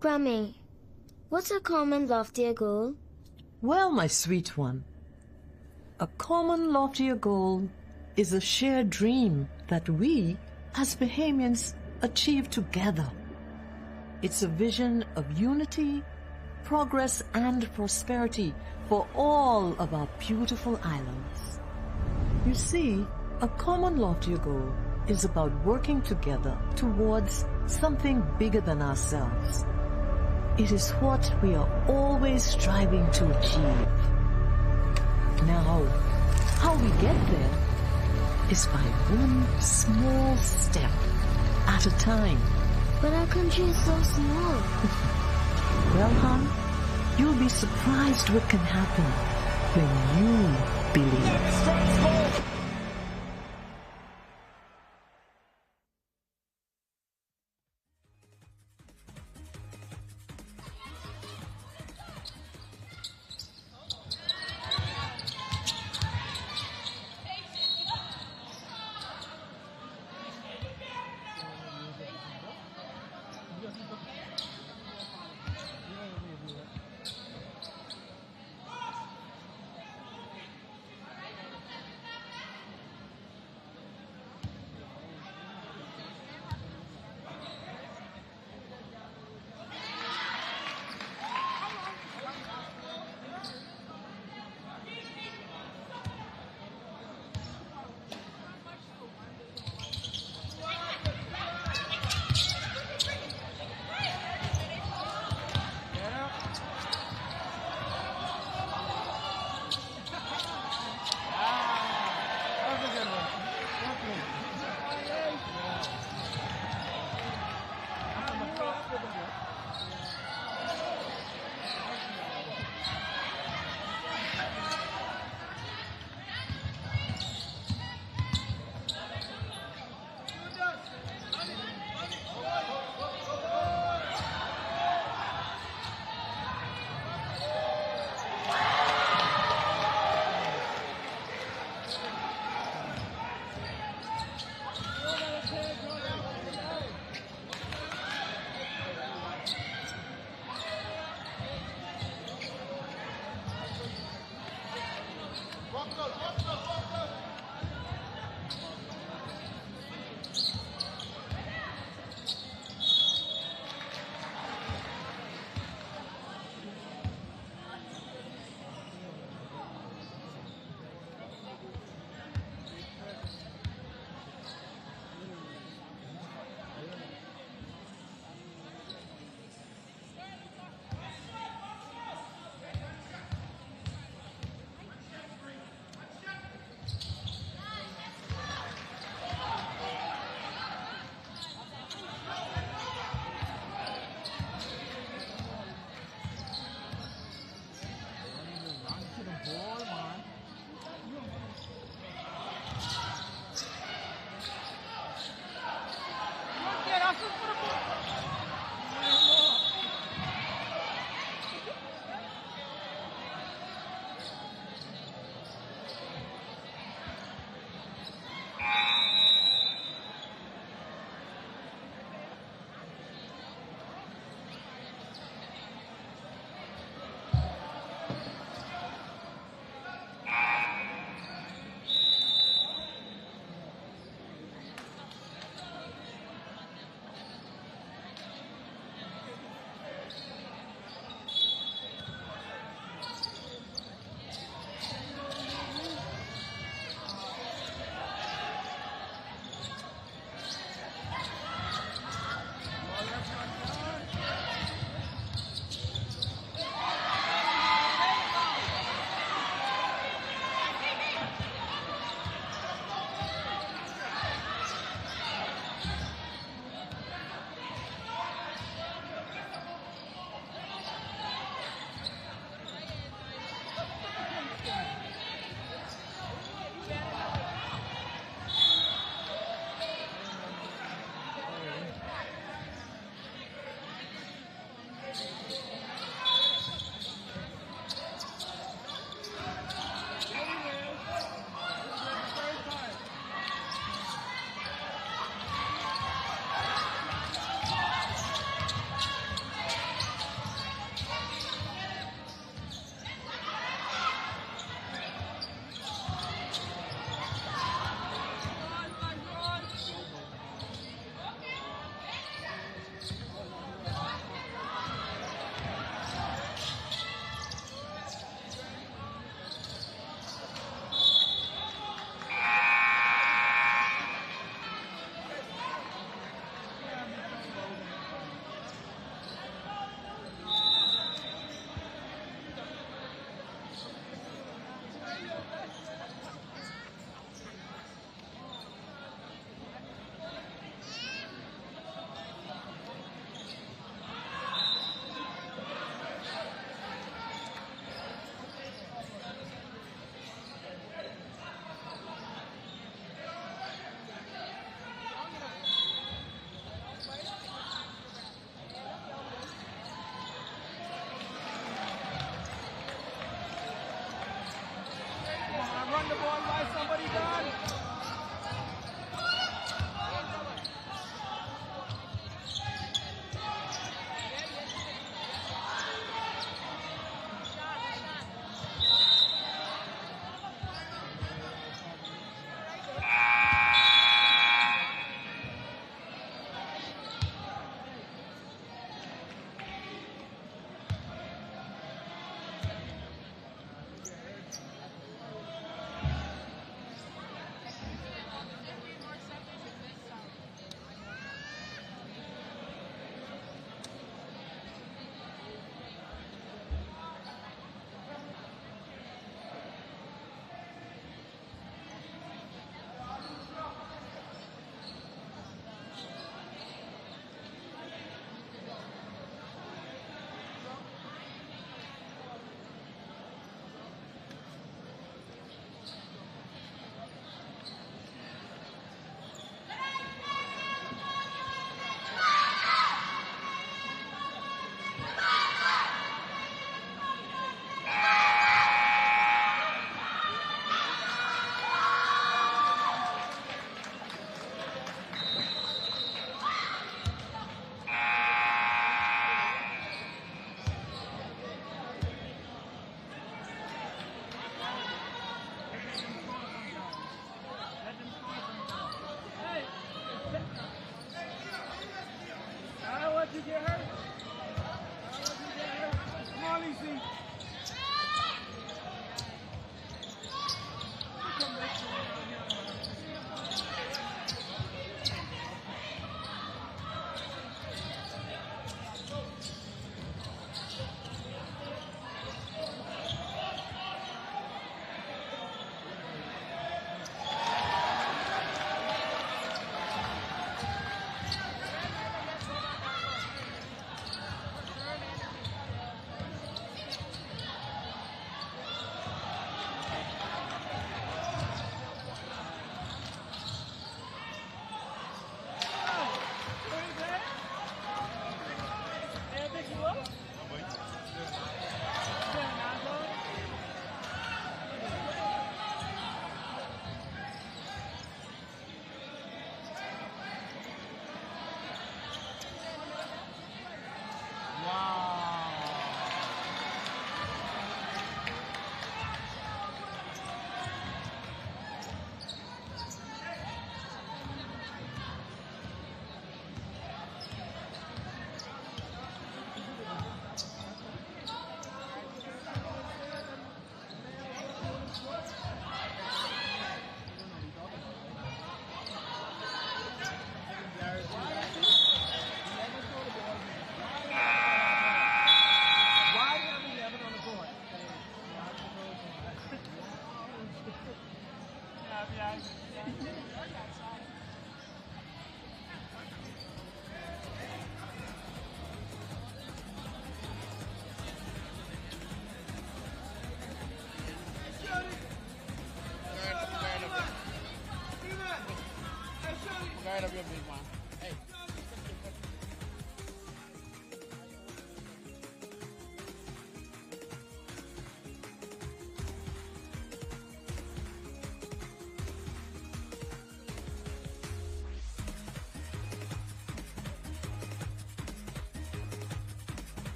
Grammy, what's a common loftier goal? Well, my sweet one, a common loftier goal is a shared dream that we, as Bahamians, achieve together. It's a vision of unity, progress and prosperity for all of our beautiful islands. You see, a common loftier goal is about working together towards something bigger than ourselves. It is what we are always striving to achieve. Now, how we get there is by one small step at a time. But our country is so small. Well, hon, you'll be surprised what can happen when you believe.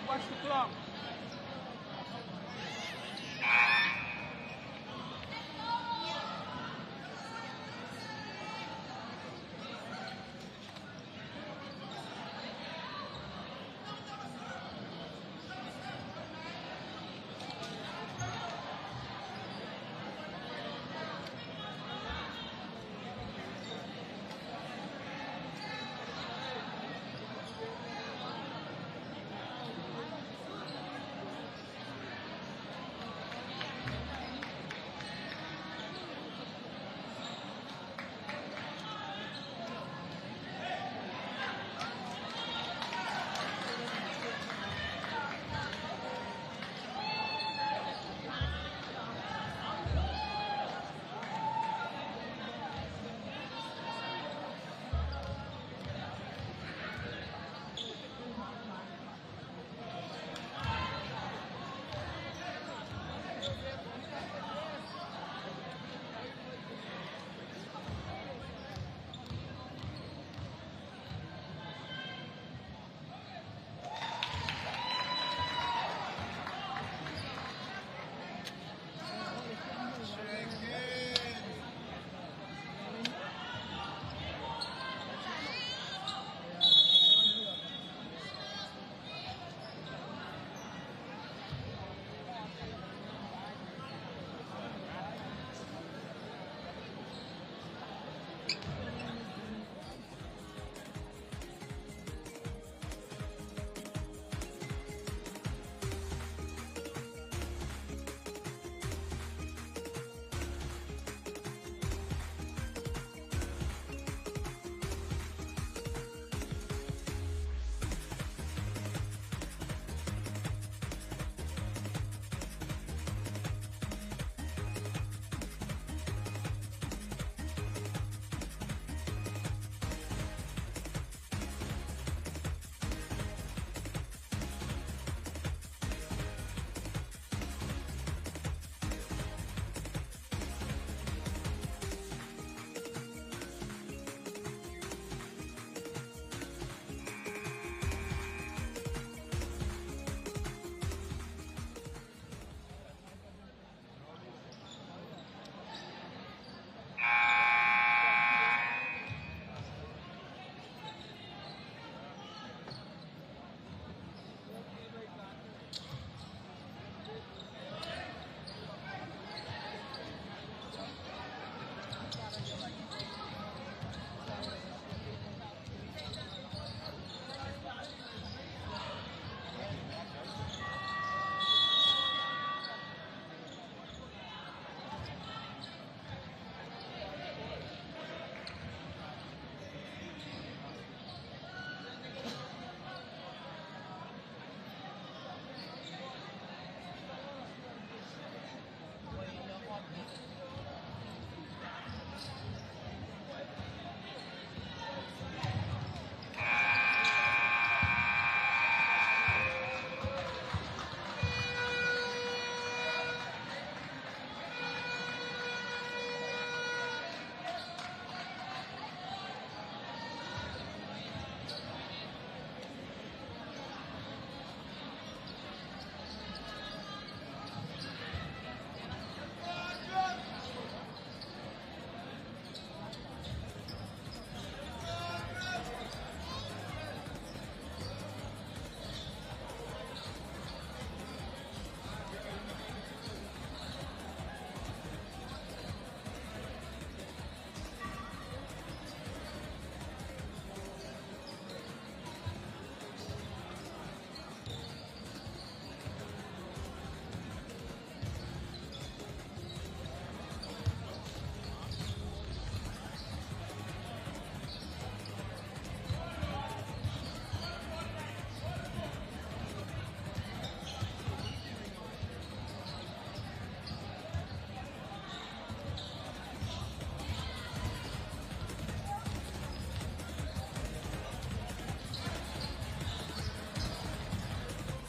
Watch the clock.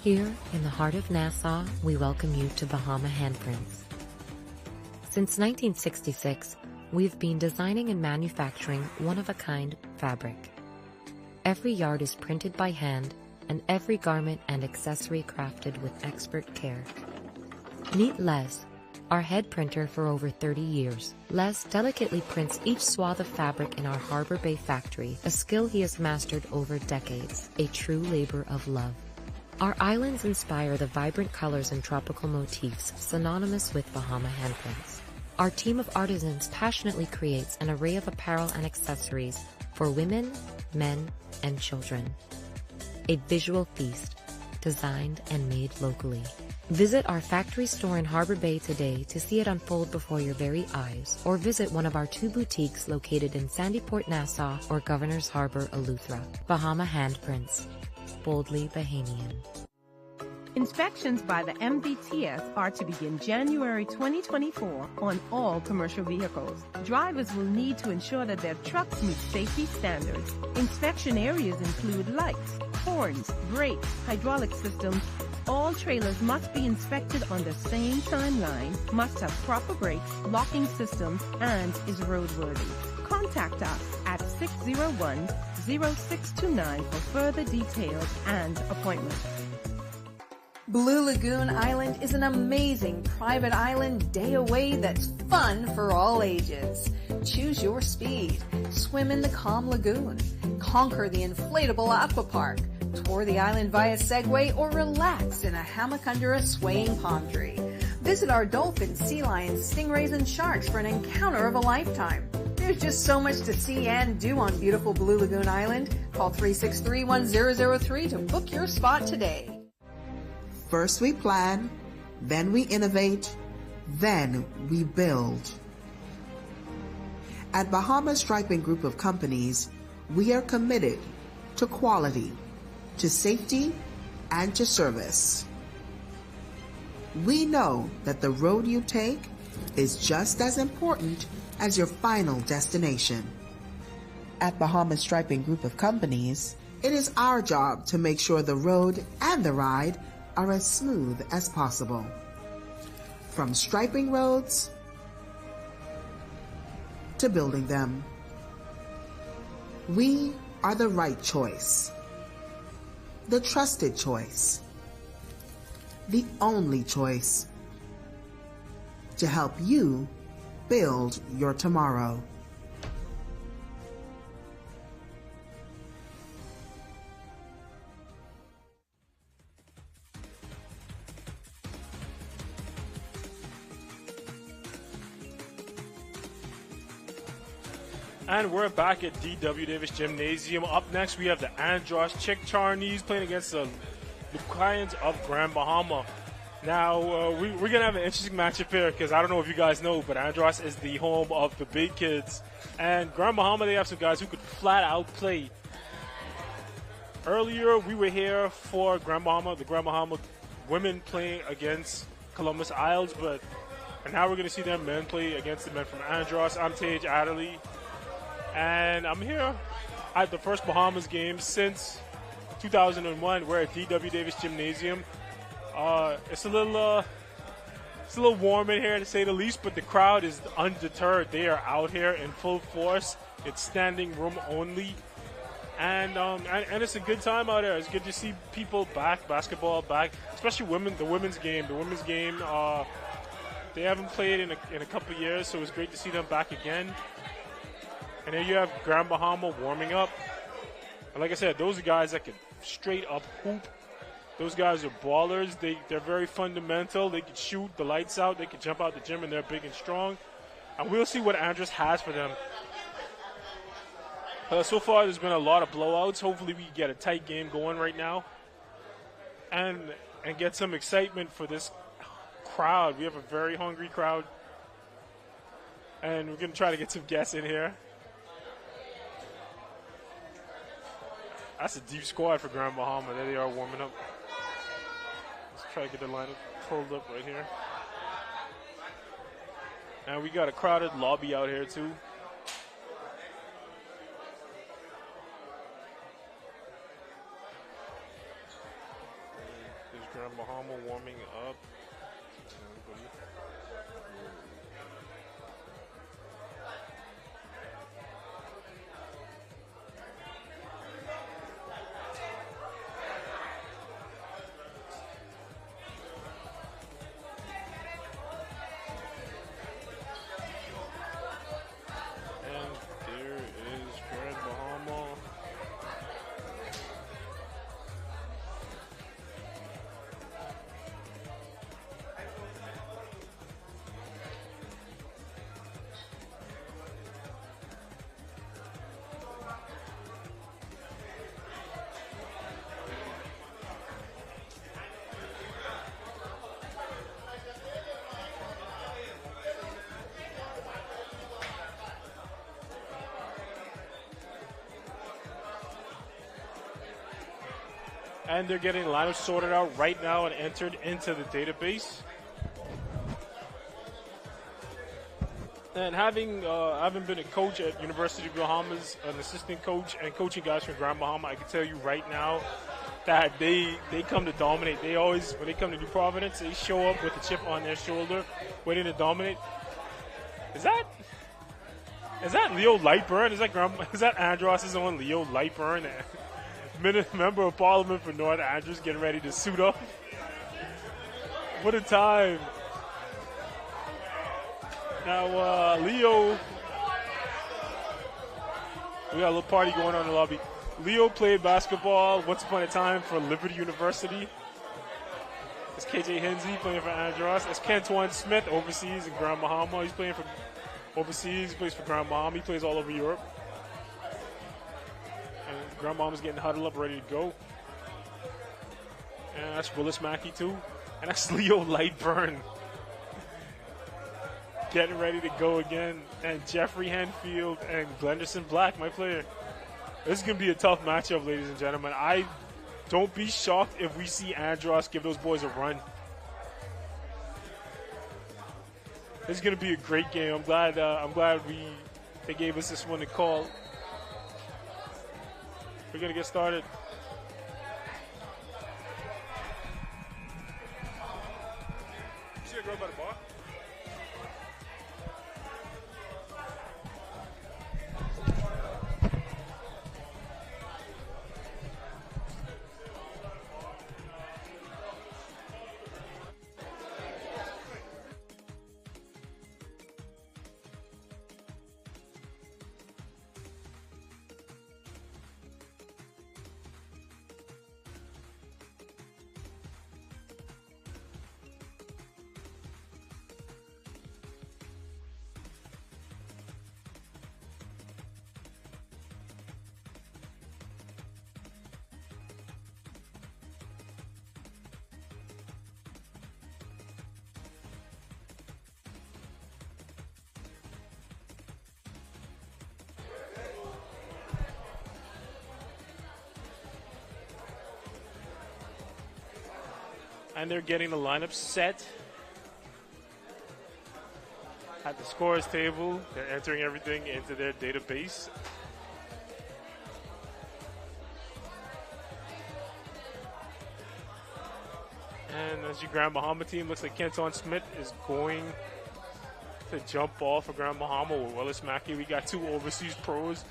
Here, in the heart of Nassau, we welcome you to Bahama Handprints. Since 1966, we've been designing and manufacturing one-of-a-kind fabric. Every yard is printed by hand, and every garment and accessory crafted with expert care. Meet Les, our head printer for over 30 years. Les delicately prints each swath of fabric in our Harbor Bay factory, a skill he has mastered over decades, a true labor of love. Our islands inspire the vibrant colors and tropical motifs synonymous with Bahama handprints. Our team of artisans passionately creates an array of apparel and accessories for women, men, and children. A visual feast, designed and made locally. Visit our factory store in Harbor Bay today to see it unfold before your very eyes, or visit one of our 2 boutiques located in Sandyport, Nassau, or Governor's Harbor, Eleuthera. Bahama Handprints. Boldly Bahamian. Inspections by the MVTS are to begin January 2024 on all commercial vehicles. Drivers will need to ensure that their trucks meet safety standards. Inspection areas include lights, horns, brakes, hydraulic systems. All trailers must be inspected on the same timeline, must have proper brakes, locking systems, and is roadworthy. Contact us at 601-0629 for further details and appointments. Blue Lagoon Island is an amazing private island day away that's fun for all ages. Choose your speed. Swim in the calm lagoon. Conquer the inflatable aqua park. Tour the island via Segway or relax in a hammock under a swaying palm tree. Visit our dolphins, sea lions, stingrays, and sharks for an encounter of a lifetime. There's just so much to see and do on beautiful Blue Lagoon Island. Call 363-1003 to book your spot today. First we plan, then we innovate, then we build. At Bahamas Striping Group of Companies, we are committed to quality, to safety, and to service. We know that the road you take is just as important as your final destination. At Bahamas Striping Group of Companies, it is our job to make sure the road and the ride are as smooth as possible. From striping roads to building them, we are the right choice, the trusted choice, the only choice to help you build your tomorrow. And we're back at D.W. Davis Gymnasium. Up next, we have the Andros Chick Charnies playing against the Lucayans of Grand Bahama. Now, we're going to have an interesting matchup here because I don't know if you guys know, but Andros is the home of the big kids. And Grand Bahama, they have some guys who could flat out play. Earlier, we were here for Grand Bahama, the Grand Bahama women playing against Columbus Isles, and now we're going to see them men play against the men from Andros. I'm Tage Adderley. And I'm here at the first Bahamas game since 2001. We're at D.W. Davis Gymnasium. It's a little warm in here to say the least, but the crowd is undeterred. They are out here in full force. It's standing room only, and it's a good time out there. It's good to see people back, basketball back, especially women. The women's game. They haven't played in a couple of years, so it's great to see them back again. And then you have Grand Bahama warming up. And like I said, those are guys that can straight up hoop. Those guys are ballers. They're very fundamental. They can shoot the lights out. They can jump out the gym, and they're big and strong. And we'll see what Andros has for them. So far, there's been a lot of blowouts. Hopefully, we can get a tight game going right now. And get some excitement for this crowd. We have a very hungry crowd. And we're going to try to get some guests in here. That's a deep squad for Grand Bahama. There they are warming up. Let's try to get the lineup pulled up right here. And we got a crowded lobby out here too. There's Grand Bahama warming up. And they're getting the lineup sorted out right now and entered into the database. And having been a coach at University of Bahamas, an assistant coach, and coaching guys from Grand Bahama, I can tell you right now that they come to dominate. They always, when they come to New Providence, they show up with a chip on their shoulder, waiting to dominate. Is that Leo Lightburn? Is that Andros' own Leo Lightburn? Member of Parliament for North Andrews getting ready to suit up. What a time. Now, Leo, we got a little party going on in the lobby. Leo played basketball once upon a time for Liberty University. It's KJ Hinsey playing for Andros. That's Kentuan Smith overseas in Grand Bahama. He's playing for overseas. He plays for Grand Bahama. He plays all over Europe. And Grand Bahama's getting huddled up, ready to go. And that's Willis Mackey too. And that's Leo Lightburn getting ready to go again. And Jeffrey Henfield and Glenderson Black, my player. This is going to be a tough matchup, ladies and gentlemen. Don't be shocked if we see Andros give those boys a run. This is going to be a great game. I'm glad they gave us this one to call. We're going to get started. You see a girl by the bar? And they're getting the lineup set at the scores table. They're entering everything into their database. And as your Grand Bahama team, looks like Kenton Smith is going to jump ball for Grand Bahama with Willis Mackey. We got two overseas pros.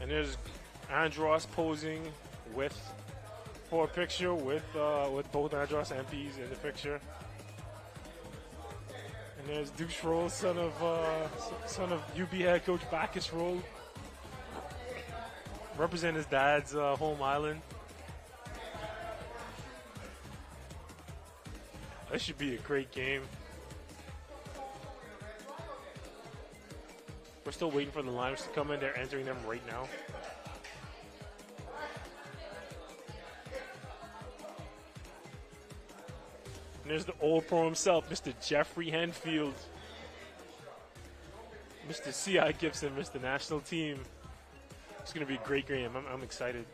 And there's Andros posing for a picture with both Andros MPs in the picture. And there's Deuce Roll, son of UB head coach Bacchus Roll, represent his dad's home island. That should be a great game. We're still waiting for the lineups to come in. They're entering them right now. And there's the old pro himself, Mr. Jeffrey Henfield. Mr. C.I. Gibson, Mr. National Team. It's going to be a great game. I'm excited.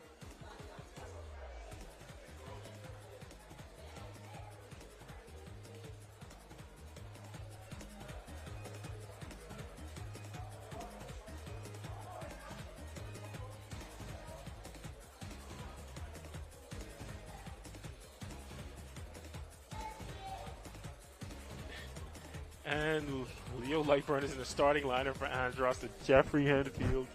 And Leo Lightburn is in the starting lineup for Andros to Jeffrey Henfield.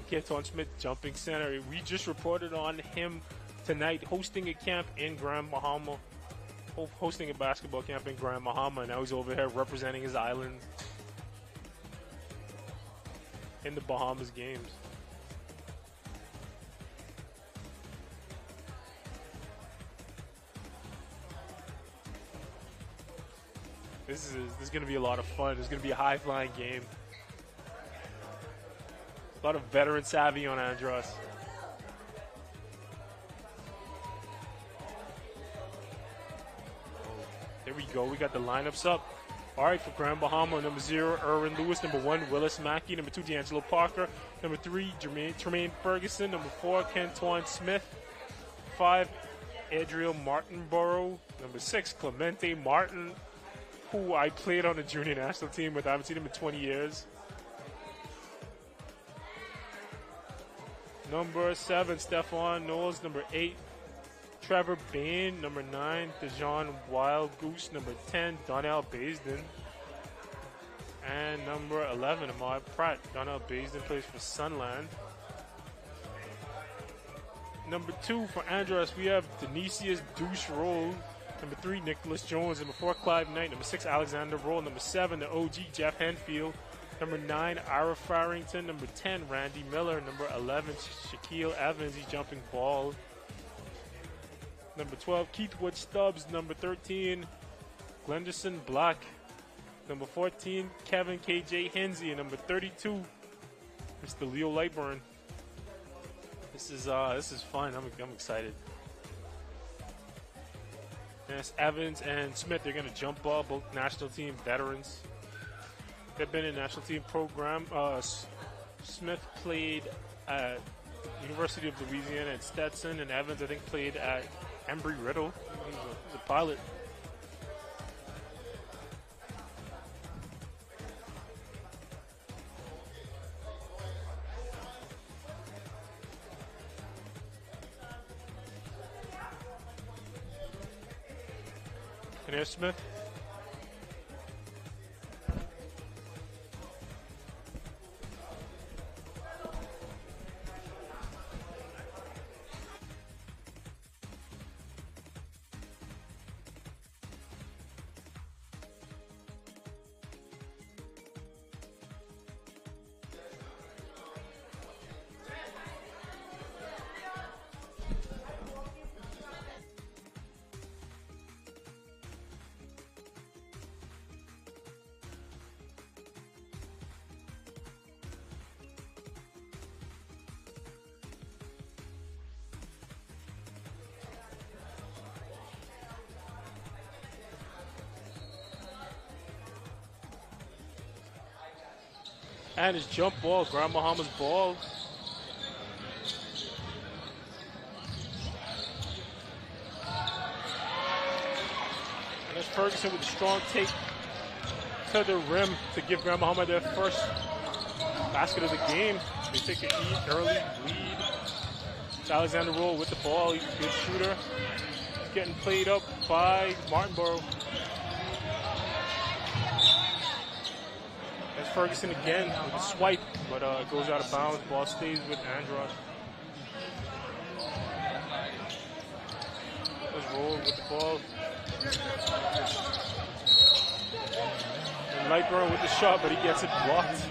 Kenton Smith jumping center. We just reported on him tonight hosting a camp in Grand Bahama. Hosting a basketball camp in Grand Bahama. Now he's over here representing his island in the Bahamas games. This is going to be a lot of fun. It's going to be a high-flying game. A lot of veteran savvy on Andros. There we go. We got the lineups up. All right, for Grand Bahama, number 0, Erwin Lewis. Number 1, Willis Mackey. Number 2, D'Angelo Parker. Number 3, Tremaine Ferguson. Number 4, Kentuan Smith. 5, Adriel Martinborough. Number 6, Clemente Martin, who I played on the junior national team with. I haven't seen him in 20 years. Number 7, Stephon Knowles. Number 8, Trevor Bain. Number 9, Dejon Wild Goose. Number 10, Donnell Baisden. And number 11, Ahmad Pratt. Donnell Baisden plays for Sunland. Number 2, for Andros, we have Denisius Douche Roll. Number 3, Nicholas Jones. Number 4, Clive Knight. Number 6, Alexander Roll. Number 7, the OG, Jeff Henfield. Number 9, Ira Farrington. Number 10, Randy Miller. Number 11, Shaquille Evans. He's jumping ball. Number 12, Keith Wood Stubbs. Number 13, Glenderson Black. Number 14, Kevin KJ Hensey. And number 32, Mr. Leo Lightburn. This is fun. I'm excited. Yes, Evans and Smith, they're going to jump ball, both national team veterans. They've been in national team program. Smith played at University of Louisiana at Stetson, and Evans, I think, played at Embry-Riddle. He's a pilot. And there's Smith. And his jump ball, Grand Bahama's ball. And that's Ferguson with a strong take to the rim to give Grand Bahama their first basket of the game. They take an early lead. It's Alexander Roll with the ball. He's a good shooter. He's getting played up by Martinborough. Ferguson again with a swipe, but it goes out of bounds. Ball stays with Andros. Let's roll with the ball. And Lightburn with the shot, but he gets it blocked.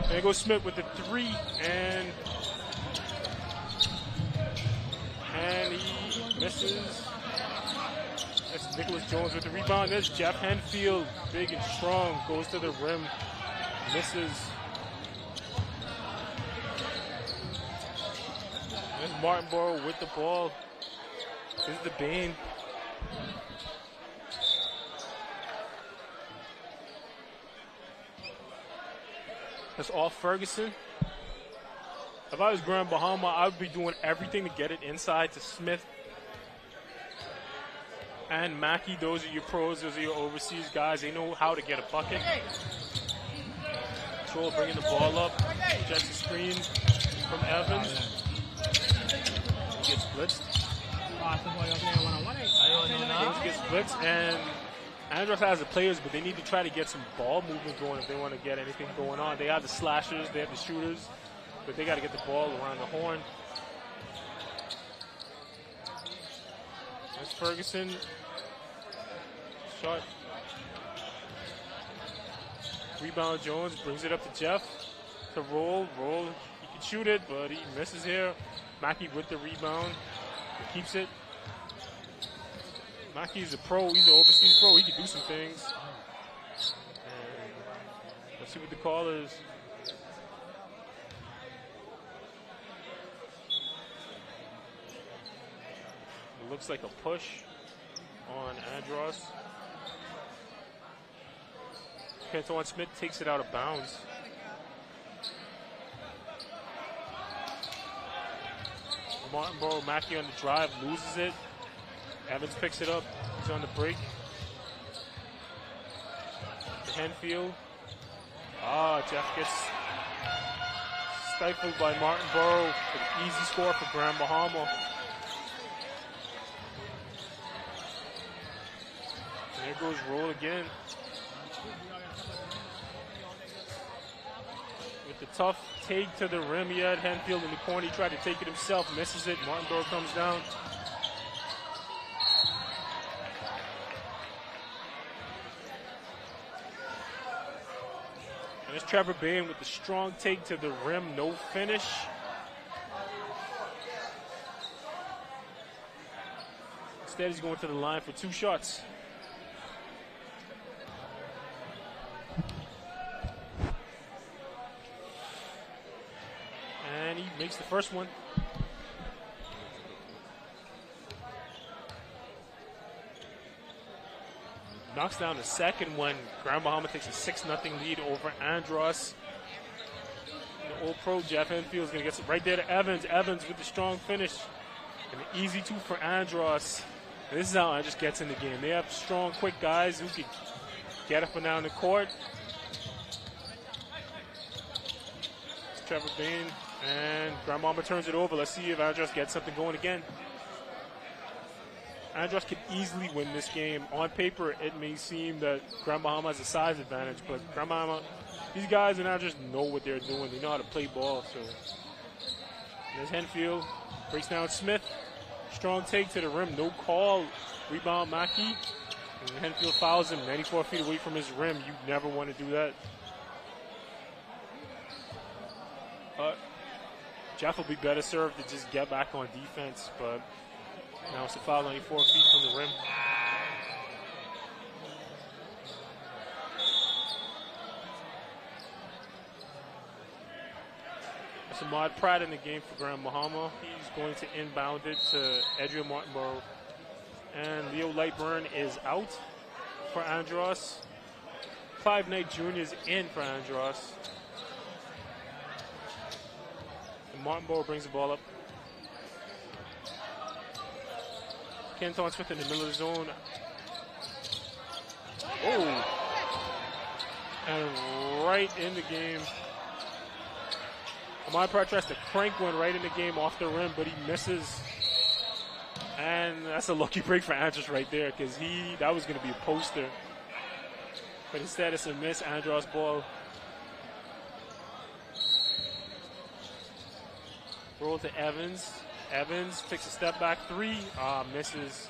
There goes Smith with the 3, and he misses. That's Nicholas Jones with the rebound. There's Jeff Henfield, big and strong, goes to the rim, misses. There's Martinborough with the ball. This is the Bain. That's all Ferguson. If I was Grand Bahama, I would be doing everything to get it inside to Smith and Mackey. Those are your pros. Those are your overseas guys. They know how to get a bucket. Troll bringing the ball up. Checks the screen from Evans. He gets blitzed. Evans gets blitzed, and Andros has the players, but they need to try to get some ball movement going if they want to get anything going on. They have the slashers, they have the shooters, but they got to get the ball around the horn. There's Ferguson. shot. Rebound Jones brings it up to Jeff to roll. He can shoot it, but he misses here. Mackey with the rebound. He keeps it. Mackey's a pro. He's an overseas pro. He can do some things. And let's see what the call is. It looks like a push on Andros. Antoine Smith takes it out of bounds. Martinborough, Mackey on the drive, loses it. Evans picks it up. He's on the break. Henfield. Jeff gets stifled by Martinborough. An easy score for Grand Bahama. And there goes Roll again. With the tough take to the rim, he had Henfield in the corner. He tried to take it himself, misses it. Martinborough comes down. And it's Trevor Bain with the strong take to the rim, no finish. Instead, he's going to the line for 2 shots. And he makes the first one. Knocks down the second one. Grand Bahama takes a 6-0 lead over Andros. The old pro Jeff Enfield is going to get it right there to Evans. Evans with the strong finish. And an easy 2 for Andros. And this is how Andros gets in the game. They have strong, quick guys who can get up and down the court. It's Trevor Bain. And Grand Bahama turns it over. Let's see if Andros gets something going again. Andros can easily win this game. On paper, it may seem that Grand Bahama has a size advantage, but Grand Bahama, these guys in Andros know what they're doing. They know how to play ball. So there's Henfield. Breaks down Smith. Strong take to the rim. No call. Rebound Mackey. And Henfield fouls him 94 feet away from his rim. You never want to do that. Jeff will be better served to just get back on defense, but now it's a foul 94 feet from the rim. There's Ahmad Pratt in the game for Grand Bahama. He's going to inbound it to Adrian Martinborough. And Leo Lightburn is out for Andros. Clive Knight Jr. is in for Andros. And Martinborough brings the ball up. Kenton Smith in the middle of the zone. Oh! And right in the game. Ahmad Pratt tries to crank one right in the game off the rim, but he misses. And that's a lucky break for Andros right there, because that was going to be a poster. But instead it's a miss. Andros ball. Roll to Evans. Evans takes a step back 3. Misses.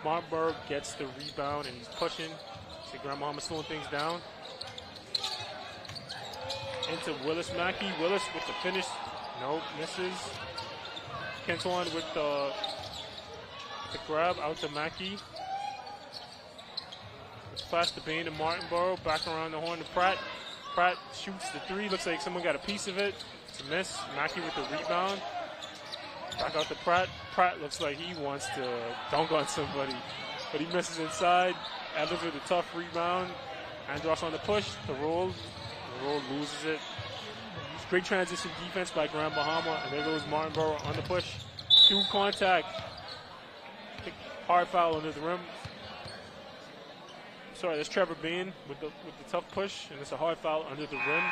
Martinborough gets the rebound and he's pushing. See Grand Bahama slowing things down. Into Willis Mackey. Willis with the finish. Nope, misses. Kenton with the grab out to Mackey. It's pass to Bain and Martinborough. Back around the horn to Pratt. Pratt shoots the 3. Looks like someone got a piece of it. It's a miss. Mackey with the rebound. Back out to Pratt. Pratt looks like he wants to dunk on somebody, but he misses inside. Evans with a tough rebound. Andros on the push. The roll. The roll loses it. Great transition defense by Grand Bahama, and there goes Martinborough on the push. 2 contact. Hard foul under the rim. Sorry, that's Trevor Bain with the tough push, and it's a hard foul under the rim.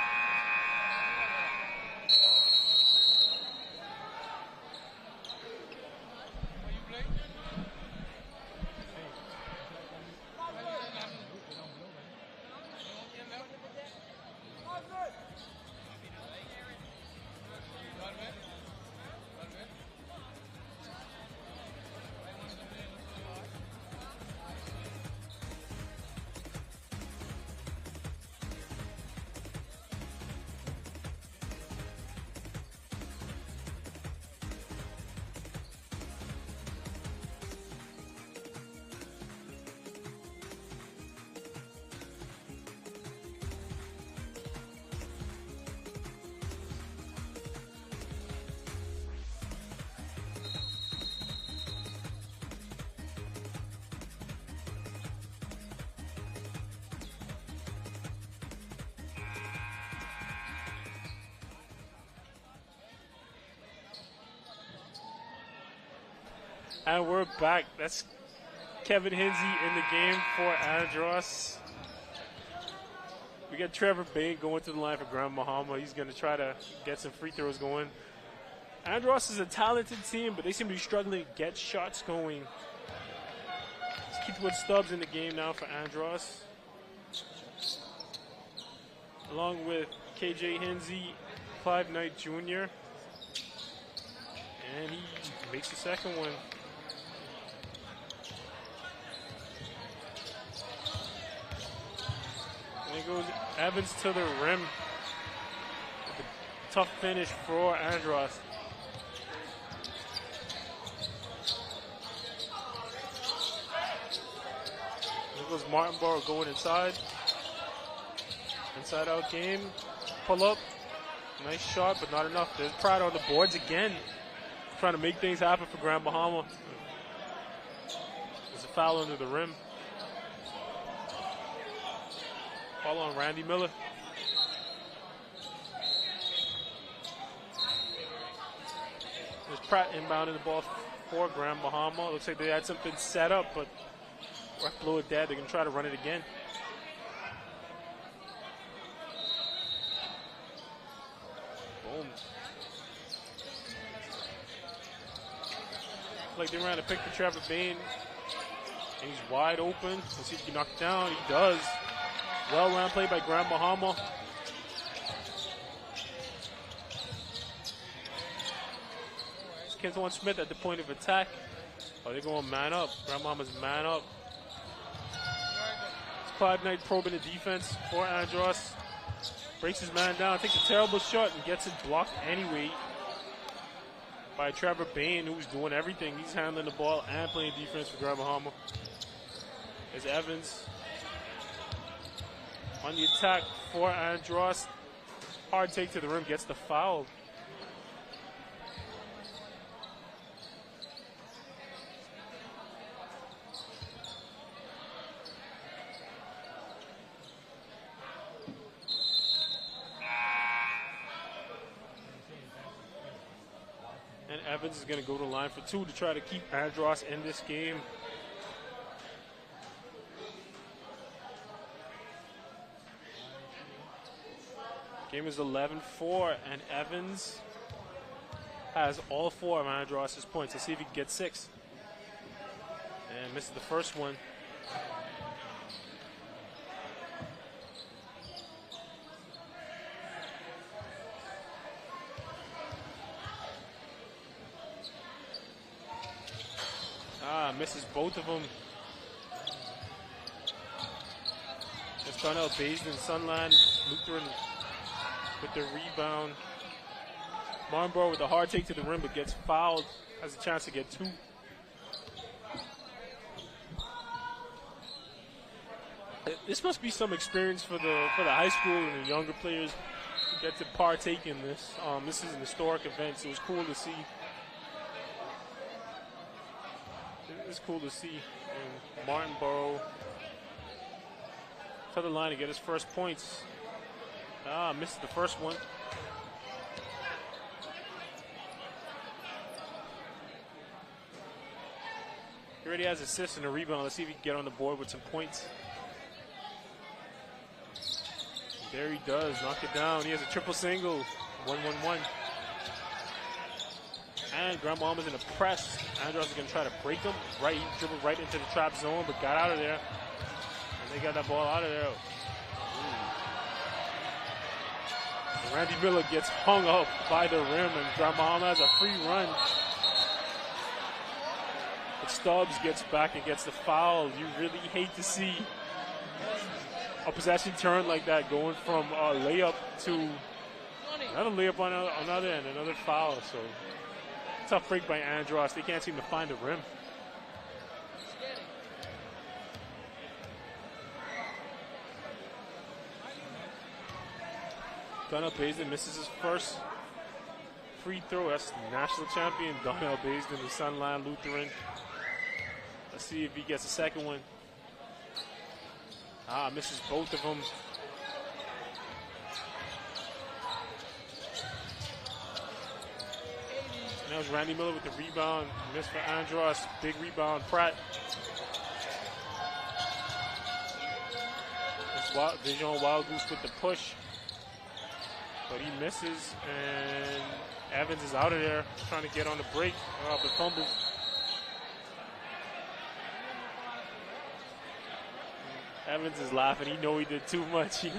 And we're back. That's Kevin Hinsey in the game for Andros. We got Trevor Bain going to the line for Grand Bahama. He's going to try to get some free throws going. Andros is a talented team, but they seem to be struggling to get shots going. Let's keep with Stubbs in the game now for Andros. Along with KJ Hinsey, Clive Knight Jr. And he makes the second one. And it goes Evans to the rim. Tough finish for Andros. There goes Martinborough going inside. Inside out game. Pull up. Nice shot, but not enough. There's Pratt on the boards again. Trying to make things happen for Grand Bahama. There's a foul under the rim. Foul on Randy Miller. There's Pratt inbounding the ball for Grand Bahama. Looks like they had something set up, but ref blew it dead. They're going to try to run it again. Boom. Like they ran to pick the Trevor Bain. And he's wide open. Let's see if he can knock it down. He does. Well round play by Grand Bahama. It's Kenton Smith at the point of attack. Oh, they're going man up. Grand Bahama's man up. It's Clive Knight probing the defense for Andros. Breaks his man down, takes a terrible shot and gets it blocked anyway by Trevor Bain, who's doing everything. He's handling the ball and playing defense for Grand Bahama. There's Evans on the attack for Andros. Hard take to the rim, gets the foul. And Evans is going to go to the line for two to try to keep Andros in this game. Game is 11-4, and Evans has all four of Andros' points. Let's see if he can get 6. And misses the first one. Misses both of them. It's Donnell Basin, Sunland, Lutheran with the rebound. Marnborough with a hard take to the rim, but gets fouled. Has a chance to get 2. This must be some experience for the high school and the younger players to get to partake in this. This is an historic event, so it was cool to see. It's cool to see Martinborough to the line to get his first points. Missed the first one. He already has assists and a rebound. Let's see if he can get on the board with some points. There he does. Knock it down. He has a triple single. 1-1-1. And Grand Bahama's in a press. Andros is going to try to break him. He dribbled right into the trap zone, but got out of there. And they got that ball out of there. Randy Miller gets hung up by the rim, and Grand Bahama has a free run. But Stubbs gets back and gets the foul. You really hate to see a possession turn like that, going from a layup to another layup on another end, another foul. So tough break by Andros. They can't seem to find the rim. Donnell Basin misses his first free throw. That's national champion Donnell Basin, the Sunline Lutheran. Let's see if he gets a second one. Misses both of them. that was Randy Miller with the rebound. Miss for Andros. Big rebound. Pratt. Dijon Wild Goose with the push. But he misses. And Evans is out of there. Trying to get on the break. But fumbles. Evans is laughing. He know he did too much. He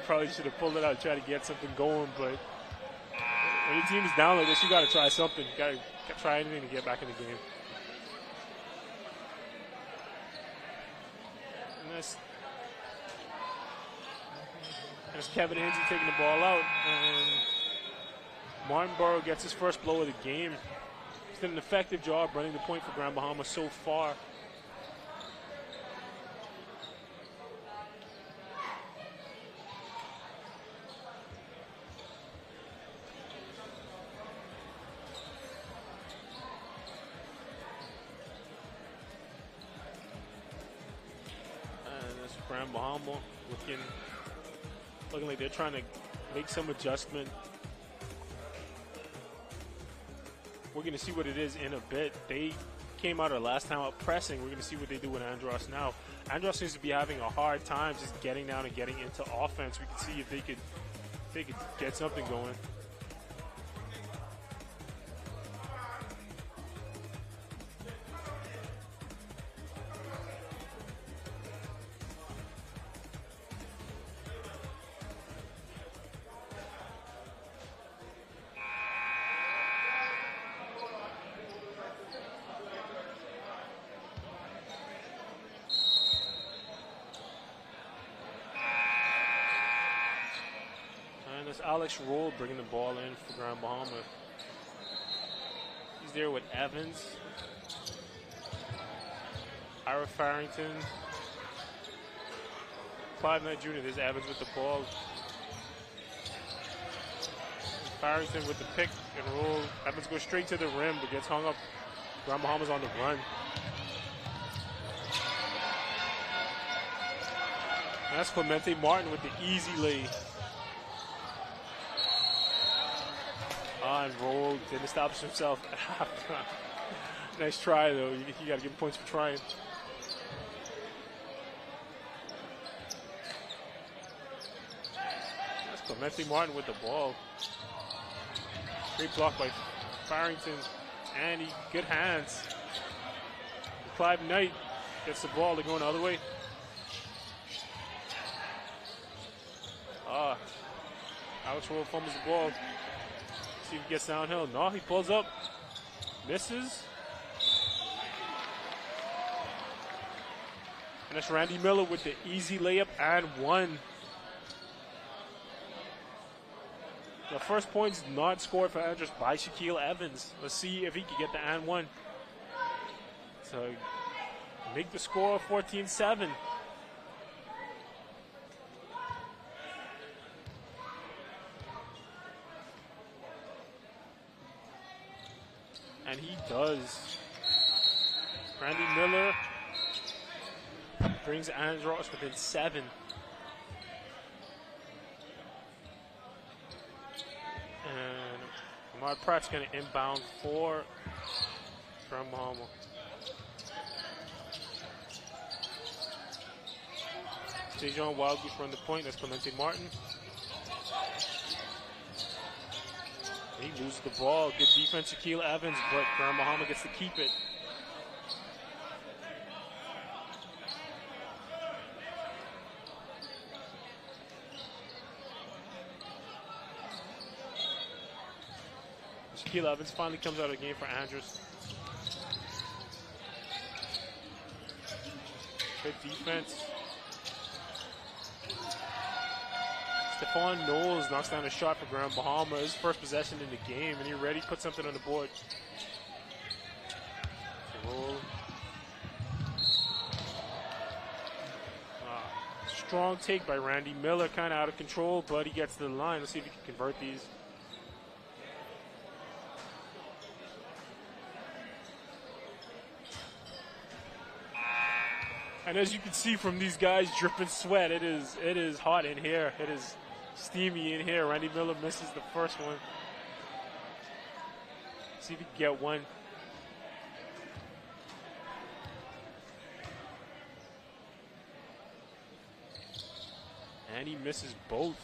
probably should have pulled it out, try to get something going. But when your team is down like this, you got to try something. You got to try anything to get back in the game. And that's Kevin Hinsey taking the ball out. And Martinborough gets his first blow of the game. He's done an effective job running the point for Grand Bahama so far. Grand Bahama looking like they're trying to make some adjustment. We're going to see what it is in a bit. They came out our last time out pressing. We're going to see what they do with Andros now. Andros seems to be having a hard time just getting down and getting into offense. We can see if they could get something going. Alex Roll bringing the ball in for Grand Bahama. He's there with Evans. Ira Farrington. Clive Knight Jr. There's Evans with the ball. Farrington with the pick and roll. Evans goes straight to the rim but gets hung up. Grand Bahama's on the run. And that's Clemente Martin with the easy lay. And rolled, didn't establish himself. Nice try, though. You got to give him points for trying. That's Clemente Martin with the ball. Great block by Farrington. And good hands. Clive Knight gets the ball. They're going the other way. Alex Roll fumbles the ball. See if he gets downhill. No, he pulls up. Misses. And that's Randy Miller with the easy layup and one. The first point's not scored for Andros by Shaquille Evans. Let's see if he can get the and one. So make the score 14-7. And he does. Randy Miller brings Andros within 7. And Ahmad Pratt's going to inbound for Grand Bahama. Dijon Wild Goose run the point. That's Clemente Martin. He loses the ball. Good defense, Shaquille Evans, but Grand Bahama gets to keep it. Shaquille Evans finally comes out of the game for Andros. Good defense. Stephon Knowles knocks down a shot for Grand Bahama. His first possession in the game, and he already put something on the board. Roll. Strong take by Randy Miller, kind of out of control, but he gets to the line. Let's see if he can convert these. And as you can see from these guys dripping sweat, it is hot in here. It is steamy in here. Randy Miller misses the first one. See if he can get one. And he misses both.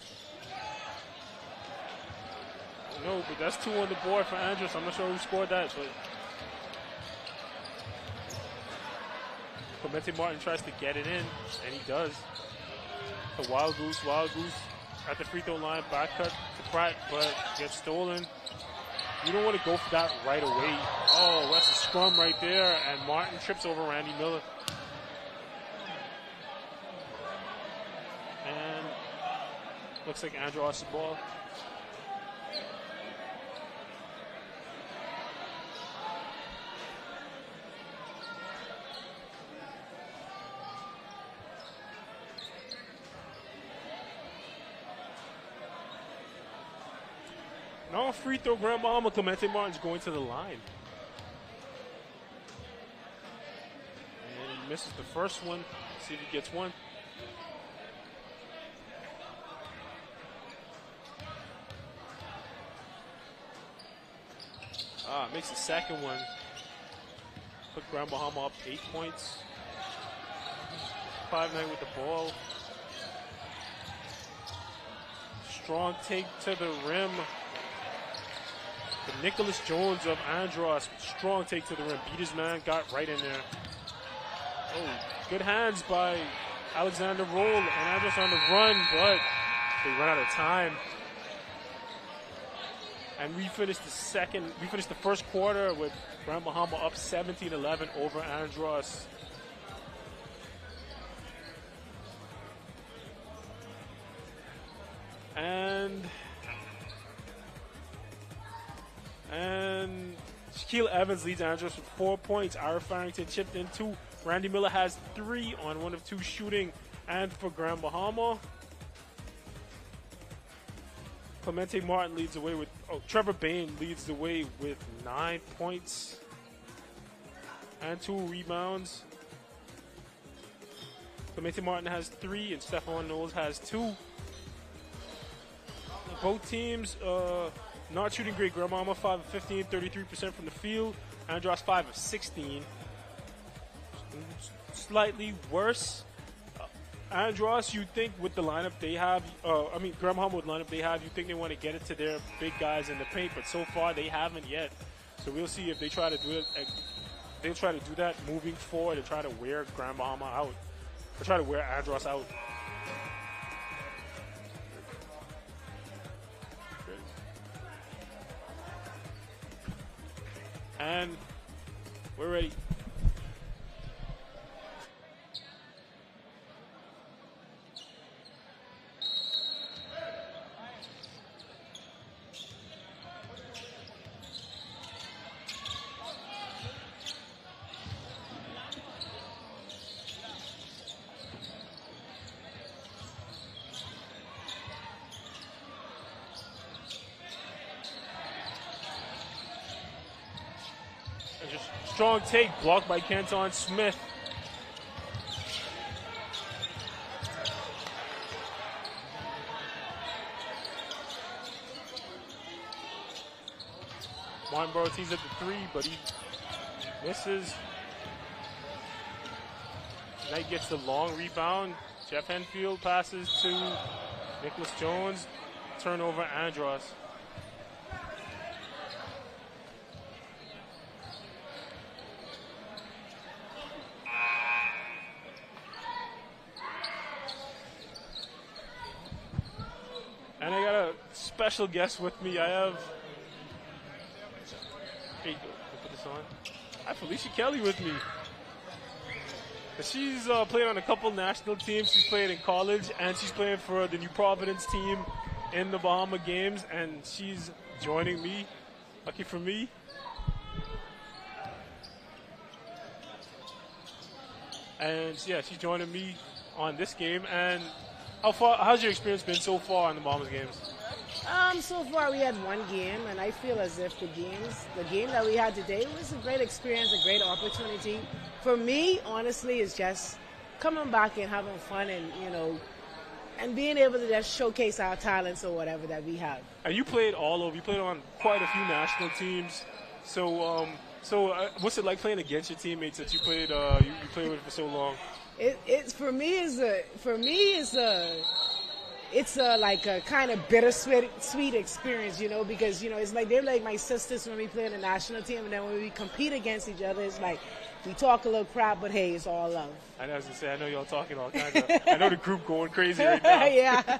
No, but that's 2 on the board for Andros. I'm not sure who scored that, but Clemente Martin tries to get it in, and he does. The wild goose at the free throw line, back cut to Pratt, but gets stolen. You don't want to go for that right away. Oh, that's a scrum right there, and Martin trips over Randy Miller. And looks like Andros the ball. No free throw, Grand Bahama. Clemente Martin's going to the line. And he misses the first one. See if he gets one. Makes the second one. Put Grand Bahama up 8 points. 5-9 with the ball. Strong take to the rim. The Nicholas Jones of Andros, strong take to the rim. Beat his man, got right in there. Oh, good hands by Alexander Roll, and Andros on the run, but they run out of time. And we finished the first quarter with Grand Bahama up 17-11 over Andros. And Shaquille Evans leads Andros with 4 points. Ira Farrington chipped in 2. Randy Miller has 3 on 1 of 2 shooting. And for Grand Bahama, Clemente Martin leads the way with, Trevor Bain leads the way with 9 points and 2 rebounds. Clemente Martin has 3 and Stephon Knowles has 2. Both teams not shooting great. Grand Bahama 5 of 15, 33% from the field. Andros 5 of 16. Slightly worse. Andros, you think with the lineup they have, Grand Bahama with the lineup they have, you think they want to get it to their big guys in the paint, but so far they haven't yet. So we'll see if they try to do it. They'll try to do that moving forward and try to wear Grand Bahama out. Or try to wear Andros out. And we're ready. Strong take, blocked by Kenton Smith. Martin Ortiz at the 3, but he misses. Knight gets the long rebound. Jeff Henfield passes to Nicholas Jones. Turnover, Andros. And I got a special guest with me. I have, here you go, put this on. I have Felicia Kelly with me. She's playing on a couple national teams. She's playing in college, and she's playing for the New Providence team in the Bahama Games, and she's joining me. Lucky for me. And yeah, she's joining me on this game. And how's your experience been so far in the Bahamas games? So far we had one game, and I feel as if the game that we had today was a great experience, a great opportunity. For me, honestly, it's just coming back and having fun and, and being able to just showcase our talents or whatever that we have. And you played all over. You played on quite a few national teams. So, what's it like playing against your teammates that you played you played with for so long? It's like a kind of bittersweet experience, because it's like they're like my sisters when we play in the national team, and then when we compete against each other, it's like we talk a little crap, but hey, it's all love. I was gonna say, I know y'all talking all kinds of. I know the group going crazy right now. Yeah,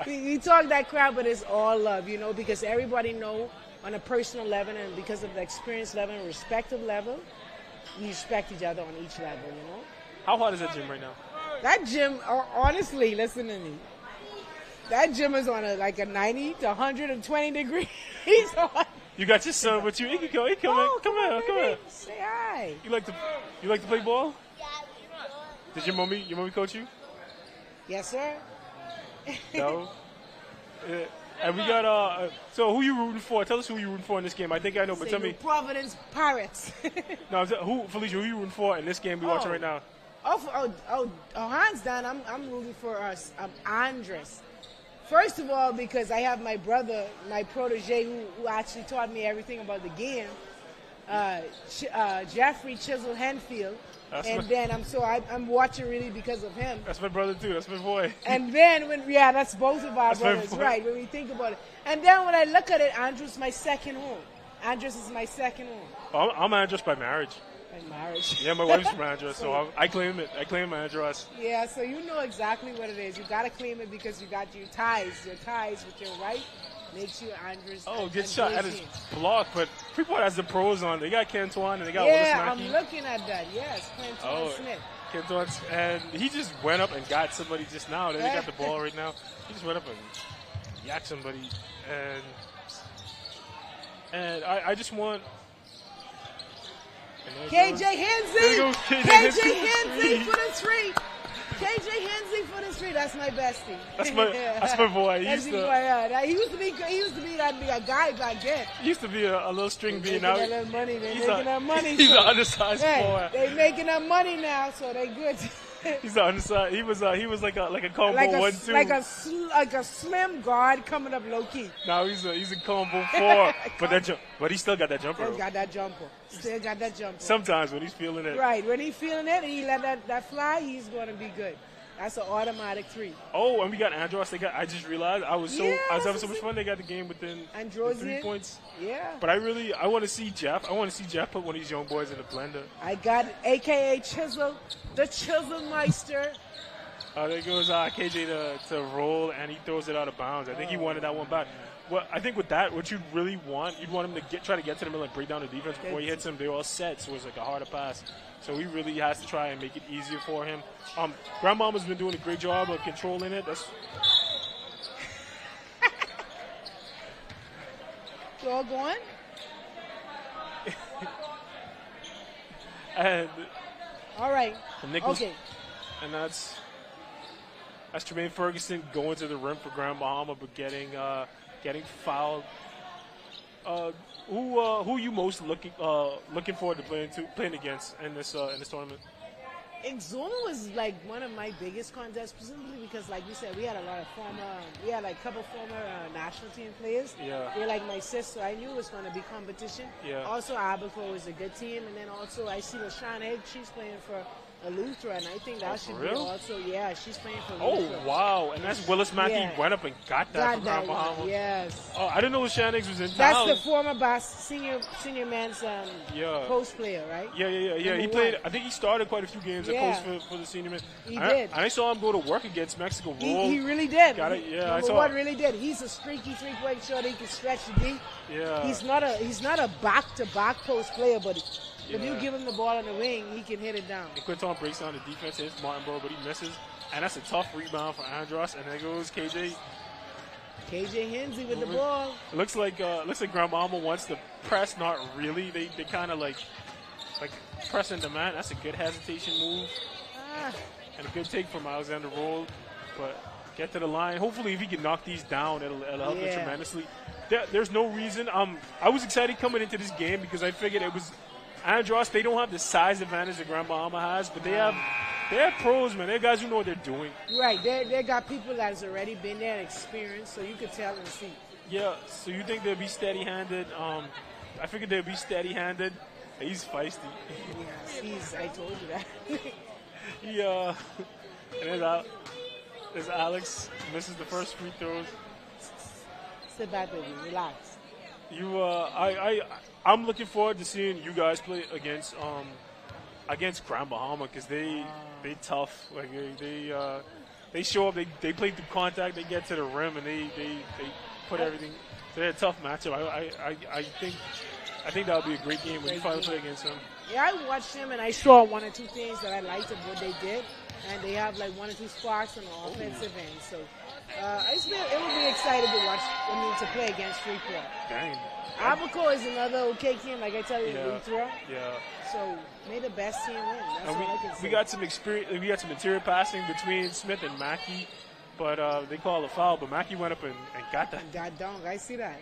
we talk that crap, but it's all love, because everybody know on a personal level and because of the experience level and respective level, we respect each other on each level, How hot is that gym right now? That gym, honestly, listen to me. That gym is on a 90 to 120 degrees. You got your son with you. He can go. He come here. Say hi. You like to play ball? Did your mommy coach you? Yes, sir. No. And we got so who you rooting for? Tell us who you rooting for in this game. I think I know, but tell me. Providence Pirates. No, Felicia, who you rooting for in this game we watching right now? Hands down, I'm rooting for Andres. First of all, because I have my brother, my protege, who actually taught me everything about the game, Jeffrey Chisel Henfield. I'm watching really because of him. That's my brother too. That's my boy. And then that's both of our brothers, right? When we think about it, and then when I look at it, Andres is my second home. Andres is my second home. Oh, I'm Andres by marriage. Yeah, my wife's from Andros, so I claim it. I claim my Andros. Yeah, so you know exactly what it is. You got to claim it because you got your ties. Your ties with your right makes you Andros. Oh, get shot at his block, but Freeport has the pros on. They got Cantuan and they got Willis Mackey. I'm looking at that. Yes, Cantuan Smith. Cantuan, and he just went up and got somebody just now. They got the ball right now. He just went up and yacked somebody, and I just want. KJ Hensley! KJ Hensley for the three! KJ Hensley for the three. That's my bestie. That's my boy. He used to be a guy back then. He used to be a little string bean out. They're making that money. He's an undersized boy. They're making that money now, so they good. He's undersized. He was like a combo 1-2. Like a slim guard coming up low key. Now he's a combo 4, but he still got that jumper. Still got that jumper. Sometimes when he's feeling it. Right, when he's feeling it and he let that fly, he's going to be good. That's an automatic 3. Oh, and we got Andros. I just realized I was having so much fun. They got the game within 3 points. Yeah. But I want to see Jeff. I want to see Jeff put one of these young boys in the blender. I got AKA Chisel, the Chiselmeister. There goes KJ to roll, and he throws it out of bounds. I think he wanted that one back. Well, I think with that, what you'd really want, you'd want him to try to get to the middle and break down the defense before he hits him. They're all set, so it's like a harder pass. So he really has to try and make it easier for him. Grandmama's been doing a great job of controlling it. That's you all going? And all right. Okay. And that's Tremaine Ferguson going to the rim for Grand Bahama, but getting fouled. Who are you most looking forward to playing against in this tournament? Exuma was like one of my biggest contests, specifically because, like you said, we had a couple former national team players. Yeah. They're like my sister. I knew it was going to be competition. Yeah. Also, Abaco was a good team, and then also I see LaShawn Egg. She's playing for Eleuthera, and I think that should be also, she's playing for Eleuthera. Oh, wow. And that's Willis Mackey went up and got that from Grand Bahama. Yes. Oh, I didn't know LaShawn Eggs was in town. That's the former senior man's post player, right? Yeah. He played, I think he started quite a few games at post for the senior man. He did. And I saw him go to work against Mexico. He really did. I saw what really did. He's a streaky three-point shot. He can stretch the deep. Yeah. He's not a back-to-back post player, but if you give him the ball on the wing, he can hit it down. And Quinton breaks down the defense, hits Martinborough, but he misses. And that's a tough rebound for Andros. And there goes KJ Hensley with the ball. It looks like Grand Bahama wants to press, not really. They kind of like pressing the man. That's a good hesitation move. And a good take from Alexander Roll. But get to the line. Hopefully, if he can knock these down, it'll help him tremendously. There's no reason. I was excited coming into this game because I figured it was Andros. They don't have the size advantage that Grand Bahama has, but they're pros, man. They're guys who know what they're doing. Right. They got people that's already been there and experienced, so you could tell and see. Yeah. So you think they'll be steady-handed? I figured they'd be steady-handed. He's feisty. Yes, I told you that. And there's Alex misses the first free throws. Sit back, baby. Relax. I'm looking forward to seeing you guys play against Grand Bahama because they tough. Like they show up. They play through contact. They get to the rim and they put everything. So they're a tough matchup. I think that would be a great game when you finally play against them. Yeah, I watched them and I saw one or two things that I liked of what they did, and they have like one or two sparks on the offensive end. So it would be exciting to watch. To play against Freeport. Dang. Abaco is another okay team, like I tell you, in throw. Yeah. So may the best team win. That's all I can say. We got some experience. We got some interior passing between Smith and Mackey, but they call a foul. But Mackey went up and got that. Got dunk. I see that.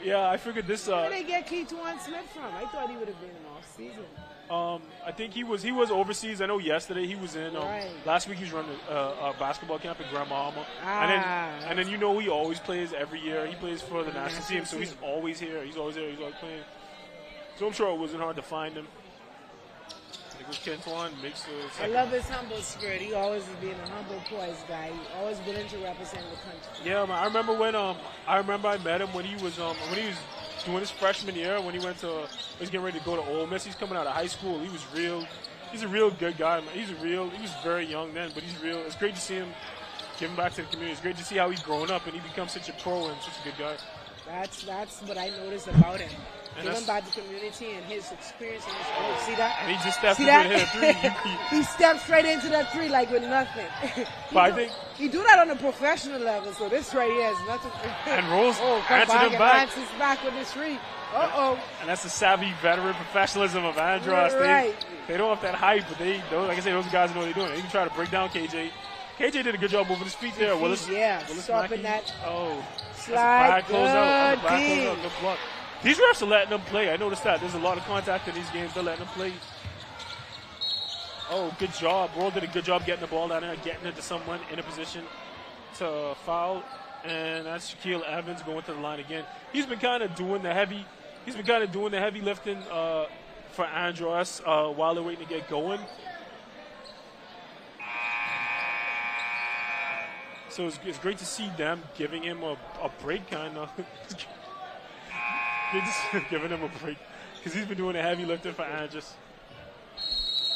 Yeah, I figured this. Where did they get Keituan Smith from? I thought he would have been in off season. I think he was overseas. I know yesterday he was in. Last week he was running a basketball camp in Grand Bahama. And then he always plays every year. He plays for the national team, so he's always here. He's always there. He's always playing. So I'm sure it wasn't hard to find him. Kentuan makes the I love his humble spirit. He always is being a humble, poised guy. He always willing to represent the country. Yeah, man. I remember I met him when he was doing his freshman year when he was getting ready to go to Ole Miss. He's coming out of high school. He's a real good guy, man. He was very young then, but he's real. It's great to see him giving back to the community. It's great to see how he's grown up and he becomes such a pro and such a good guy. That's what I noticed about him. Giving back to the community and his experience and his growth. See that? And he just stepped into and hit a three. He stepped straight into that three like with nothing. He do that on a professional level, so this right here is nothing. And rolls, answered him back. Answers back with the three. And that's the savvy veteran professionalism of Andros. Right. They don't have that hype, but like I said, those guys know what they're doing. They can try to break down KJ. KJ did a good job moving his feet there. Willis stopping that. Slide. Good block. These refs are letting them play. I noticed that. There's a lot of contact in these games. They're letting them play. Oh, good job. Roll did a good job getting the ball down there, getting it to someone in a position to foul. And that's Shaquille Evans going to the line again. He's been kind of doing the heavy lifting for Andros while they're waiting to get going. So it's great to see them giving him a break, kind of. They're just giving him a break because he's been doing the heavy lifting for Andros.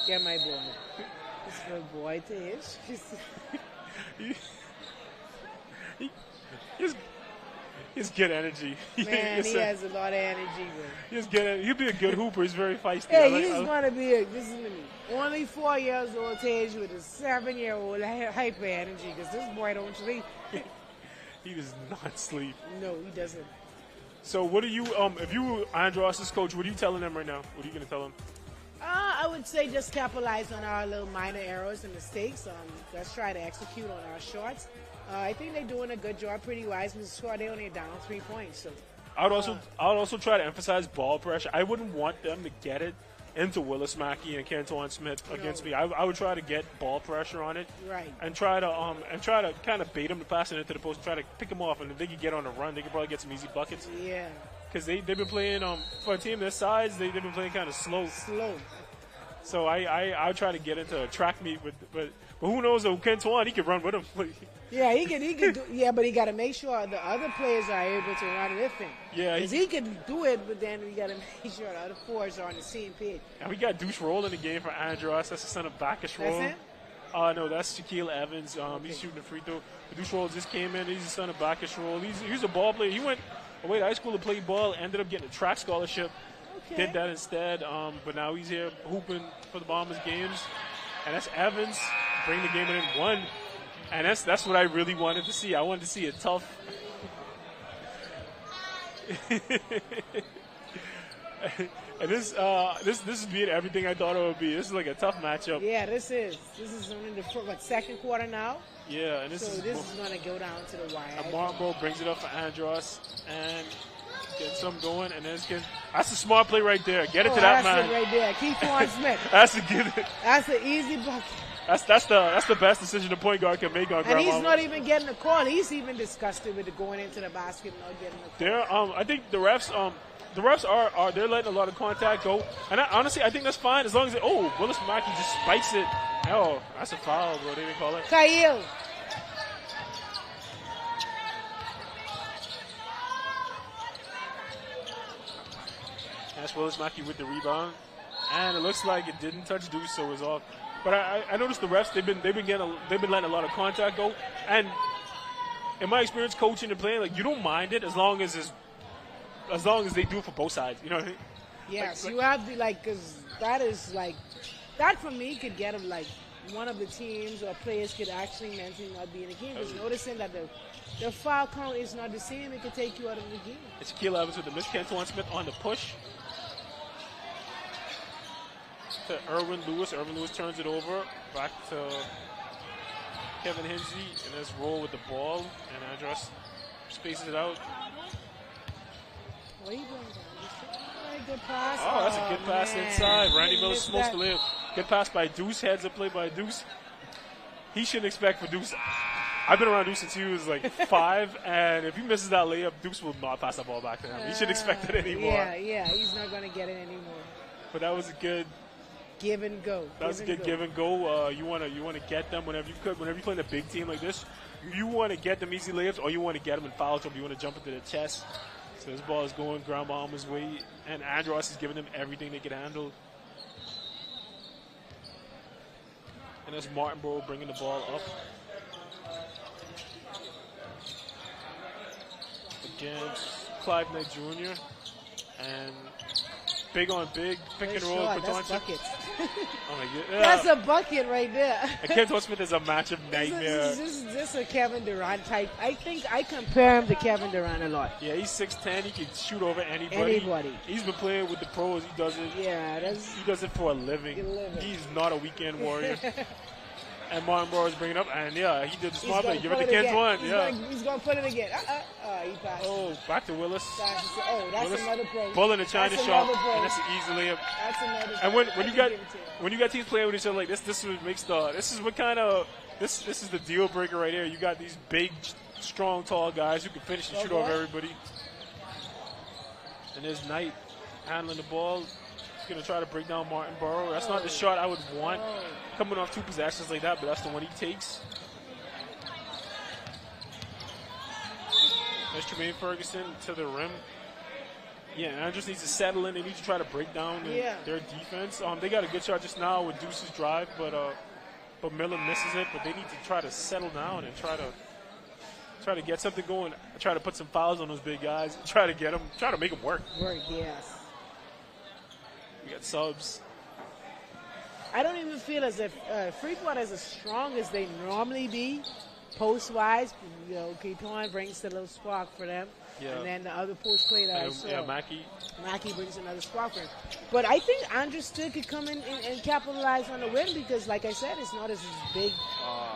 Get my boy. This little boy to his. He's good energy. Man, he has a lot of energy. He'll be a good hooper. He's very feisty. Hey, he's going to be only 4 years old Tage with a 7-year-old hyper energy because this boy don't sleep. He does not sleep. No, he doesn't. So what are you, if you were Andros' coach, what are you telling them right now? What are you going to tell them? I would say just capitalize on our little minor errors and mistakes. Let's try to execute on our shots. I think they're doing a good job pretty wise. They only down 3 points. So I would also try to emphasize ball pressure. I wouldn't want them to get it into Willis Mackey and Kentuan Smith against me. I would try to get ball pressure on it, right? And try to kind of bait them to pass it into the post, try to pick them off, and if they could get on a run, they could probably get some easy buckets. Yeah, because they've been playing for a team their size, they've been playing kind of slow. So I try to get into a track meet but who knows though? Kentuan, he can run with him. Yeah, he can do. Yeah, but he got to make sure the other players are able to run with him. Yeah, because he can do it, but then we got to make sure the other fours are on the same page. And we got Douche Roll in the game for Andros. That's the son of Bacchus Roll. That's him? No, that's Shaquille Evans. He's shooting a free throw. Douche Roll just came in. He's the son of Bacchus Roll. He's a ball player. He went away to high school to play ball. Ended up getting a track scholarship. Okay. Did that instead. But now he's here hooping for the Bahamas games. And that's Evans. Bring the game in 1. And that's what I really wanted to see. I wanted to see a tough. And this is being everything I thought it would be. This is like a tough matchup. Yeah, this is only the second quarter now. Yeah, and this is going to go down to the wire. Marco brings it up for Andros and gets some going, and then that's a smart play right there. Get it to that man. That's it right there. Keituan Smith. That's an easy bucket. That's the best decision a point guard can make on. And he's not even getting a call. He's even disgusted with going into the basket and not getting a call. I think the refs the refs are they're letting a lot of contact go, and honestly I think that's fine as long as Willis Mackey just spikes it. Oh, that's a foul, bro. They didn't call it. Kyle. That's Willis Mackey with the rebound, and it looks like it didn't touch Deuce, so it was off. But I noticed the refs they've been letting a lot of contact go, and in my experience coaching and playing, like you don't mind it as long as they do it for both sides. You know what I mean? Yes, you have to because that is that for me could get them one of the teams or players could actually mentally not be in the game. Because noticing that the foul count is not the same, it could take you out of the game. It's Shaquille Evans with the miss. Kenton Smith on the push. To Erwin Lewis. Erwin Lewis turns it over. Back to Kevin Hinsey. And let's roll with the ball. And Andros spaces it out. What are you doing? Good pass. Oh, that's a good pass inside. Randy Miller smokes the layup. Good pass by Deuce. Heads up play by Deuce. He shouldn't expect for Deuce. I've been around Deuce since he was 5, and if he misses that layup, Deuce will not pass the ball back to him. He shouldn't expect it anymore. Yeah, he's not going to get it anymore. But that was a good give and go. That was a good give and go. You want to get them whenever you could. Whenever you play in a big team like this, you want to get them easy layups, or you want to get them in foul trouble. You want to jump into the chest. So this ball is going Grand Bahamas' way, and Andros is giving them everything they can handle. And that's Martinborough bringing the ball up. Against Clive Knight Jr. And big on big, pick and roll. That's buckets. Oh my God. That's a bucket right there. And Kenton Smith is a matchup nightmare. This is a Kevin Durant type. I think I compare him to Kevin Durant a lot. Yeah, he's 6'10". He can shoot over anybody. He's been playing with the pros. He does it. Yeah, he does it for a living. He's not a weekend warrior. And Martinborough is bringing up, and yeah, he did the smart play. Give it to Kent one. He's going to put it again. He passed. Oh, back to Willis. That's Willis another play. Pulling the China shot, and that's an easy layup. That's another and when you got teams playing with each other like this, this is the deal breaker right here. You got these big, strong, tall guys who can finish and shoot over everybody. And there's Knight handling the ball. He's going to try to break down Martinborough. That's not the shot I would want coming off 2 possessions like that, but that's the one he takes. There's Tremaine Ferguson to the rim. Yeah, Andrews needs to settle in. They need to try to break down their defense. They got a good shot just now with Deuce's drive, but Miller misses it. But they need to try to settle down and try to get something going. Try to put some fouls on those big guys. Try to make them work. Yes. We got subs. I don't even feel as if Freeport is as strong as they normally be, post-wise. Keaton brings the little spark for them. Yeah. And then the other post play that I saw. Yeah, Mackey brings another spark for him. But I think Andrews still could come in and capitalize on the win because, like I said, it's not as big,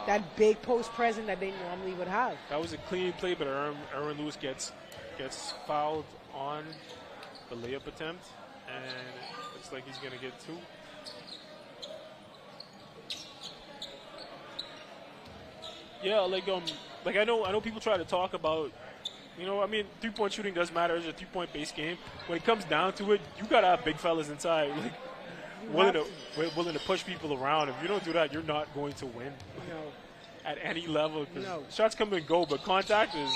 that big post present that they normally would have. That was a clean play, but Erwin Lewis gets fouled on the layup attempt, and it looks like he's going to get 2. Yeah, I know people try to talk about, 3-point shooting does matter. It's a 3-point base game. When it comes down to it, you gotta have big fellas inside, willing to push people around. If you don't do that, you're not going to win. No. At any level, because shots come and go, but contact is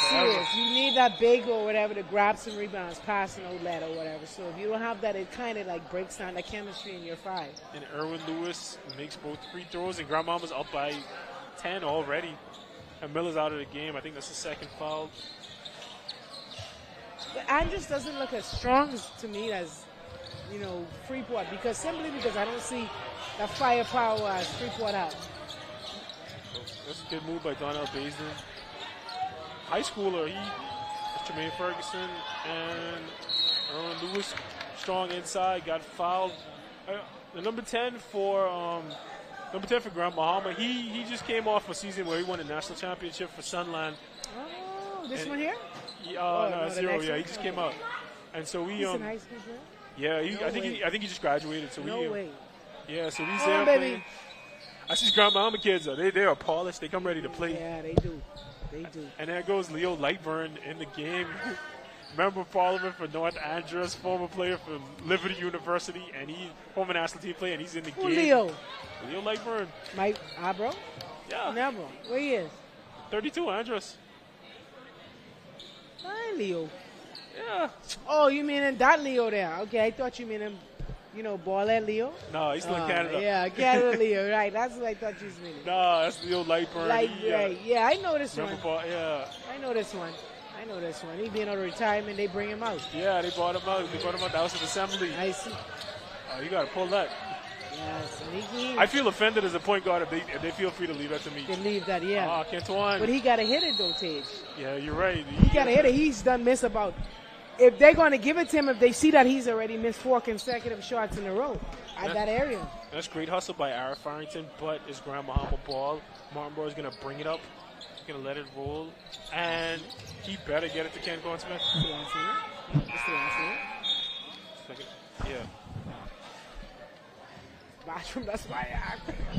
serious. You need that big or whatever to grab some rebounds, pass an outlet or whatever. So if you don't have that, it kind of breaks down the chemistry in your 5. And Erwin Lewis makes both free throws, and Grand Mama's up by 10 already. And Miller's out of the game. I think that's the second foul. But Andrews doesn't look as strong to me as, Freeport, because I don't see the firepower as Freeport has. That's a good move by Donnell Basin. High schooler, that's Tremaine Ferguson, and Erwin Lewis, strong inside, got fouled. The number 10 for Grand Bahama, he just came off a season where he won a national championship for Sunland. Oh, this one here? No, 0. Yeah, he just came out, and so we he's in high school, bro? Yeah, I think he just graduated. So no way. Yeah, so he's there playing. I see Grand Bahama kids. They are polished. They come ready to play. Yeah, they do. They do. And there goes Leo Lightburn in the game. Remember following for North Andros, former player from Liberty University, and he former national team player, and he's in the Who game. Leo? Leo Lightburn. Mike Abro? Yeah. Never. Where he is? 32, Andros. Hi, Leo. Yeah. Oh, you mean in that Leo there? Okay, I thought you mean him, ball at Leo. No, he's still in Canada. Yeah, Canada Leo, right. That's what I thought you was meaning. No, that's Leo Lightburn. Right. Yeah, I know this one. Yeah. I know this one. He being on retirement, they bring him out. Yeah, they brought him out. They brought him out the House of Assembly. I see. Oh, you got to pull that. Yes, I feel offended as a point guard if they feel free to leave that to me. They leave that, yeah. Ah, Cantuan. But he got to hit it, though, Tage. Yeah, you're right. He got to hit it. He's done miss about. If they're going to give it to him, if they see that he's already missed 4 consecutive shots in a row at that area. That's great hustle by Ara Farrington, but it's Grand Bahama ball. Martinborough is going to bring it up. He's going to let it roll. And he better get it to Ken Smith. Yeah. Bathroom, that's why I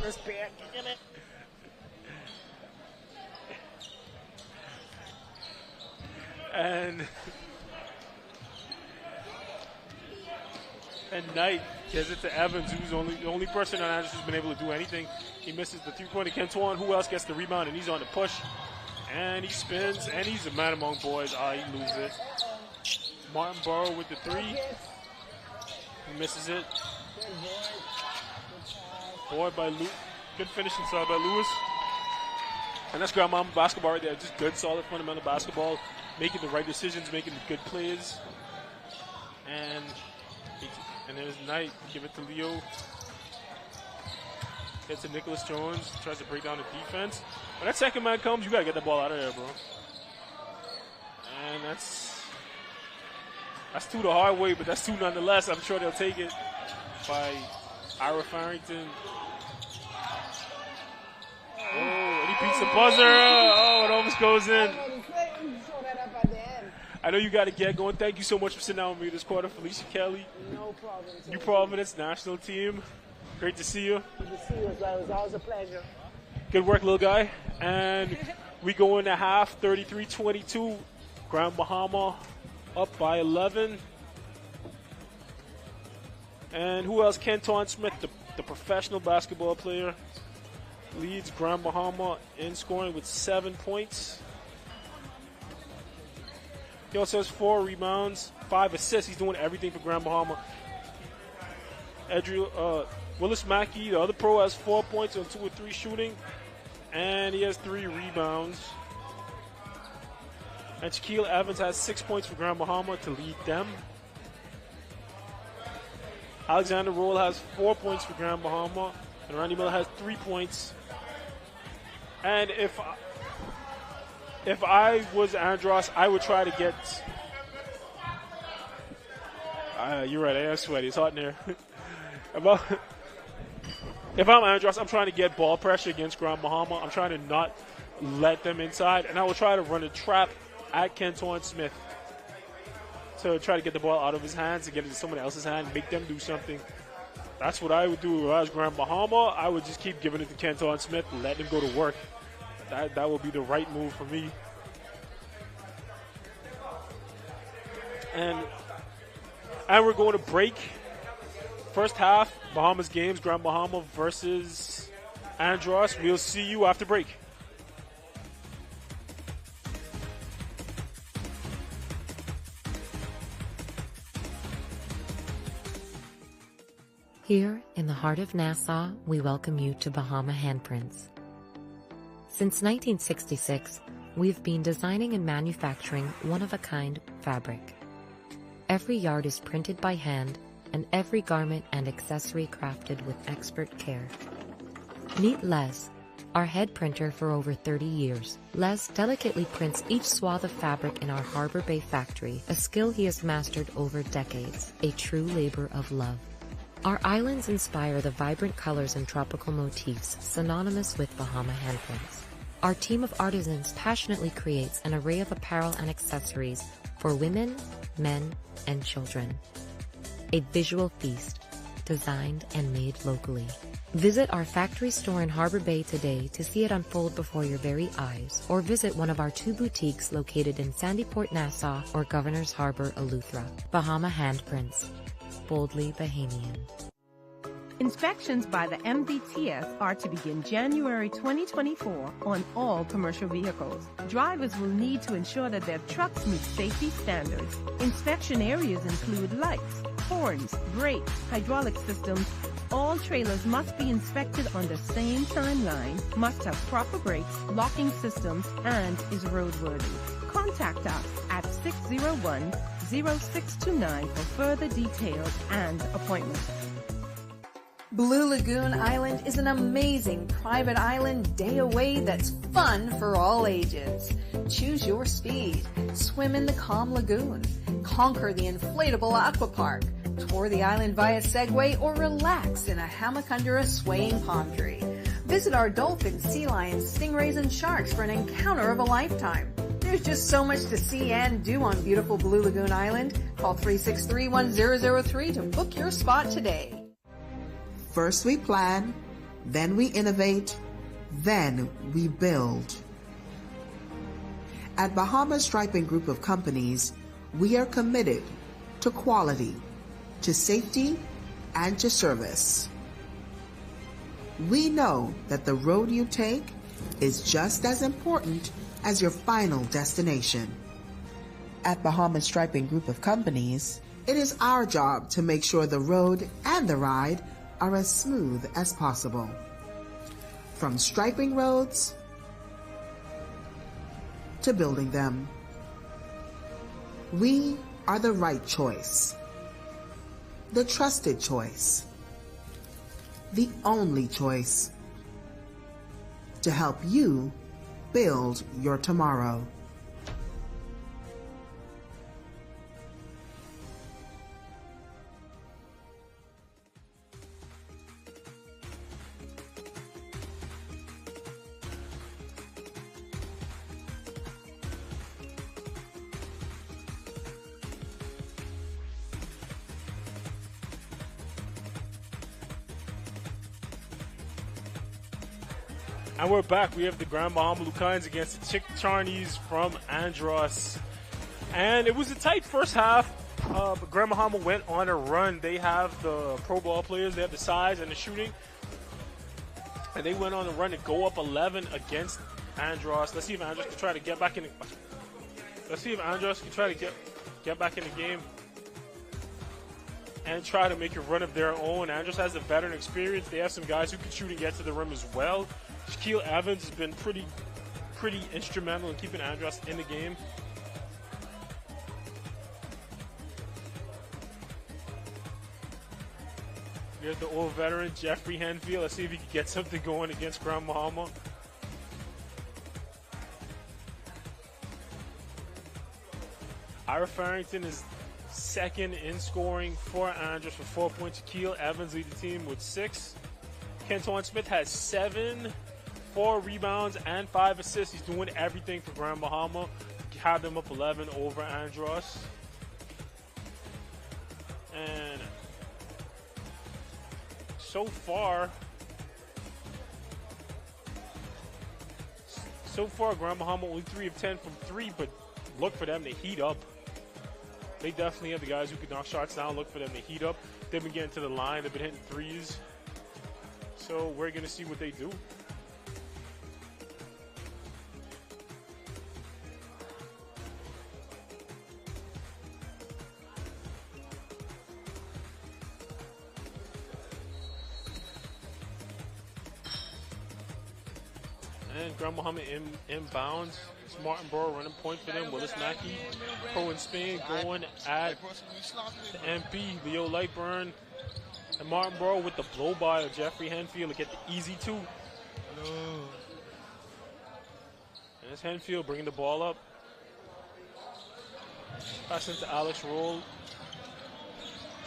respect it. And Knight gives it to Evans, who's the only person on Andrews who's been able to do anything. He misses the 3-pointer. Kentuan, who else gets the rebound, and he's on the push. And he spins, and he's a man among boys. He loses it. Martinborough with the 3. He misses it. Boy by Luke. Good finish inside by Lewis. And that's Grand Mama basketball right there. Just good, solid, fundamental basketball. Making the right decisions, making the good plays. And there's Knight. Give it to Leo. Gets to Nicholas Jones. Tries to break down the defense. When that second man comes, you got to get the ball out of there, bro. And that's 2 the hard way, but that's 2 nonetheless. I'm sure they'll take it by Ira Farrington. Oh, and he beats the buzzer. Oh, it almost goes in. I know you got to get going. Thank you so much for sitting down with me this quarter, Felicia Kelly. No problem. New Providence national team. Great to see you. Good to see you as well. It was always a pleasure. Good work, little guy. And we go into half, 33-22. Grand Bahama up by 11. And who else? Kenton Smith, the professional basketball player, leads Grand Bahama in scoring with 7 points. He also has 4 rebounds, 5 assists. He's doing everything for Grand Bahama. Willis Mackey, the other pro, has 4 points on 2 or 3 shooting, and he has 3 rebounds. And Shaquille Evans has 6 points for Grand Bahama to lead them. Alexander Roll has 4 points for Grand Bahama, and Randy Miller has 3 points. And if I was Andros, I would try to get. You're right, I am sweaty. It's hot in there. If I'm Andros, I'm trying to get ball pressure against Grand Bahama. I'm trying to not let them inside, and I will try to run a trap at Kenton Smith to try to get the ball out of his hands and get it into someone else's hand, make them do something. That's what I would do if I was Grand Bahama. I would just keep giving it to Kenton Smith and let him go to work. That would be the right move for me. And we're going to break. First half, Bahamas games, Grand Bahama versus Andros. We'll see you after break. Here, in the heart of Nassau, we welcome you to Bahama Handprints. Since 1966, we've been designing and manufacturing one-of-a-kind fabric. Every yard is printed by hand, and every garment and accessory crafted with expert care. Meet Les, our head printer for over 30 years. Les delicately prints each swath of fabric in our Harbor Bay factory, a skill he has mastered over decades, a true labor of love. Our islands inspire the vibrant colors and tropical motifs synonymous with Bahama handprints. Our team of artisans passionately creates an array of apparel and accessories for women, men, and children. A visual feast, designed and made locally. Visit our factory store in Harbor Bay today to see it unfold before your very eyes, or visit one of our 2 boutiques located in Sandyport, Nassau, or Governor's Harbor, Eleuthera. Bahama Handprints. Boldly Bahamian. Inspections by the MDTS are to begin January 2024 on all commercial vehicles. Drivers will need to ensure that their trucks meet safety standards. Inspection areas include lights, horns, brakes, hydraulic systems. All trailers must be inspected on the same timeline, must have proper brakes, locking systems, and is roadworthy. Contact us at 601-0629 for further details and appointments. Blue Lagoon Island is an amazing private island day away that's fun for all ages. Choose your speed. Swim in the calm lagoon. Conquer the inflatable aqua park. Tour the island via Segway or relax in a hammock under a swaying palm tree. Visit our dolphins, sea lions, stingrays, and sharks for an encounter of a lifetime. There's just so much to see and do on beautiful Blue Lagoon Island. Call 363-1003 to book your spot today. First we plan, then we innovate, then we build. At Bahamas Striping Group of Companies, we are committed to quality, to safety, and to service. We know that the road you take is just as important as your final destination. At Bahamas Striping Group of Companies, it is our job to make sure the road and the ride are as smooth as possible. From striping roads to building them, we are the right choice, the trusted choice, the only choice to help you build your tomorrow. And we're back. We have the Grand Bahama Lucans against the Chick Charnies from Andros. And it was a tight first half, but Grand Bahama went on a run. They have the pro ball players. They have the size and the shooting. And they went on a run to go up 11 against Andros. Let's see if Andros can try to get back in the game and try to make a run of their own. Andros has a veteran experience. They have some guys who can shoot and get to the rim as well. Shaquille Evans has been pretty instrumental in keeping Andros in the game. Here's the old veteran, Jeffrey Henfield. Let's see if he can get something going against Grand Bahama. Ira Farrington is second in scoring for Andros with 4 points. Shaquille Evans leads the team with 6. Kenton Smith has 7, 4 rebounds, and 5 assists. He's doing everything for Grand Bahama to have them up 11 over Andros. And so far, Grand Bahama only 3 of 10 from 3, but look for them to heat up. They definitely have the guys who can knock shots down. Look for them to heat up. They've been getting to the line. They've been hitting threes. So we're going to see what they do. And Grand Bahama inbounds. It's Martin Burrow running point for them. Willis Mackey, pro in Spain, going at the MP. Leo Lightburn and Martin Burrow with the blow by of Jeffrey Henfield to get the easy 2. And it's Henfield bringing the ball up. Passing to Alex Roll.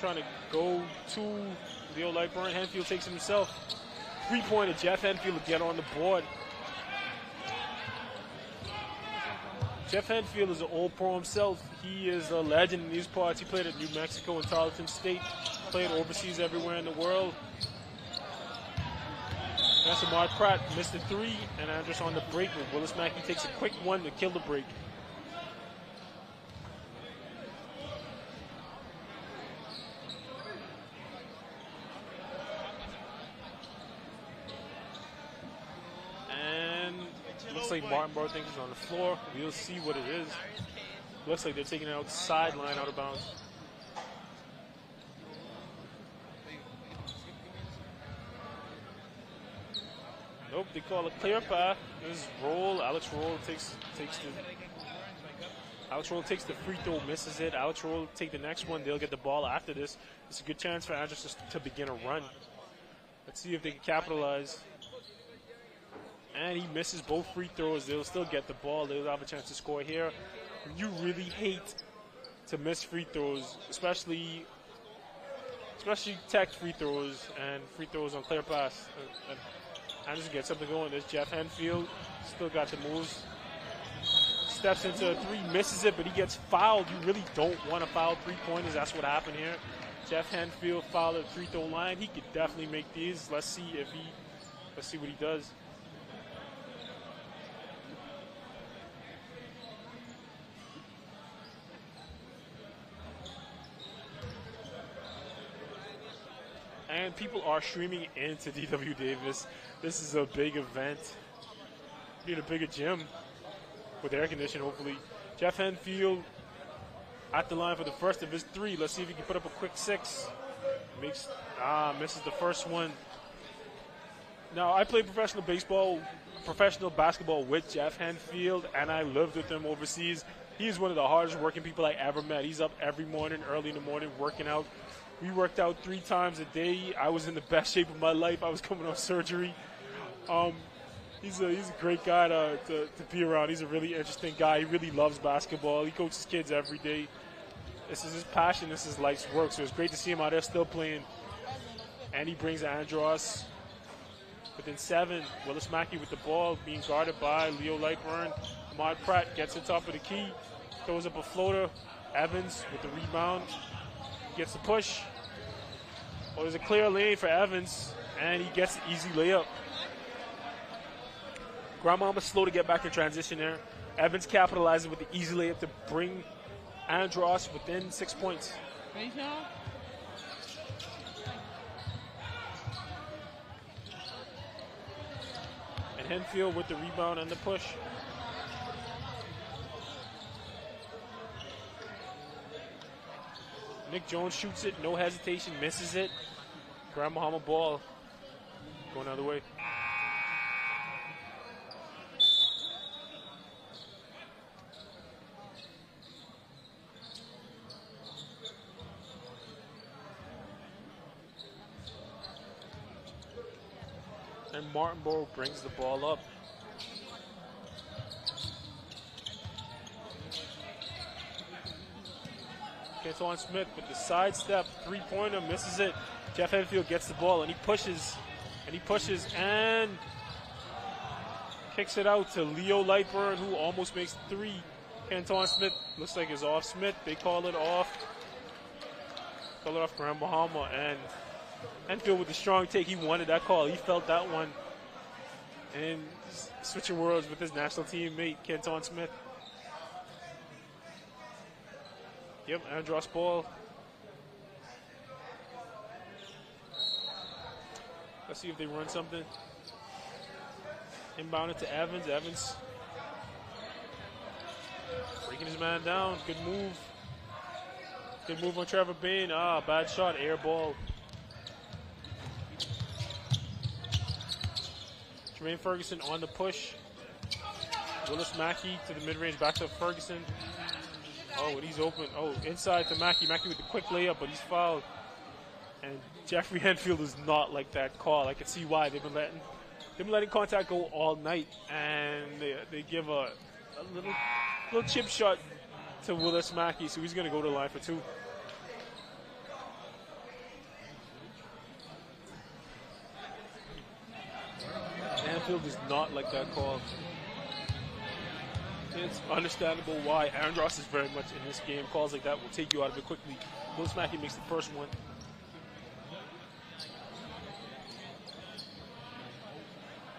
Trying to go to Leo Lightburn. Henfield takes it himself. 3-pointer Jeff Henfield to get on the board. Jeff Henfield is an old pro himself. He is a legend in these parts. He played at New Mexico and Tarleton State, played overseas everywhere in the world. That's Ahmad Pratt, missed the three, and Andrus on the break, but Willis Mackey takes a quick one to kill the break. And looks like Martin Barthink is on the floor. We'll see what it is. Looks like they're taking it out sideline, out of bounds. Nope, they call it clear path. This is roll. Alex Roll takes the free throw, misses it. Alex Roll take the next one. They'll get the ball after this. It's a good chance for Andrus to begin a run. Let's see if they can capitalize. And he misses both free throws. They'll still get the ball. They'll have a chance to score here. You really hate to miss free throws, especially tech free throws and free throws on clear pass. Andrus gets something going. There's Jeff Henfield. Still got the moves. Steps into a three, misses it, but he gets fouled. You really don't want to foul three-pointers. That's what happened here. Jeff Henfield fouled at the free throw line. He could definitely make these. Let's see what he does. And people are streaming into DW Davis. This is a big event. Need a bigger gym with air conditioning, hopefully. Jeff Henfield at the line for the first of his three. Let's see if he can put up a quick six. Misses the first one. Now, I played professional basketball with Jeff Henfield, and I lived with him overseas. He's one of the hardest working people I ever met. He's up every morning, early in the morning, working out. We worked out 3 times a day. I was in the best shape of my life. I was coming off surgery. He's a great guy to be around. He's a really interesting guy. He really loves basketball. He coaches kids every day. This is his passion. This is life's work. So it's great to see him out there still playing. And he brings Andros within 7. Willis Mackey with the ball, being guarded by Leo Lightburn. Ahmad Pratt gets on top of the key, throws up a floater. Evans with the rebound. Gets the push. Oh, there's a clear lane for Evans, and he gets the easy layup. Grandmama's slow to get back in transition there. Evans capitalizes with the easy layup to bring Andros within 6 points. And Henfield with the rebound and the push. Nick Jones shoots it, no hesitation, misses it. Grand Bahama ball going the other way. And Martinborough brings the ball up. Antoine Smith with the sidestep, three-pointer, misses it. Jeff Henfield gets the ball, and he pushes, and kicks it out to Leo Lightburn, who almost makes 3. Antoine Smith looks like is off Smith. They call it off. Call it off Grand Bahama, and Henfield with the strong take. He wanted that call. He felt that one. And switching worlds with his national teammate, Kenton Smith. Yep, Andros ball. Let's see if they run something. Inbound it to Evans. Evans breaking his man down. Good move. Good move on Trevor Bain. Bad shot. Air ball. Jermaine Ferguson on the push. Willis Mackey to the mid-range. Back to Ferguson. Oh, and he's open. Oh, inside to Mackey. Mackey with the quick layup, but he's fouled. And Jeffrey Henfield is not like that call. I can see why. They've been letting contact go all night, and they give a little chip shot to Willis Mackey, so he's going to go to the line for 2. Henfield does not like that call. It's understandable why Andros is very much in this game. Calls like that will take you out of it quickly. Willis Mackey makes the first one.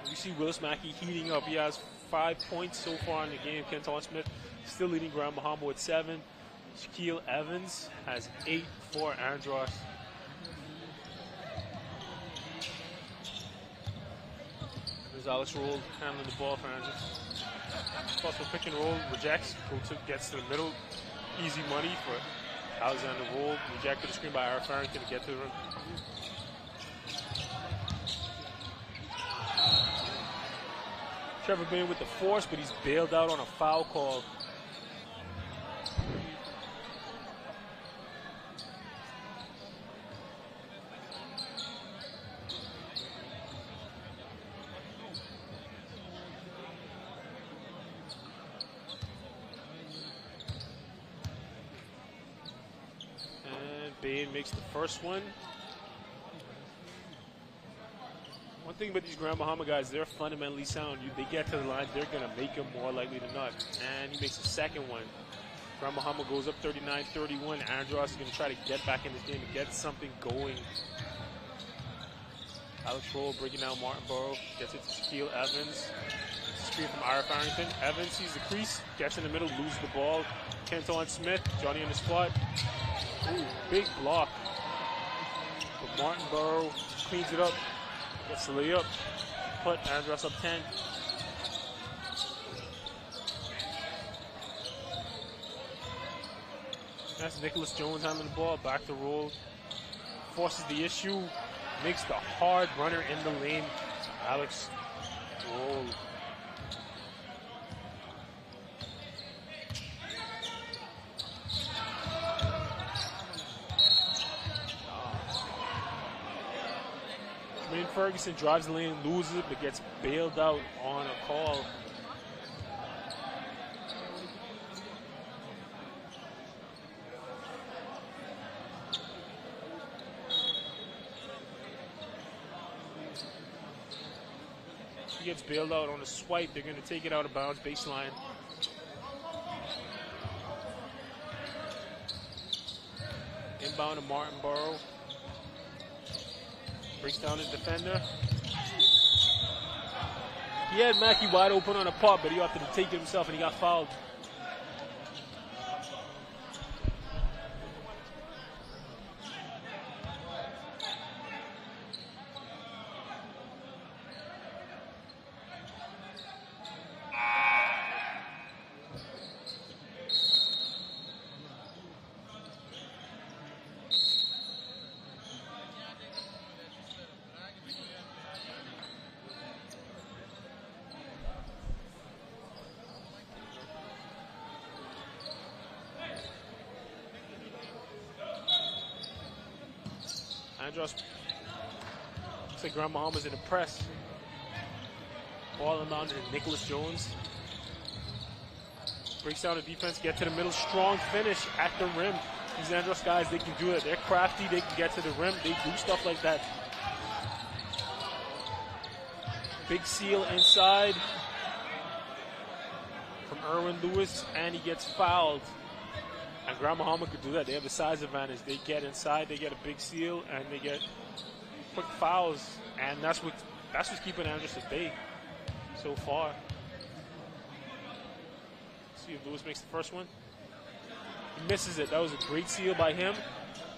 You see Willis Mackey heating up. He has 5 points so far in the game. Kenton Smith still leading Grand Bahama with 7. Shaquille Evans has 8 for Andros. There's Alex Roll handling the ball for Andros. Possible pick and roll, rejects, gets to the middle. Easy money for Alexander Roll. Rejected the screen by Ira Farrington to get to the rim. Trevor Bain with the force, but he's bailed out on a foul call. Bain makes the first one. One thing about these Grand Bahama guys, they're fundamentally sound. They get to the line, they're going to make them more likely than not. And he makes the second one. Grand Bahama goes up 39-31. Andros is going to try to get back in this game and get something going. Alex Roll breaking down Martin Burrow. Gets it to Shaquille Evans. Screen from Ira Farrington. Evans sees the crease, gets in the middle, loses the ball. Kenton Smith, Johnny on the spot. Ooh, big block. But Martin Burrow cleans it up. Gets the layup. Put Andros up 10. That's Nicholas Jones handling the ball. Back to Roll. Forces the issue. Makes the hard runner in the lane. Alex Roll. Ferguson drives the lane, loses it, but gets bailed out on a call. He gets bailed out on a swipe. They're going to take it out of bounds, baseline. Inbound to Martin Burrow. Breaks down the defender. He had Mackey wide open on a pop, but he opted to take it himself, and he got fouled. Andros looks like Grand Bahama's in the press. Ball inbound to Nicholas Jones. Breaks down the defense, get to the middle. Strong finish at the rim. These Andros guys, they can do it. They're crafty, they can get to the rim. They do stuff like that. Big seal inside from Erwin Lewis, and he gets fouled. And Grand Bahama could do that. They have the size advantage. They get inside, they get a big seal, and they get quick fouls. And that's what's keeping Andros at bay so far. See if Lewis makes the first one. He misses it. That was a great seal by him.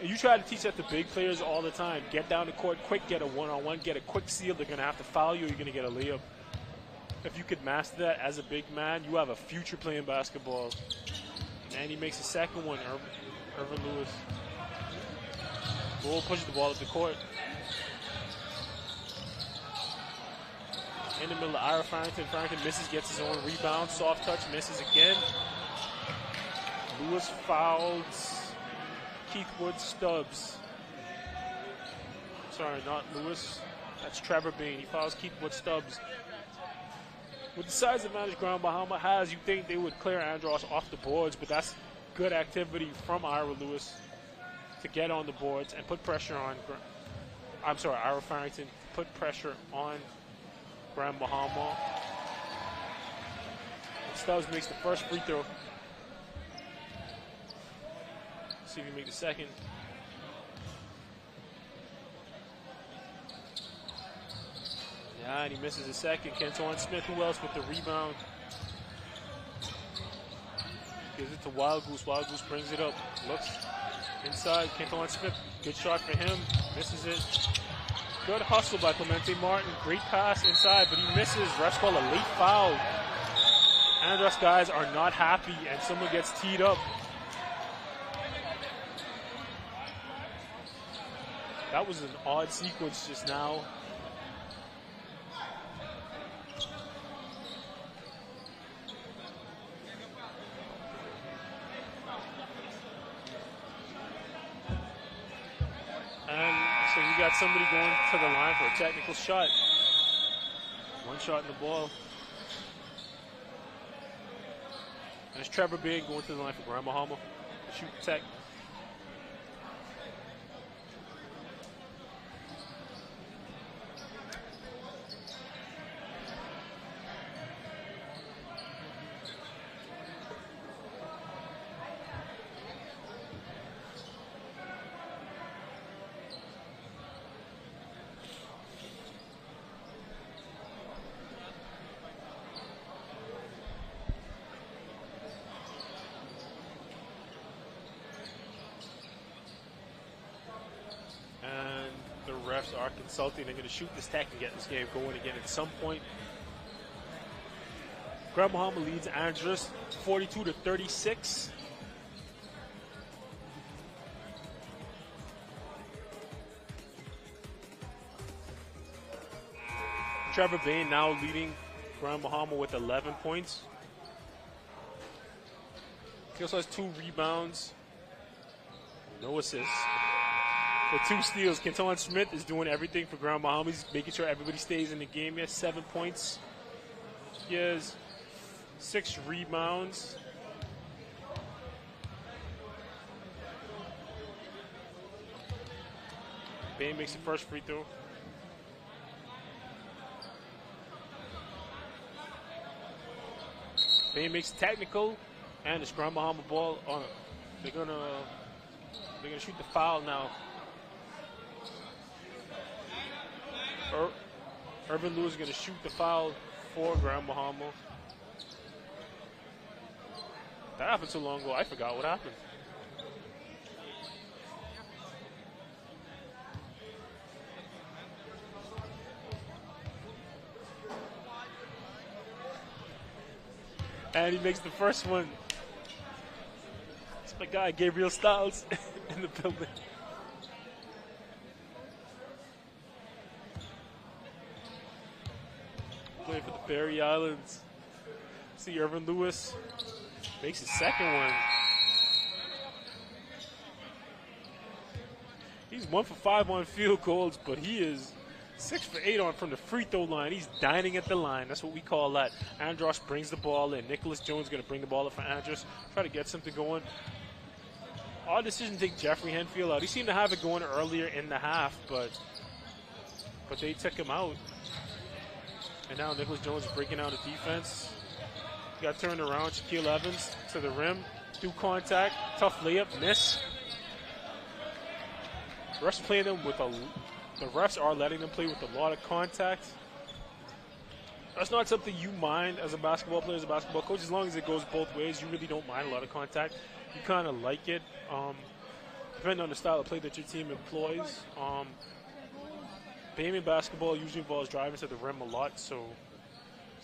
And you try to teach that to big players all the time. Get down the court quick, get a one-on-one, get a quick seal. They're going to have to foul you, or you're going to get a layup. If you could master that as a big man, you have a future playing basketball. And he makes the second one, Erwin Lewis. Roll pushes the ball up the court. In the middle of Ira Farrington. Farrington misses, gets his own rebound. Soft touch, misses again. Lewis fouls Keith Wood Stubbs. Sorry, not Lewis. That's Trevor Bain. He fouls Keith Wood Stubbs. With the size advantage Grand Bahama has, you think they would clear Andros off the boards, but that's good activity from Ira Lewis to get on the boards and put pressure on, Ira Farrington, put pressure on Grand Bahama. Stubbs makes the first free throw. See if he make the second. Yeah, and he misses the second. Kenton Smith, who else with the rebound? Gives it to Wild Goose. Wild Goose brings it up. Looks inside. Kenton Smith, good shot for him. Misses it. Good hustle by Clemente Martin. Great pass inside, but he misses. Refs call a late foul. Andros guys are not happy, and someone gets teed up. That was an odd sequence just now. And so you got somebody going to the line for a technical shot. One shot in the ball. And it's Trevor Bain going to the line for Grand Bahama. Shoot tech. Are consulting. They're going to shoot this tech and get this game going again at some point. Grand Bahama leads Andros 42-36. Trevor Bain now leading Grand Bahama with 11 points. He also has 2 rebounds, no assists. With 2 steals, Kenton Smith is doing everything for Grand Bahama. He's making sure everybody stays in the game. He has 7 points. He has 6 rebounds. Bain makes the first free throw. Bain makes technical, and it's Grand Bahama ball on it. They're gonna shoot the foul now. Irvin Lewis is going to shoot the foul for Grand Bahama. That happened so long ago, I forgot what happened. And he makes the first one. It's my guy, Gabriel Stiles, in the building. Playing for the Berry Islands. See Irvin Lewis makes his second one. He's 1 for 5 on field goals, but he is 6 for 8 on from the free throw line. He's dining at the line. That's what we call that. Andros brings the ball in. Nicholas Jones going to bring the ball up for Andros. Try to get something going. Odd decision to take Jeffrey Henfield out. He seemed to have it going earlier in the half, but they took him out. And now Nicholas Jones breaking out of defense. Got turned around. Shaquille Evans to the rim. Through contact. Tough layup. Miss. The refs playing them with the refs are letting them play with a lot of contact. That's not something you mind as a basketball player, as a basketball coach. As long as it goes both ways, you really don't mind a lot of contact. You kind of like it. Depending on the style of play that your team employs. Bahamian basketball usually involves driving to the rim a lot, so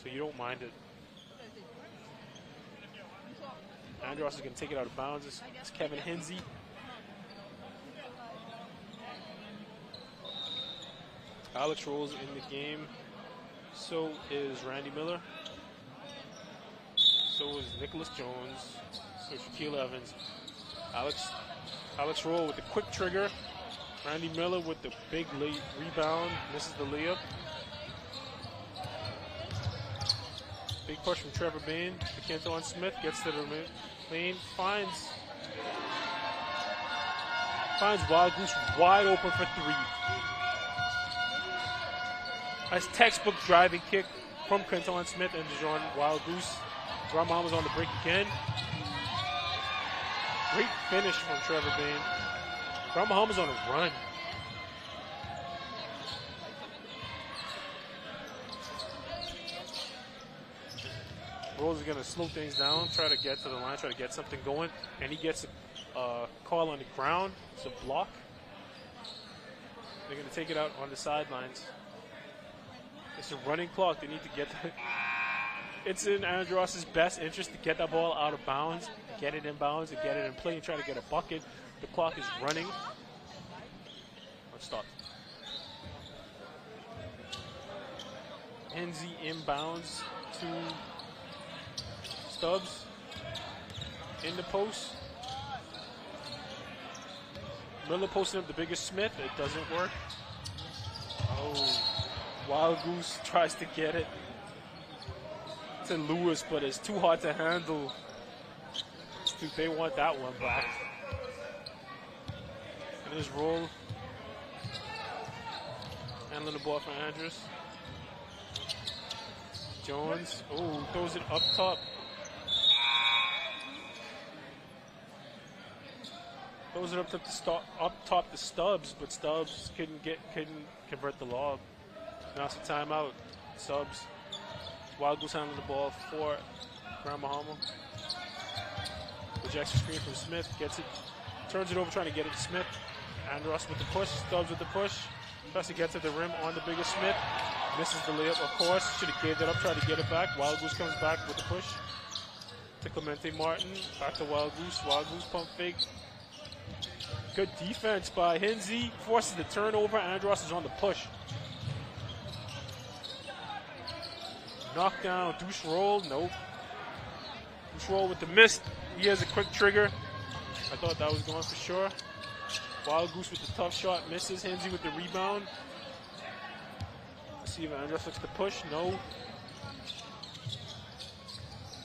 you don't mind it. Andros is going to take it out of bounds. It's Kevin Hinsey. Alex Rolls in the game. So is Randy Miller. So is Nicholas Jones. So is Shaquille Evans. Alex Roll with the quick trigger. Randy Miller with the big late rebound. Misses the layup. Big push from Trevor Bain. Kenton Smith gets to the lane. Finds Wild Goose wide open for 3. Nice textbook driving kick from Kenton Smith and Dijon Wild Goose. Grand Bahamas on the break again. Great finish from Trevor Bain. Grand Bahamas on a run. Rose is going to slow things down, try to get to the line, try to get something going. And he gets a call on the ground. It's a block. They're going to take it out on the sidelines. It's a running clock. They need to get that. It's in Andros' best interest to get that ball out of bounds, get it in bounds, and get it in play and try to get a bucket. The clock is running. Let's stop. Enzi inbounds to Stubbs in the post. Miller posting up the biggest Smith. It doesn't work. Oh, Wild Goose tries to get it to Lewis, but it's too hard to handle. They want that one back. And his roll. Handling the ball for Andrews. Jones. Oh, throws it up top. Throws it up top to Stubbs, but Stubbs couldn't convert the lob. Now it's a timeout. Stubbs. Wild Goose handling the ball for Grand Bahama. Rejects the screen from Smith. Gets it. Turns it over, trying to get it to Smith. Andros with the push. Stubbs with the push. Tries to get to the rim on the biggest Smith. Misses the layup, of course. Should have gave that up, tried to get it back. Wild Goose comes back with the push. To Clemente Martin. Back to Wild Goose. Wild Goose pump fake. Good defense by Hinsey. Forces the turnover. Andros is on the push. Knockdown. Douche roll. Nope. Douche roll with the miss. He has a quick trigger. I thought that was going for sure. Wild Goose with the tough shot. Misses. Hinsey with the rebound. Let's see if Andros looks to push. No.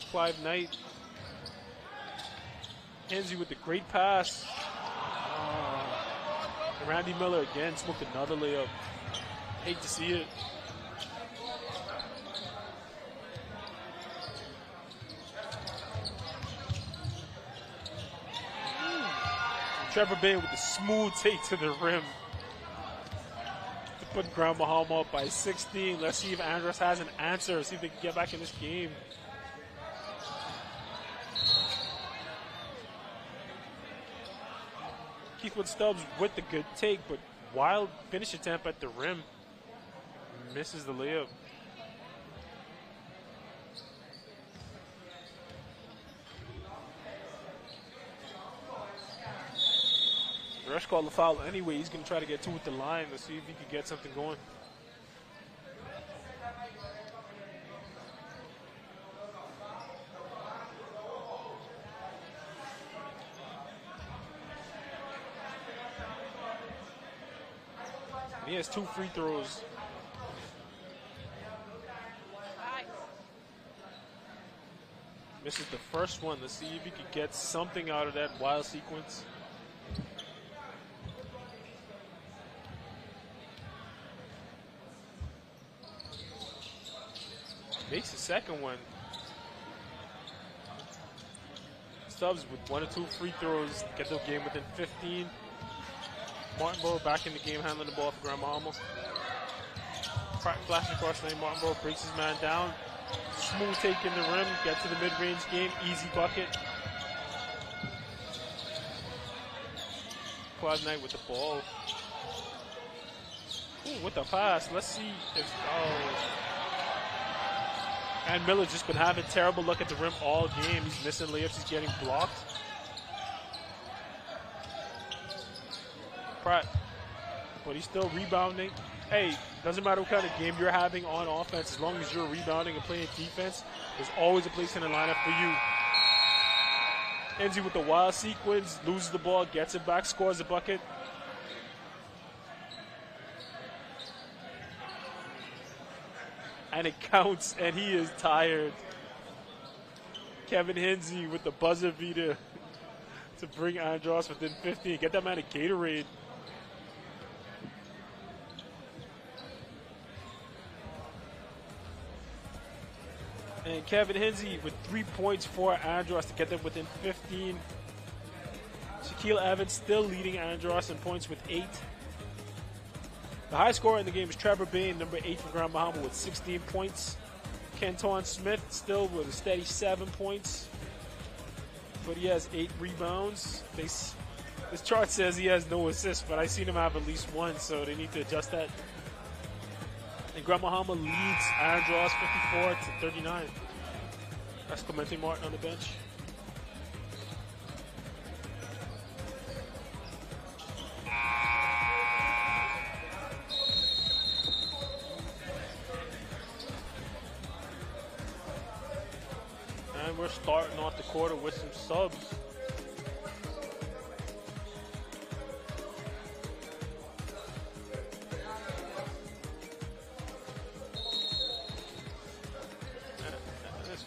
Clive Knight. Hinsey with the great pass. And Randy Miller again smoked another layup. Hate to see it. Trevor Bain with the smooth take to the rim to put Grand Bahama up by 16. Let's see if Andros has an answer. See if they can get back in this game. Keithwood Stubbs with the good take, but wild finish attempt at the rim. Misses the layup. Rush called the foul anyway. He's going to try to get two at the line. Let's see if he can get something going. And he has 2 free throws. Misses the first one. Let's see if he can get something out of that wild sequence. Makes the second one. Stubbs with 1 or 2 free throws, get the game within 15. Martinborough back in the game, handling the ball for Grand Bahama. Flash across the lane, Martinborough breaks his man down. Smooth take in the rim, get to the mid-range game, easy bucket. Quad Knight with the ball. Ooh, with the pass, let's see if, and Miller's just been having terrible luck at the rim all game. He's missing layups. He's getting blocked. Pratt. But he's still rebounding. Hey, doesn't matter what kind of game you're having on offense. As long as you're rebounding and playing defense, there's always a place in the lineup for you. Enzi with the wild sequence. Loses the ball. Gets it back. Scores a bucket. And it counts, and he is tired. Kevin Hinsey with the buzzer beater to bring Andros within 15. Get that man a Gatorade. And Kevin Hinsey with 3 points for Andros to get them within 15. Shaquille Evans still leading Andros in points with 8. The high scorer in the game is Trevor Bain, number 8 for Grand Bahama with 16 points. Kenton Smith still with a steady 7 points, but he has 8 rebounds. This chart says he has no assists, but I've seen him have at least one, so they need to adjust that. And Grand Bahama leads Andros 54-39. That's Clemente Martin on the bench. And we're starting off the quarter with some subs.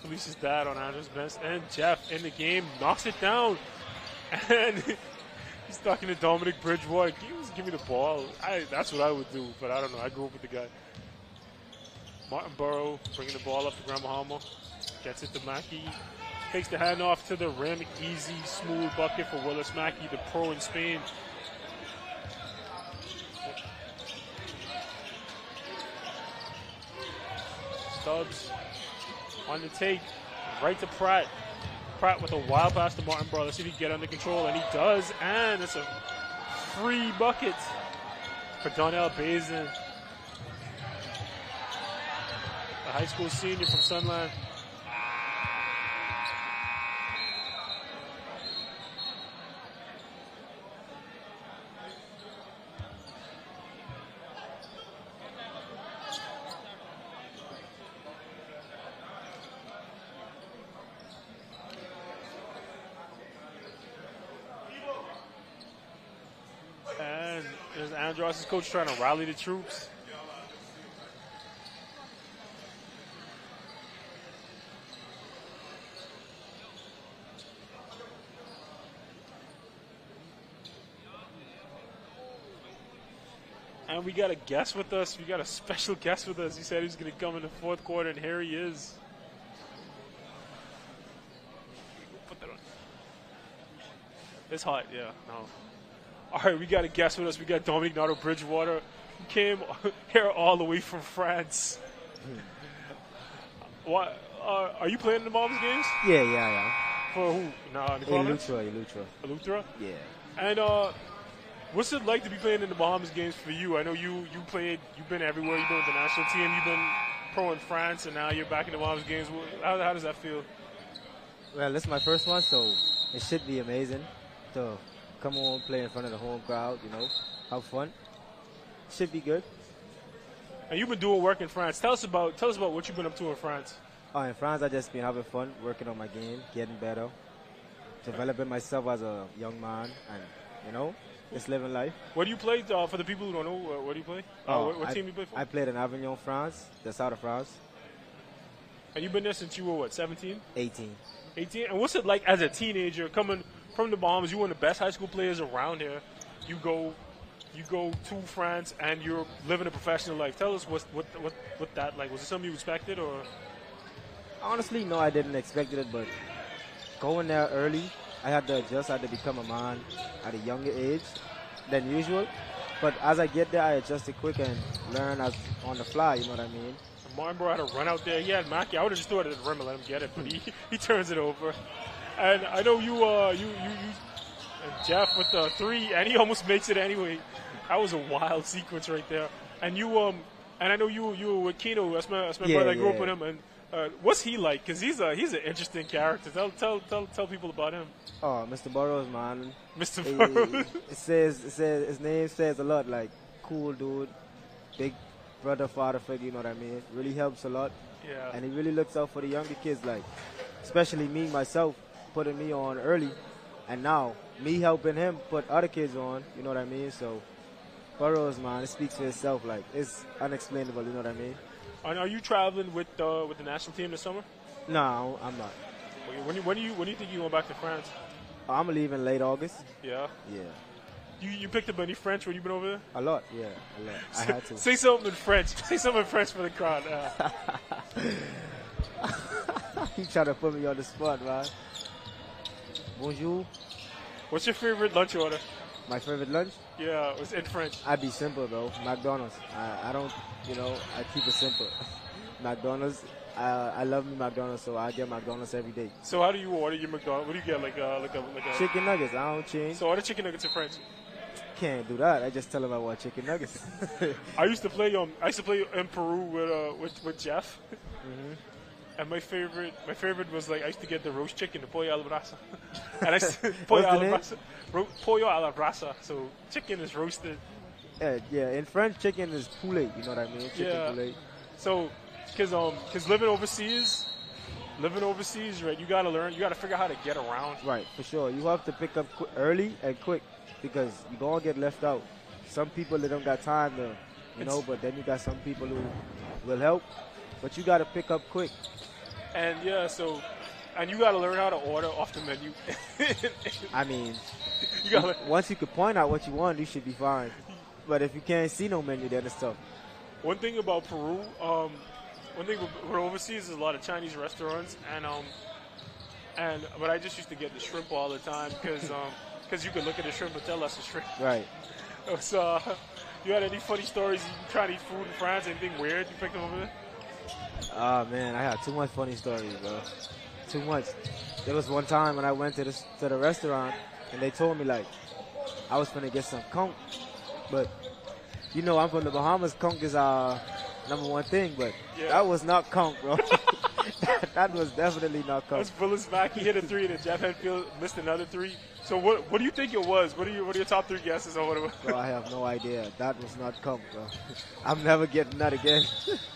Felice's dad on Andros' bench, and Jeff in the game knocks it down. And he's talking to Dominic Bridgewater. Give me the ball. That's what I would do, but I don't know. I grew up with the guy. Martin Burrow bringing the ball up to Grand Bahama. Gets it to Mackey. Takes the handoff to the rim. Easy, smooth bucket for Willis Mackey, the pro in Spain. Stubbs on the take, right to Pratt. Pratt with a wild pass to Martin Burrow. Let's see if he can get under control, and he does. And it's a free bucket for Donnell Bazin, a high school senior from Sunland. And there's Andros' coach trying to rally the troops. And we got a guest with us. We got a special guest with us. He said he was going to come in the fourth quarter, and here he is. Put that on. It's hot, yeah. No. All right, we got a guest with us. We got Dominic Nato Bridgewater, who came here all the way from France. What? Are you playing in the Bahamas games? Yeah, I am. For who? Elutra. Elutra? Yeah. And what's it like to be playing in the Bahamas games for you? I know you played. You've been everywhere. You've been with the national team. You've been pro in France, and now you're back in the Bahamas games. How does that feel? Well, this is my first one, so it should be amazing to come on, play in front of the home crowd, have fun. Should be good. And you've been doing work in France. Tell us about what you've been up to in France. In France, I just been having fun, working on my game, getting better, developing myself as a young man, and just living life. What do you play? For the people who don't know, what do you play? What team do you play for? I played in Avignon, France, the south of France. And you've been there since you were what, 17? 18. 18. And what's it like as a teenager coming from the Bahamas? You're one of the best high school players around here. You go to France and you're living a professional life. Tell us what that like. Was it something you expected, or? Honestly, no, I didn't expect it, but going there early, I had to adjust. I had to become a man at a younger age than usual. But as I get there, I adjusted quick and learn as on the fly. You know what I mean? Martin Burrow had to run out there. He had Mackey. I would have just threw it at the rim and let him get it, but he turns it over. And I know you and Jeff with the three, and he almost makes it anyway. That was a wild sequence right there. And and I know you were with Keno. That's my brother. I grew up with him. And what's he like? Because he's an interesting character. Tell people about him. Oh, Mr. Burrows, man. Mr. Burrows. It says his name says a lot. Like cool dude, big brother, father figure. You know what I mean? Really helps a lot. Yeah. And he really looks out for the younger kids, like especially me myself, putting me on early, and now me helping him put other kids on. You know what I mean? So Burrows, man, it speaks for itself. Like it's unexplainable. You know what I mean? And are you traveling with the national team this summer? No, I'm not. When do you think you're going back to France? I'm leaving late August. Yeah. Yeah. You picked up any French when you've been over there? A lot, yeah, a lot. I had to. Say something in French. Say something in French for the crowd. He trying to put me on the spot, man. Bonjour. What's your favorite lunch order? My favorite lunch? Yeah, it's in French. I'd be simple, bro. McDonald's. I don't, I keep it simple. McDonald's. I love me McDonald's, so I get McDonald's every day. So how do you order your McDonald's? What do you get? Like a chicken nuggets. I don't change. So order chicken nuggets in French. Can't do that. I just tell them I want chicken nuggets. I used to play in Peru with Jeff. Mm-hmm. And my favorite was like I used to get the roast chicken, the pollo a la brasa. And pollo a la brasa. So chicken is roasted. Yeah. In French, chicken is poulet. You know what I mean? Chicken poulet. So, cause living overseas, right? You gotta learn. You gotta figure out how to get around. Right, for sure. You have to pick up early and quick because you're gonna get left out. Some people they don't got time to, but then you got some people who will help. But you gotta pick up quick. And and you gotta learn how to order off the menu. I mean, once you can point out what you want, you should be fine. But if you can't see no menu, then it's tough. One thing about Peru, one thing we're overseas is a lot of Chinese restaurants, but I just used to get the shrimp all the time because you could look at the shrimp and tell us it's shrimp. Right. So, you had any funny stories? You trying to eat food in France? Anything weird you picked up over there? Oh man, I had too much funny stories, bro. Too much. There was one time when I went to the restaurant and they told me like I was gonna get some conch, but I'm from the Bahamas. Conch is our number one thing, but that was not conch, bro. that was definitely not conch. Let's pull us back. He hit a 3, and Jeff Henfield missed another 3. So what do you think it was? What are your top 3 guesses on what it was? Bro, I have no idea. That was not conch, bro. I'm never getting that again.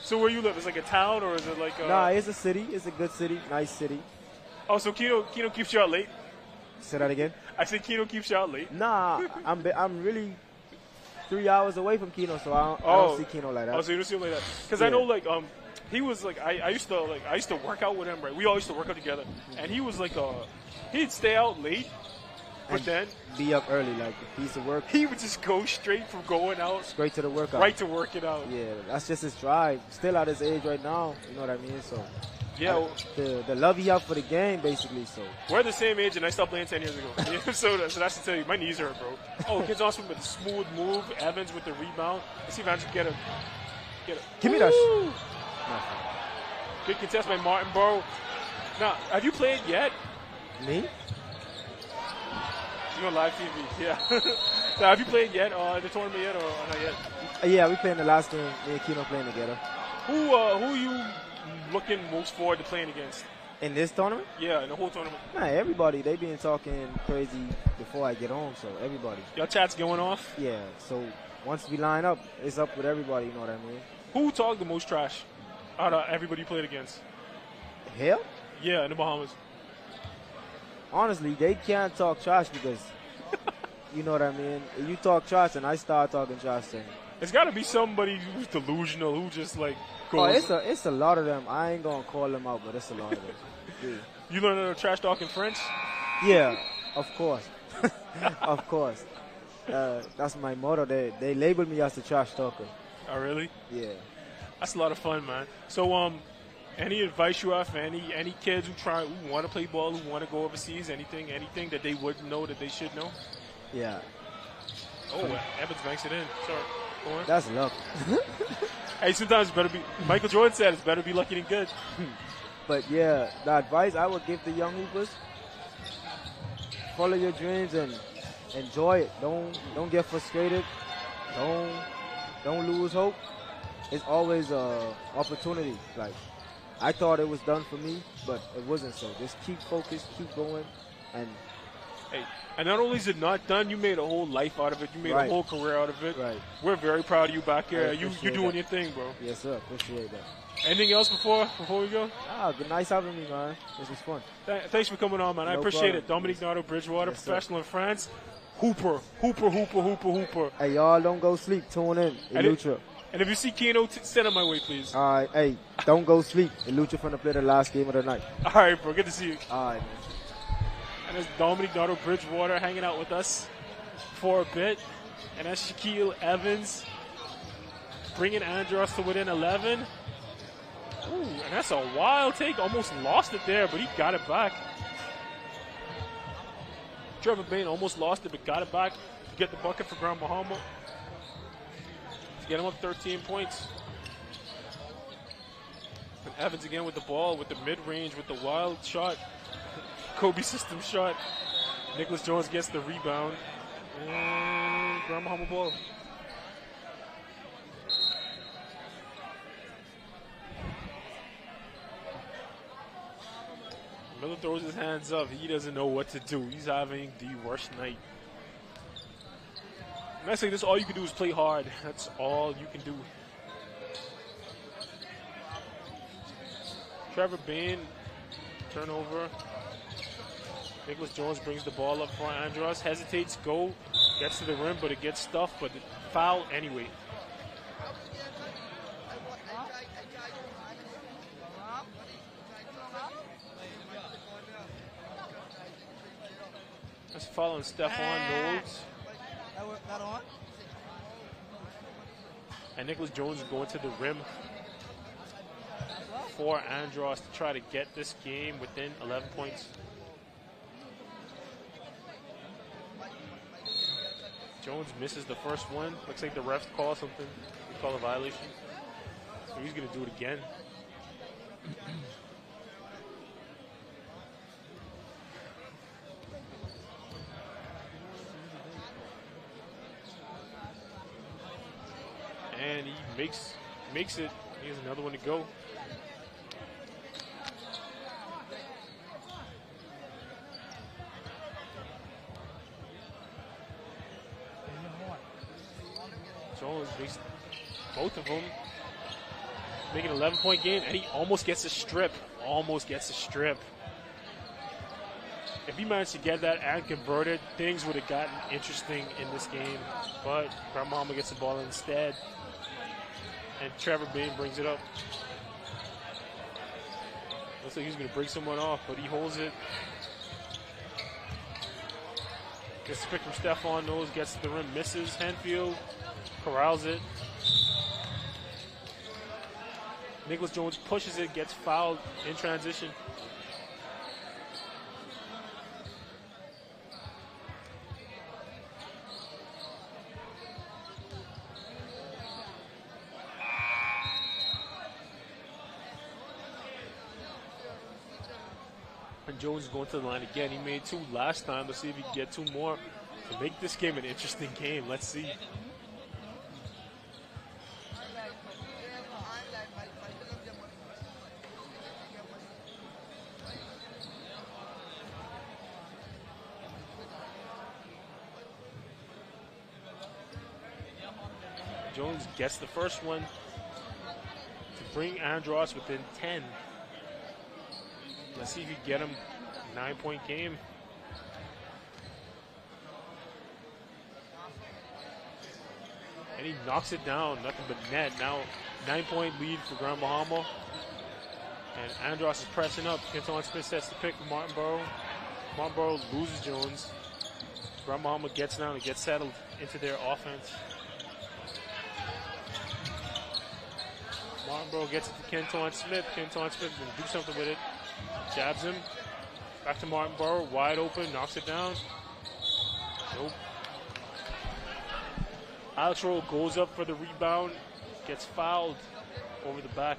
So where you live? Is it like a town or is it like a... Nah, it's a city. It's a good city. Nice city. Oh, so Kino keeps you out late? Say that again? I said Kino keeps you out late? Nah, I'm really 3 hours away from Kino, so I don't see Kino like that. Oh, so you don't see him like that? Because I know he was like I used to work out with him, right? We all used to work out together, and he was like he'd stay out late, but then be up early, like a piece of work. He would just go straight from going out straight to the workout, right to work it out. Yeah, that's just his drive. Still at his age right now, you know what I mean? So yeah, the love he have for the game, basically. So we're the same age, and I stopped playing 10 years ago. so that's to tell you, my knees hurt, bro. Oh, kid's awesome with a smooth move. Evans with the rebound. Let's see if Evans can get a. Give me that. Good contest by Martin Burrow. Now, have you played yet? Me? You on live TV, yeah. So have you played yet the tournament yet or not yet? Yeah, we played in the last game. Me and Kino playing together. Who are you looking most forward to playing against? In this tournament? Yeah, in the whole tournament. Nah, everybody. They been talking crazy before I get home, so everybody. Your chat's going off? Yeah, so once we line up, it's up with everybody, you know what I mean? Who talked the most trash out of everybody you played against? Here? Yeah, in the Bahamas. Honestly, they can't talk trash because, you know what I mean? You talk trash and I start talking trash then. It's got to be somebody who's delusional, who just like goes. Oh, it's a lot of them. I ain't going to call them out, but it's a lot of them. Yeah. You learned trash talk in French? Yeah, of course. Of course. That's my motto. They label me as the trash talker. Oh, really? Yeah. That's a lot of fun, man. So, any advice you have for any kids who want to play ball, who want to go overseas, anything that they wouldn't know that they should know? Yeah. Oh, Evans banks it in. Sorry. Go on. That's luck. Hey, sometimes it's better be. Michael Jordan said it's better be lucky than good. But yeah, the advice I would give the young hoopers: follow your dreams and enjoy it. Don't get frustrated. Don't lose hope. It's always a opportunity. Like, I thought it was done for me, but it wasn't so. Just keep focused, keep going, and hey, and not only is it not done, you made a whole life out of it. You made a whole career out of it. Right. We're very proud of you back here. You're doing your thing, bro. Yes, sir. Appreciate that. Anything else before we go? Good. Nice having me, man. This was fun. Thanks for coming on, man. I appreciate it. Dominique Nato, Bridgewater, professional in France. Hooper. Hey, y'all don't go sleep. Tune in. Elutra. And if you see Keno, send him my way, please. All right. Hey, don't go sleep. Elutra finna play the last game of the night. All right, bro. Good to see you. All right, man. And that's Dominique Nato, Bridgewater, hanging out with us for a bit. And that's Shaquille Evans bringing Andros to within 11. Ooh, and that's a wild take. Almost lost it there, but he got it back. Trevor Bain almost lost it, but got it back to get the bucket for Grand Bahama. To get him up 13 points. And Evans again with the ball, with the mid-range, with the wild shot. Kobe system shot. Nicholas Jones gets the rebound. And Grand Bahama ball. Miller throws his hands up. He doesn't know what to do. He's having the worst night. And I say this, all you can do is play hard. That's all you can do. Trevor Bain, turnover. Nicholas Jones brings the ball up front. Andros hesitates, gets to the rim, but it gets stuffed, but foul anyway. That's a foul on Stephon Knowles. And Nicholas Jones is going to the rim for Andros to try to get this game within 11 points. Jones misses the first one. Looks like the refs call something. They call a violation. So he's going to do it again. And he makes it. He has another one to go. Jones makes both of them. Making an 11-point game, and he almost gets a strip. Almost gets a strip. If he managed to get that and convert it, things would have gotten interesting in this game. But Grand Bahama gets the ball instead. And Trevor Bain brings it up. Looks like he's going to break someone off, but he holds it. Gets the pick from Stephon Knowles, gets to the rim, misses. Hanfield corrals it. Nicholas Jones pushes it, gets fouled in transition. And Jones is going to the line again. He made 2 last time. Let's see if he can get 2 more to make this game an interesting game. Let's see. Jones gets the first one to bring Andros within 10. Let's see if you get him 9-point game. And he knocks it down, nothing but net. Now 9-point lead for Grand Bahama. And Andros is pressing up. Kenton Smith sets the pick for Martinborough. Martinborough loses Jones. Grand Bahama gets down and gets settled into their offense. Martinborough gets it to Kenton Smith. Kenton Smith going to do something with it. Jabs him. Back to Martinborough. Wide open. Knocks it down. Nope. Alex Rowe goes up for the rebound. Gets fouled over the back.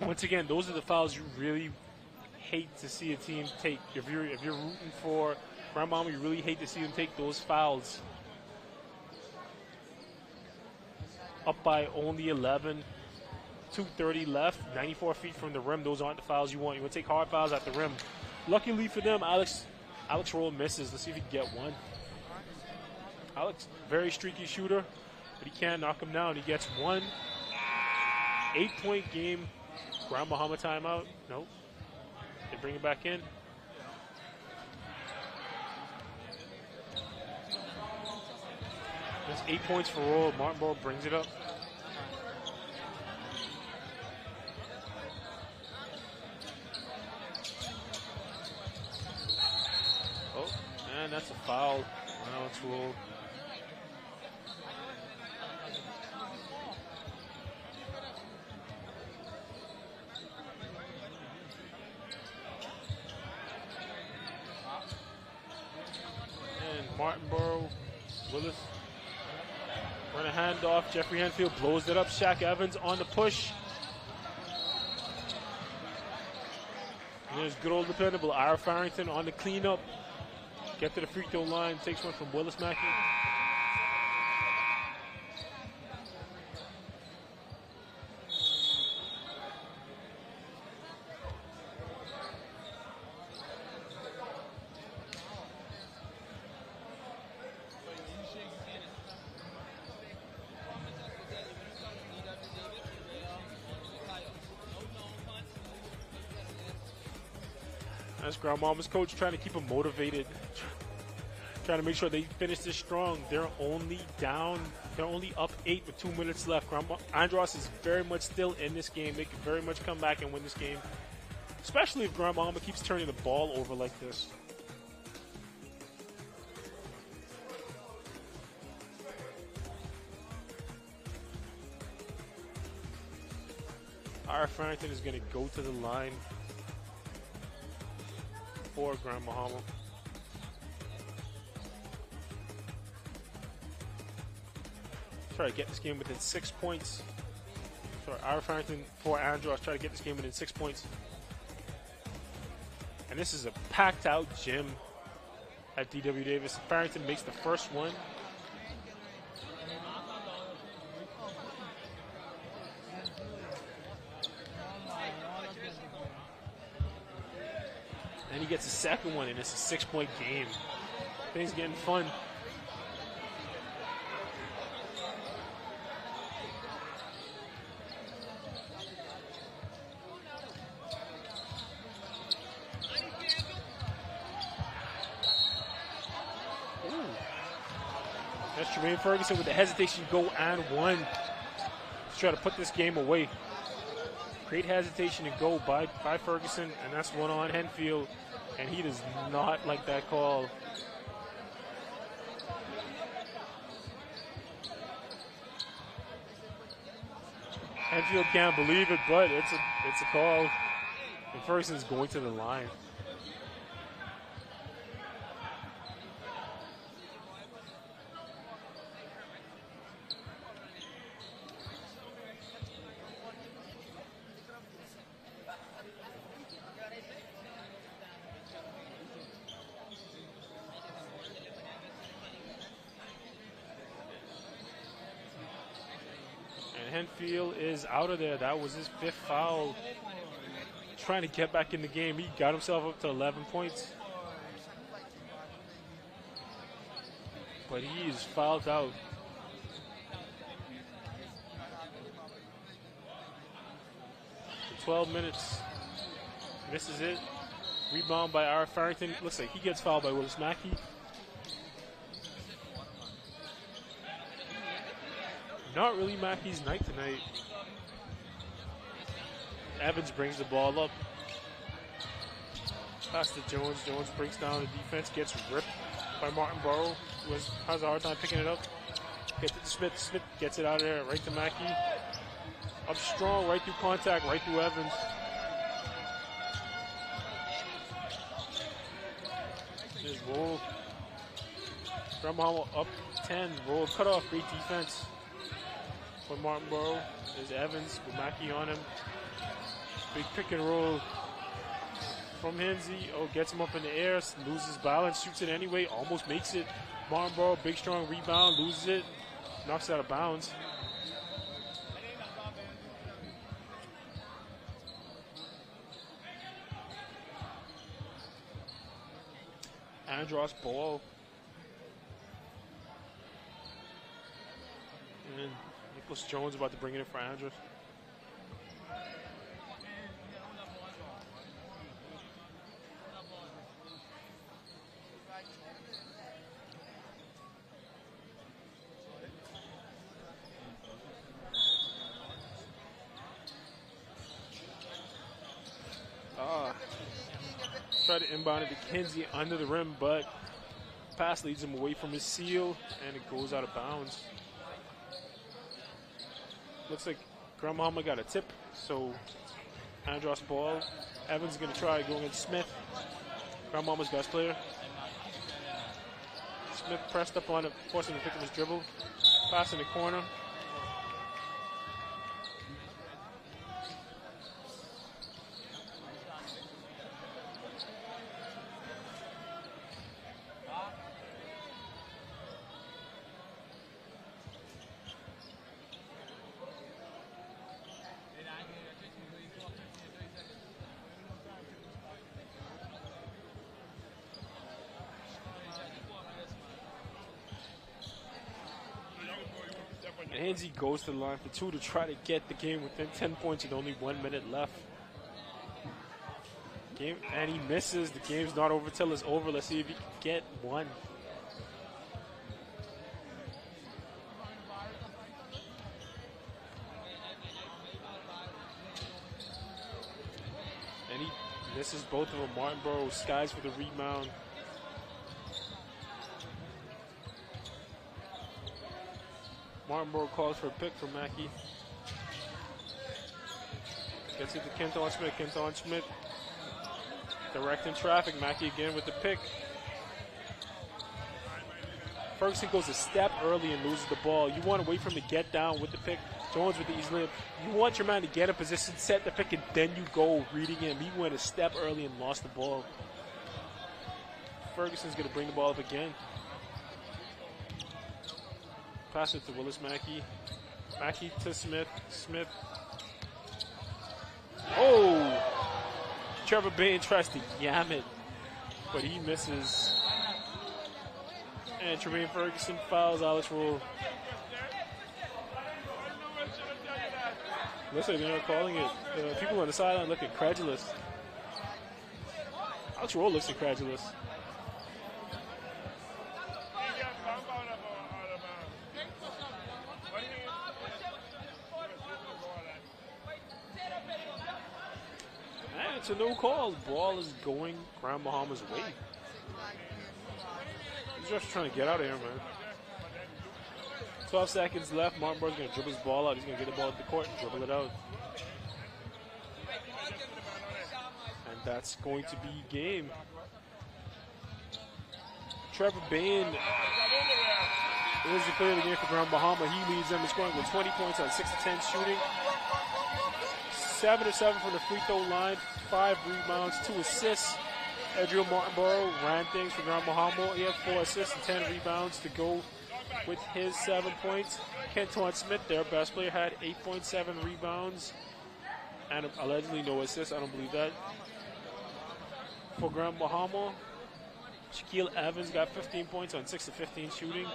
Once again, those are the fouls you really hate to see a team take. If you're rooting for Grand Bahama, you really hate to see them take those fouls. Up by only 11. 2:30 left. 94 feet from the rim. Those aren't the fouls you want. You want to take hard fouls at the rim. Luckily for them, Alex Roll misses. Let's see if he can get one. Alex, very streaky shooter, but he can't knock him down. He gets one. 8-point game. Grand Bahama timeout. Nope. They bring it back in. That's 8 points for Roll. Martinborough brings it up. Oh, and that's a foul. Now it's Roll. Martinborough. Willis. Run a handoff. Jeffrey Henfield blows it up. Shaq Evans on the push. And there's good old dependable Ira Farrington on the cleanup. Get to the free throw line. Takes one from Willis Mackey. That's Grandmama's coach trying to keep them motivated, trying to make sure they finish this strong. They're only up 8 with 2 minutes left. Andros is very much still in this game. They can very much come back and win this game, especially if Grandmama keeps turning the ball over like this. Ira Farrington is going to go to the line for Grand Bahama. Try to get this game within 6 points. Sorry, Ira Farrington for Andros. Try to get this game within 6 points. And this is a packed out gym at D.W. Davis. Farrington makes the first one. And he gets a second one, and it's a 6-point game. Things getting fun. Ooh. That's Jermaine Ferguson with the hesitation, go and one. Let's try to put this game away. Great hesitation to go by Ferguson, and that's one on Henfield, and he does not like that call. Henfield can't believe it, but it's a call, and Ferguson's going to the line. Henfield is out of there. That was his 5th foul. Trying to get back in the game. He got himself up to 11 points. But he is fouled out. For 12 minutes. This is it. Rebound by Ira Farrington. Looks like he gets fouled by Willis Mackey. Not really Mackey's night tonight. Evans brings the ball up. Pass to Jones. Jones breaks down the defense, gets ripped by Martinborough, who has a hard time picking it up. Gets it to Smith. Smith gets it out of there, right to Mackey. Up strong, right through contact, right through Evans. There's roll. Grand Bahama up 10. Roll, cut off, great defense. For Martinborough, there's Evans with Mackey on him. Big pick and roll from Hensley. Oh, gets him up in the air, loses balance, shoots it anyway, almost makes it. Martinborough, big strong rebound, loses it, knocks it out of bounds. Andros ball. And Nicholas Jones about to bring it in for Andros. Try to inbound it to Kinsey under the rim, but pass leads him away from his seal, and it goes out of bounds. Looks like Grand Bahama got a tip, so Andros ball. Evans is going to try going against Smith, Grand Bahama's best player. Smith pressed up on it, forcing him to pick up his dribble. Pass in the corner. And Hainsey goes to the line for 2 to try to get the game within 10 points with only 1 minute left. And he misses. The game's not over till it's over. Let's see if he can get one. And he misses both of them. Martinborough skies for the rebound. Martinborough calls for a pick from Mackey. Gets it to Kenton Smith. Kenton Smith directing traffic. Mackey again with the pick. Ferguson goes a step early and loses the ball. You want to wait for him to get down with the pick. Jones with the easy layup. You want your man to get a position, set the pick, and then you go reading him. He went a step early and lost the ball. Ferguson's going to bring the ball up again. Pass it to Willis Mackey. Mackey to Smith. Smith. Oh! Trevor Bain tries to yam it, but he misses. And Tremaine Ferguson fouls Alex Roll. Looks like they're not calling it. People on the sideline look incredulous. Alex Roll looks incredulous. It's a no call. The ball is going Grand Bahamas' way. He's just trying to get out of here, man. 12 seconds left. Martinborough's going to dribble his ball out. He's going to get the ball at the court and dribble it out. And that's going to be game. Trevor Bain is the player of the game for Grand Bahama. He leads them in scoring with 20 points on 6 of 10 shooting. 7 of 7 from the free throw line, 5 rebounds, 2 assists. Edriel Martinborough ran things for Grand Bahama. He had 4 assists and 10 rebounds to go with his 7 points. Kenton Smith, their best player, had 8.7 rebounds and allegedly no assists. I don't believe that. For Grand Bahama, Shaquille Evans got 15 points on 6 of 15 shooting,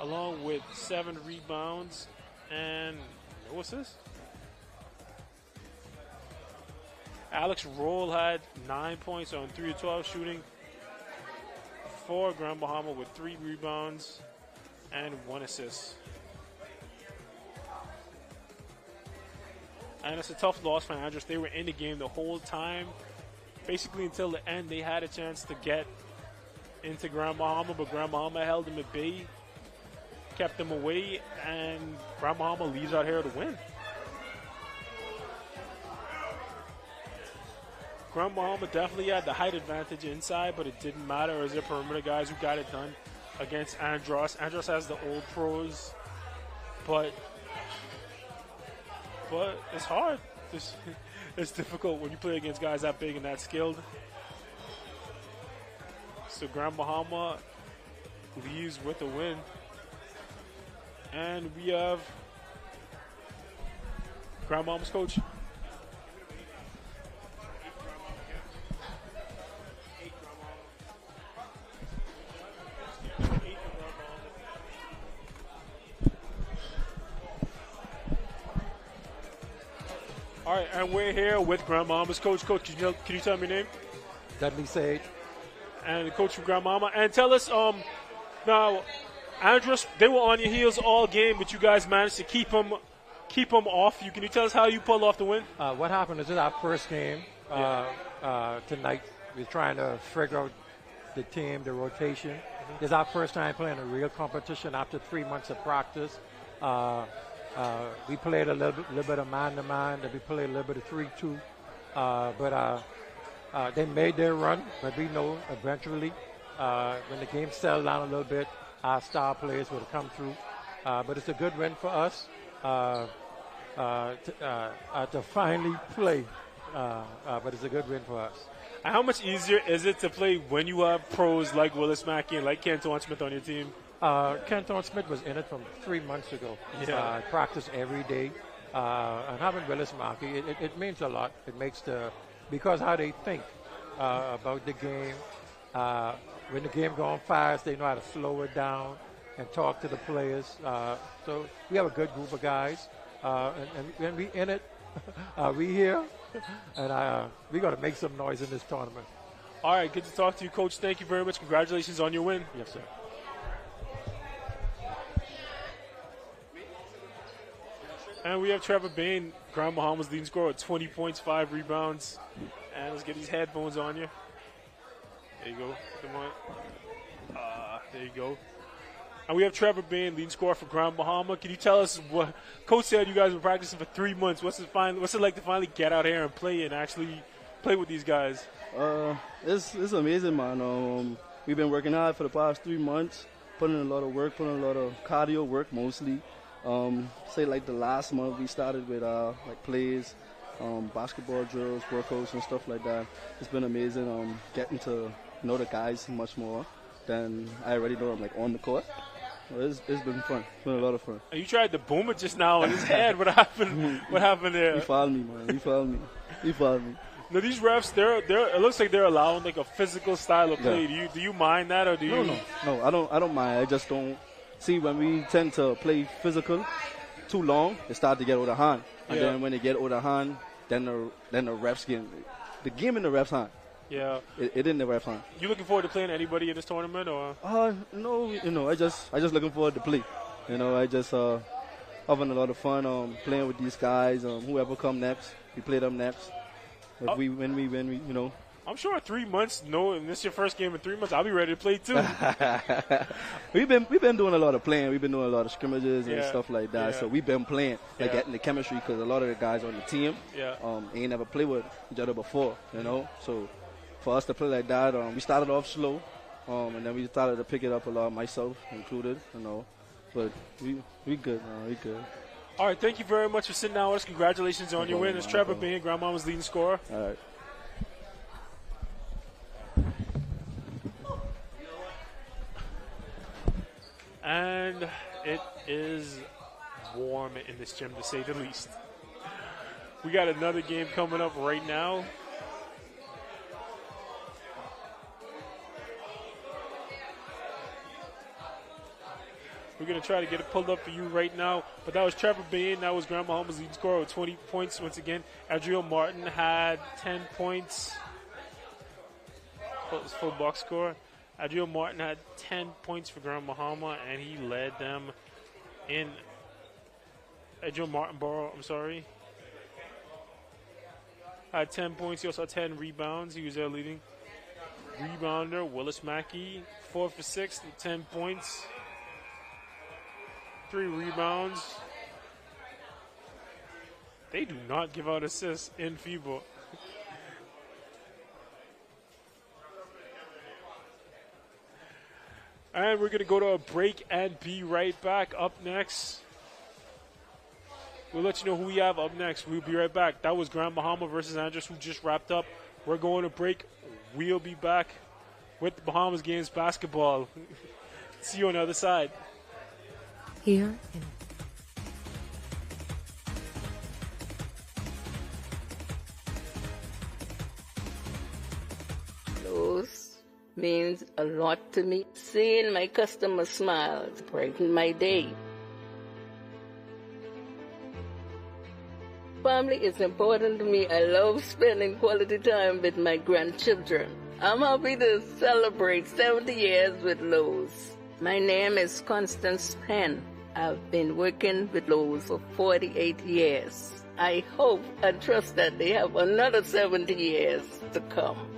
along with 7 rebounds and no assists. Alex Roll had 9 points on 3 of 12 shooting for Grand Bahama with 3 rebounds and 1 assist. And it's a tough loss for Andros. They were in the game the whole time. Basically until the end, they had a chance to get into Grand Bahama, but Grand Bahama held them at bay, kept them away, and Grand Bahama leaves out here to win. Grand Bahama definitely had the height advantage inside, but it didn't matter. It was their perimeter guys who got it done against Andros. Andros has the old pros, but it's hard. It's difficult when you play against guys that big and that skilled. So Grand Bahama leaves with a win. And we have Grand Bahama's coach. All right, and we're here with Grand Bahama's coach. Coach, can you tell me your name? Dudley Sage. And the coach from Grand Bahama. And tell us, now, Andros, they were on your heels all game, but you guys managed to keep them off you. Can you tell us how you pulled off the win? What happened is this is our first game tonight. We're trying to figure out the team, the rotation. Mm-hmm. This is our first time playing a real competition after 3 months of practice. We played a little bit of man-to-man, then we played a little bit of 3-2. But they made their run, but we know eventually When the game settled down a little bit, our star players would have come through. But it's a good win for us to finally play. But it's a good win for us. How much easier is it to play when you have pros like Willis Mackey and like Canton Smith on your team? Canton Smith was in it from 3 months ago. Yeah. Practice every day. And having Willis Mackey, it means a lot. It makes because how they think about the game. When the game going fast, they know how to slow it down and talk to the players. So we have a good group of guys. And we in it. We here. And we got to make some noise in this tournament. All right, good to talk to you, Coach. Thank you very much. Congratulations on your win. Yes, sir. And we have Trevor Bain, Grand Bahamas leading scorer with 20 points, 5 rebounds. And let's get these headphones on you. There you go. Come on. There you go. And we have Trevor Bain, leading scorer for Grand Bahama. Can you tell us what Coach said? You guys were practicing for 3 months. What's it like to finally get out here and play and actually play with these guys? It's amazing, man. We've been working hard for the past 3 months, putting in a lot of work, putting in a lot of cardio work mostly. Say like the last month we started with like plays, basketball drills, workouts and stuff like that. It's been amazing getting to know the guys much more than I already know. I'm like on the court. It's been fun. It's been a lot of fun. And you tried to boom it just now in his head. What happened? What happened there? He fouled me, man. He fouled me. Now these refs, it looks like they're allowing like a physical style of play. Yeah. Do you mind that, or do you? No. I don't mind. I just don't see when we tend to play physical too long. It starts to get out of hand, and then when they get out of hand, then the refs get the game in the refs' hand. Yeah. It in the refs' hand. You looking forward to playing anybody in this tournament, or? No. I just looking forward to play. I just having a lot of fun playing with these guys. Whoever come next, we play them next. If we win, I'm sure 3 months, and this is your first game in 3 months, I'll be ready to play too. We've been doing a lot of playing. We've been doing a lot of scrimmages and stuff like that. Yeah. So we've been playing, getting the chemistry, because a lot of the guys on the team ain't never played with each other before, So for us to play like that, we started off slow, and then we started to pick it up a lot, myself included, But we good, man. We good. All right, thank you very much for sitting down with us. Congratulations on your win. It's Trevor Bain, Grandmama's leading scorer. All right. And it is warm in this gym, to say the least. We got another game coming up right now. We're going to try to get it pulled up for you right now. But that was Trevor Bain. That was Grand Bahamas' leading scorer with 20 points. Once again, Adriel Martin had 10 points. Full box score. Adriel Martin had 10 points for Grand Bahama, and he led them in. Adriel Martinborough, had 10 points. He also had 10 rebounds. He was their leading rebounder. Willis Mackey, 4 for 6, 10 points. 3 rebounds. They do not give out assists in FIBA. And we're going to go to a break and be right back. Up next, we'll let you know who we have up next. We'll be right back. That was Grand Bahama versus Andros, who just wrapped up. We're going to break. We'll be back with the Bahamas Games basketball. See you on the other side. Here in Those means a lot to me. Seeing my customers smile brightens my day. Family is important to me. I love spending quality time with my grandchildren. I'm happy to celebrate 70 years with Lowe's. My name is Constance Penn. I've been working with Lowe's for 48 years. I hope and trust that they have another 70 years to come.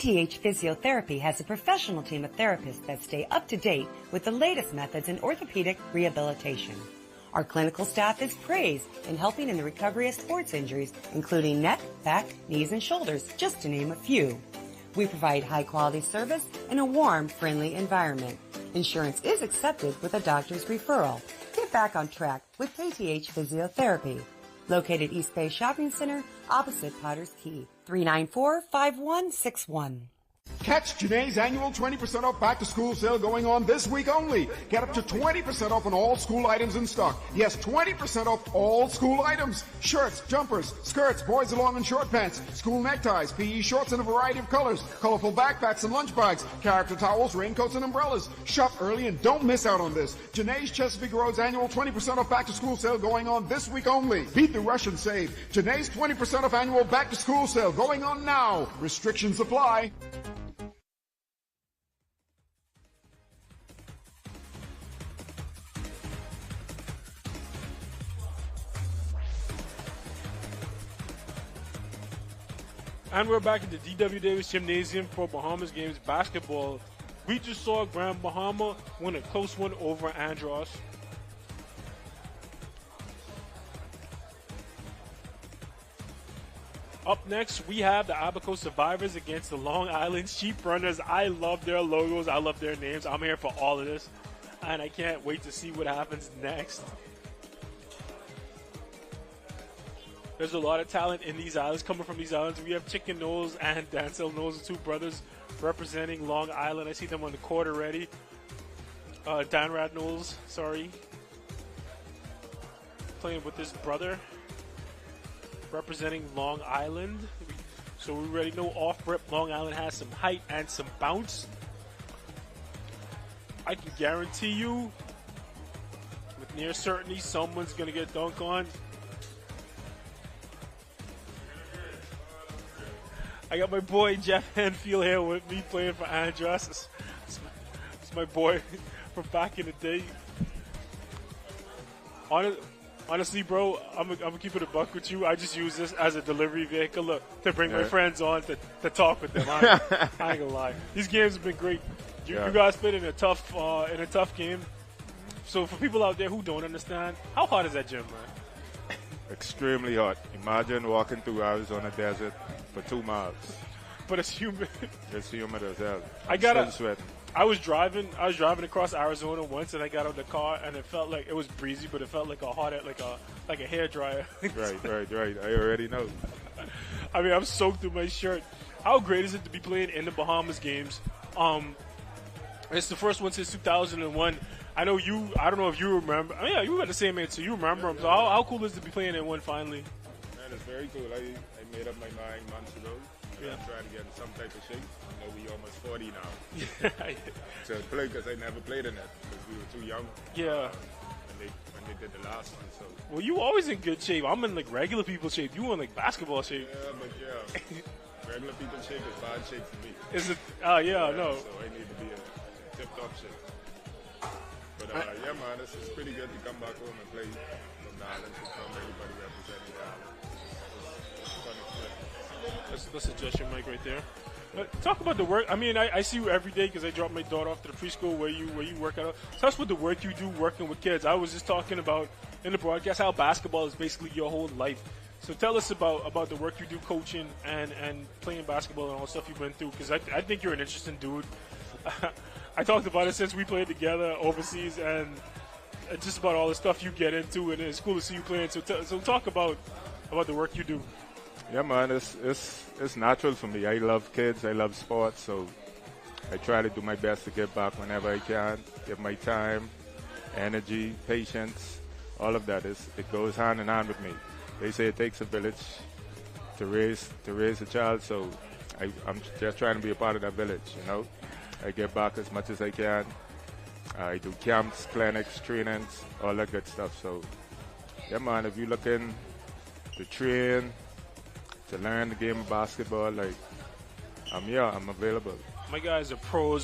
KTH Physiotherapy has a professional team of therapists that stay up to date with the latest methods in orthopedic rehabilitation. Our clinical staff is praised in helping in the recovery of sports injuries, including neck, back, knees, and shoulders, just to name a few. We provide high-quality service in a warm, friendly environment. Insurance is accepted with a doctor's referral. Get back on track with KTH Physiotherapy. Located East Bay Shopping Center, opposite Potter's Key. 394-5161. Catch Janae's annual 20% off back-to-school sale going on this week only. Get up to 20% off on all school items in stock. Yes, 20% off all school items. Shirts, jumpers, skirts, boys' long and short pants, school neckties, PE shorts in a variety of colors, colorful backpacks and lunch bags, character towels, raincoats, and umbrellas. Shop early and don't miss out on this. Janae's Chesapeake Road's annual 20% off back-to-school sale going on this week only. Beat the rush and save. Janae's 20% off annual back-to-school sale going on now. Restrictions apply. And we're back at the D.W. Davis Gymnasium for Bahamas Games basketball. We just saw Grand Bahama win a close one over Andros. Up next, we have the Abaco Survivors against the Long Island Sheep Runners. I love their logos. I love their names. I'm here for all of this, and I can't wait to see what happens next. There's a lot of talent in these islands, coming from these islands. We have Chicken Knowles and Dancel Knowles, the two brothers representing Long Island. I see them on the court already. Danrad Knowles, sorry. Playing with his brother, representing Long Island. So we already know off-rip Long Island has some height and some bounce. I can guarantee you, with near certainty, someone's going to get dunked on. I got my boy Jeff Hanfield here with me playing for Andros. It's my boy from back in the day. Honestly, bro, I'm gonna keep it a buck with you. I just use this as a delivery vehicle to bring my friends on to talk with them. I ain't gonna lie. These games have been great. You guys played in a tough game. So for people out there who don't understand, how hot is that gym, man? Extremely hot. Imagine walking through Arizona desert for 2 miles. But it's humid. It's humid as hell. Sweating. I was driving across Arizona once, and I got out of the car, and it felt like it was breezy, but it felt like like a hair dryer. Right. I already know. I mean, I'm soaked through my shirt. How great is it to be playing in the Bahamas games? It's the first one since 2001. I know you. I don't know if you remember. Oh, yeah, you got the same age, so you remember them. So how cool is it to be playing in one finally? Man, it's very cool. I made up my mind months ago. I'm trying to get in some type of shape. You know, we almost 40 now. To play, because I never played in it because we were too young. Yeah. When they did the last one, so. Well, you always in good shape. I'm in like regular people shape. You in like basketball shape. Yeah, but regular people shape is bad shape for me. Is it? Yeah, no. So I need to be in tip-top shape. But man, it's pretty good to come back home and play from the island, to come everybody representing the island. Let's adjust your mic right there. Talk about the work. I mean, I see you every day because I drop my daughter off to the preschool where you work out. Tell us about the work you do working with kids. I was just talking about in the broadcast how basketball is basically your whole life. So tell us about the work you do coaching and playing basketball and all the stuff you've been through, because I think you're an interesting dude. I talked about it since we played together overseas, and just about all the stuff you get into, and it's cool to see you playing. So talk about the work you do. Yeah, man, it's natural for me. I love kids. I love sports, so I try to do my best to give back whenever I can. Give my time, energy, patience, all of that. It goes hand in hand with me. They say it takes a village to raise a child, so I'm just trying to be a part of that village, you know. I give back as much as I can. I do camps, clinics, trainings, all that good stuff. So, yeah, man, if you're looking to train, to learn the game of basketball, like, I'm available. My guy's a pro.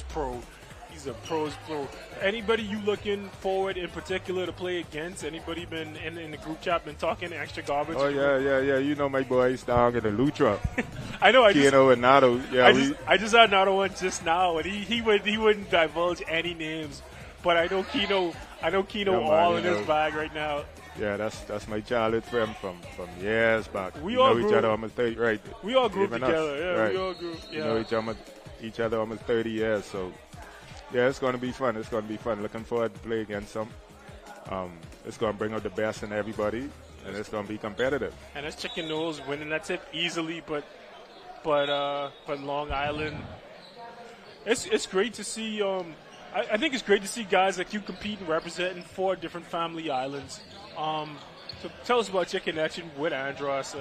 he's a pros pro. Anybody you looking forward in particular to play against? Anybody been in the group chat been talking extra garbage? Oh yeah. You know my boys down in the Lutra. I know. Keno and Nato. Yeah, I just had Nato one just now, and he wouldn't divulge any names, but I know Keno. All in his bag right now. Yeah, that's my childhood friend from years back. We all know each other almost 30, right? We all grew up together. Yeah, right. We all grew. Yeah. We know each other almost 30 years. So yeah, it's going to be fun. Looking forward to play against them. It's going to bring out the best in everybody, and it's going to be competitive. And that's Chicken Nose winning that tip easily, but Long Island. It's great to see. I think it's great to see guys like you competing, representing 4 different family islands. So tell us about your connection with Andros.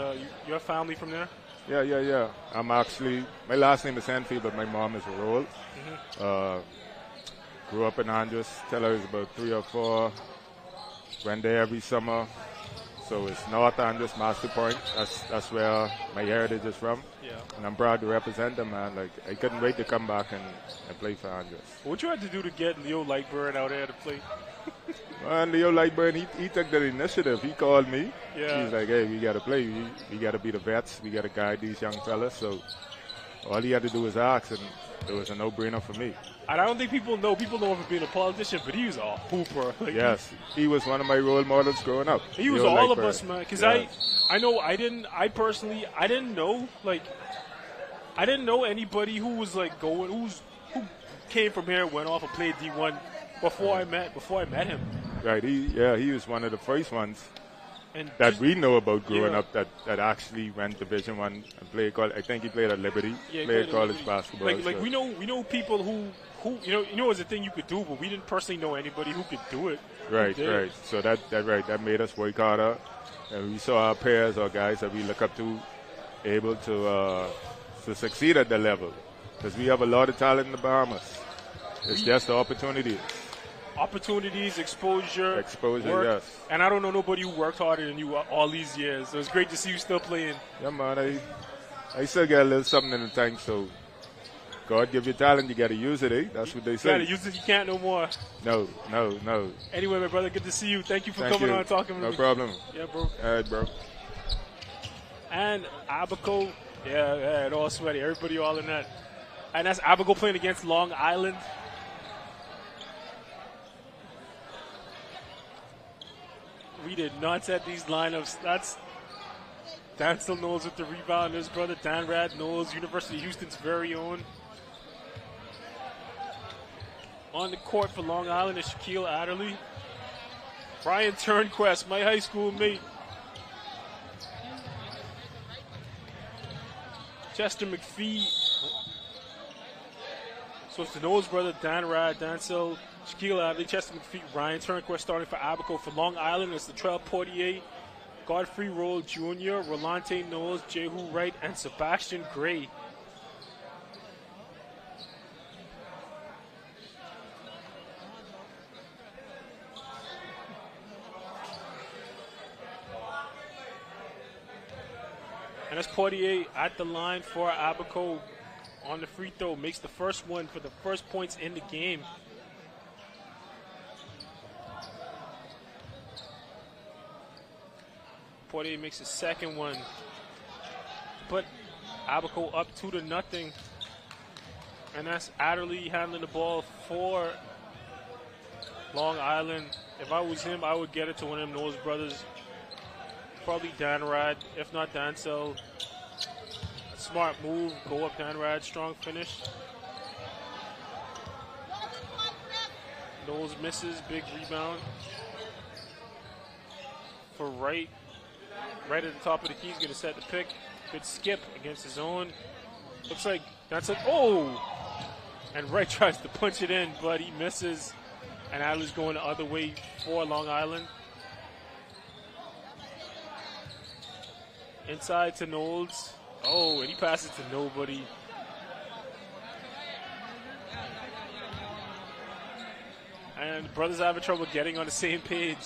Your family from there? Yeah. I'm actually, my last name is Enfield, but my mom is Roll. Grew up in Andros till I was about 3 or 4. Went there every summer. So it's North Andros, Master Point. That's where my heritage is from. Yeah. And I'm proud to represent them, man. Like, I couldn't wait to come back and play for Andros. What you had to do to get Leo Lightburn out there to play? And Leo Lightburn, he took the initiative. He called me. Yeah. He's like, hey, we got to play. We got to be the vets. We got to guide these young fellas. So all he had to do was ask, and it was a no-brainer for me. And I don't think people know him for being a politician, but he was a hooper. Like, yes, he was one of my role models growing up. He was all of us, man. Because I didn't know anybody who was like who came from here, went off and played D1 before I met him. Right. He was one of the first ones that we know about growing up that actually went Division 1 and played. I think he played at Liberty. Yeah, played college basketball. Like we know people who you know is a thing you could do, but we didn't personally know anybody who could do it. Right. So that made us work harder, and we saw our peers or guys that we look up to able to succeed at that level, because we have a lot of talent in the Bahamas. It's just the opportunities. Opportunities, exposure, work. Yes. And I don't know nobody who worked harder than you all these years. So it's great to see you still playing. Yeah, man. I still got a little something in the tank, so God give you talent, you got to use it, eh? That's what they say. You got to use it, you can't no more. No. Anyway, my brother, good to see you. Thank you for coming on and talking with me. No problem. Yeah, bro. All right, bro. And Abaco, yeah, it all sweaty. Everybody all in that. And that's Abaco playing against Long Island. We did not set these lineups. That's Dan still knows with the rebound. His brother Dan Rad knows, University of Houston's very own. On the court for Long Island is Shaquille Adderley. Brian Turnquest, my high school mate. Chester McPhee. So it's the Knowles brother, Dan Rad, Dancel, Shaquille Adley, Chester McPhee, Ryan Turnquest starting for Abaco. For Long Island, it's the Latrell Portier, Godfrey Roll Jr., Rolante Knowles, Jehu Wright, and Sebastian Gray. And that's Portier at the line for Abaco on the free throw. Makes the first one for the first points in the game. Portier makes the second one. Put Abaco up 2-0. And that's Adderley handling the ball for Long Island. If I was him, I would get it to one of them Knowles brothers. Probably Dan Rad, if not Dancel. Smart move, go up Dan Rad, strong finish. Knowles misses, big rebound. For Wright, right at the top of the key, he's going to set the pick. Good skip against his own. Looks like Dancel, oh! And Wright tries to punch it in, but he misses. And Adler's going the other way for Long Island. Inside to Knowles. Oh, and he passes to nobody. And the brothers having trouble getting on the same page.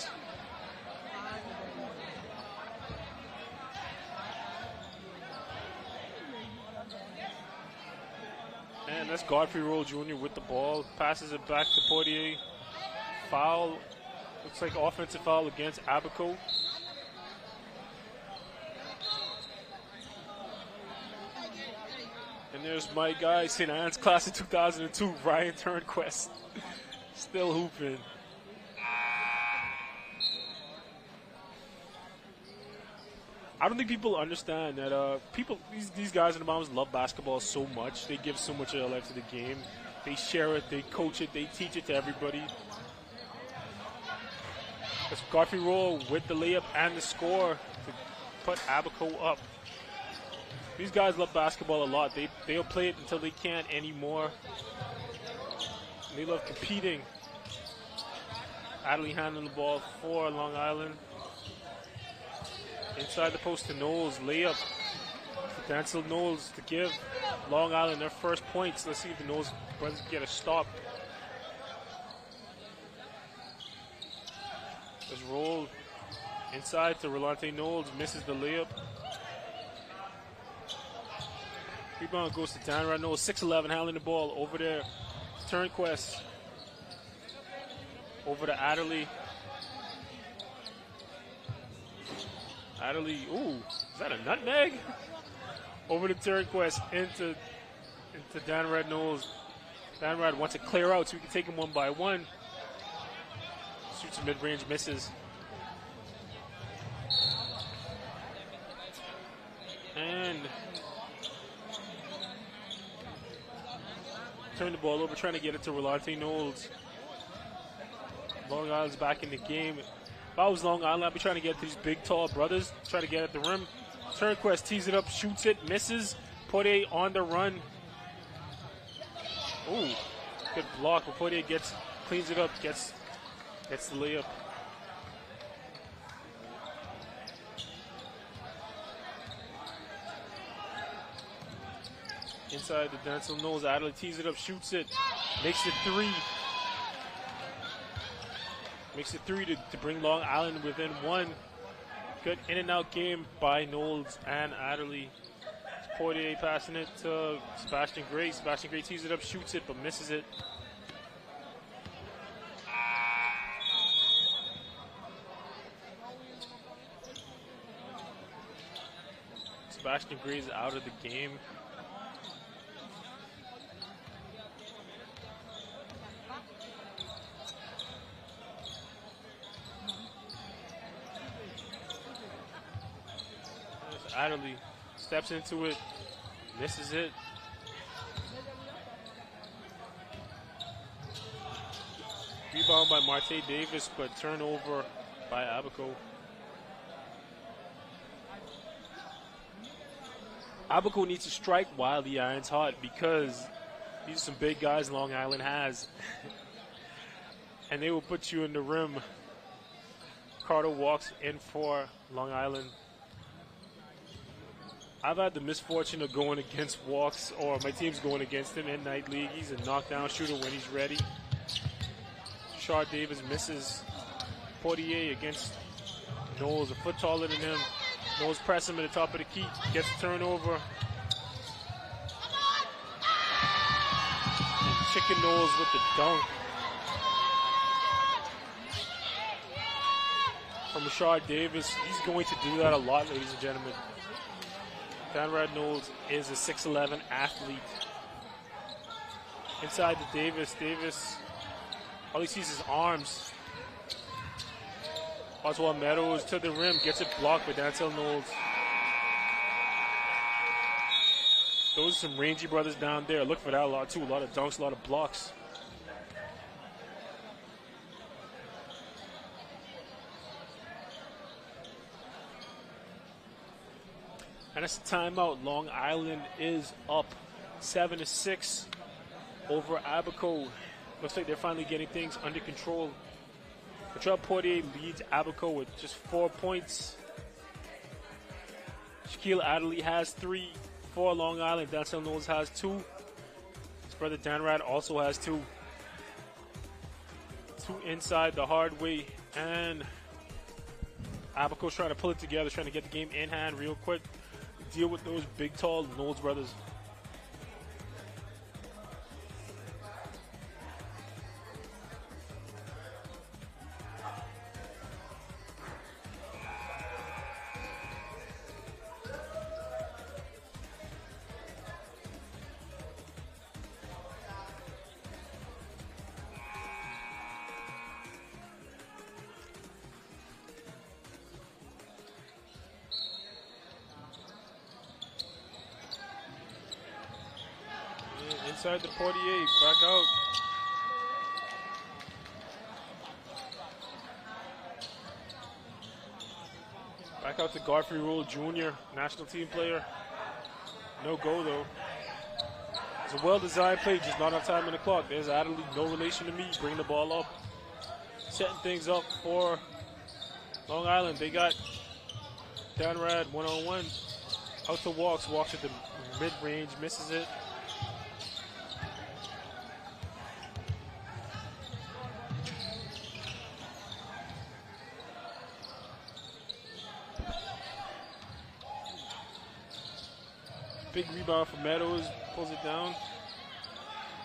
And that's Godfrey Roll Jr. with the ball. Passes it back to Portier. Foul. Looks like offensive foul against Abaco. And there's my guy, St. Anne's class of 2002, Ryan Turnquest. Still hooping. I don't think people understand that these guys in the Bahamas love basketball so much. They give so much of their life to the game. They share it, they coach it, they teach it to everybody. That's Godfrey Roll with the layup and the score to put Abaco up. These guys love basketball a lot. They'll play it until they can't anymore. They love competing. Adley handling the ball for Long Island. Inside the post to Knowles, layup. Dancel Knowles to give Long Island their first points. Let's see if the Knowles brothers get a stop. Just rolled inside to Rolante Knowles, misses the layup. Rebound goes to Danrad Knowles, 6'11", handling the ball over there. Turnquest over to Adderley. Adderley, ooh, is that a nutmeg? Over to Turnquest into Danrad Knowles. Danrad wants to clear out so we can take him one by one. Shoots a mid-range, misses. And turn the ball over, trying to get it to Rolante Knowles. Long Island's back in the game. If I was Long Island, I'd be trying to get to these big, tall brothers, try to get at the rim. Turnquest tees it up, shoots it, misses. Portier on the run. Ooh, good block. But Portier cleans it up, gets the layup. Inside the Dancel Knowles, Adley tees it up, shoots it, makes it three. Makes it three to bring Long Island within one. Good in and out game by Knowles and Adderley. Portier passing it to Sebastian Gray. Sebastian Gray tees it up, shoots it, but misses it. Sebastian Gray is out of the game. Adderley steps into it, misses it. Rebound by Marte Davis, but turnover by Abaco. Abaco needs to strike while the iron's hot because these are some big guys Long Island has. And they will put you in the rim. Carter walks in for Long Island. I've had the misfortune of going against Walks, or my team's going against him in Night League. He's a knockdown shooter when he's ready. Shard Davis misses. Portier against Knowles, a foot taller than him. Knowles press him at the top of the key, gets a turnover. And Chicken Knowles with the dunk. From Rashard Davis. He's going to do that a lot, ladies and gentlemen. Danrad Knowles is a 6'11" athlete. Inside to Davis. Davis, all he sees is arms. Oswald Meadows to the rim, gets it blocked by Dancel Knowles. Those are some rangy brothers down there. Look for that a lot too. A lot of dunks, a lot of blocks. And it's a timeout. Long Island is up 7-6 over Abaco. Looks like they're finally getting things under control. Latrell Portier leads Abaco with just 4 points. Shaquille Adderley has 3 for Long Island. Dancel Knowles has 2. His brother Danrad also has 2. 2 inside the hard way. And Abaco's trying to pull it together, trying to get the game in hand real quick. Deal with those big, tall Knowles brothers. Inside the 48, back out. Back out to Godfrey Rule Jr., national team player. No go though. It's a well-designed play, just not on time in the clock. There's Adderley, no relation to me, bringing the ball up. Setting things up for Long Island. They got Danrad one-on-one. Out to Walks at the mid-range, misses it. Big rebound for Meadows, pulls it down.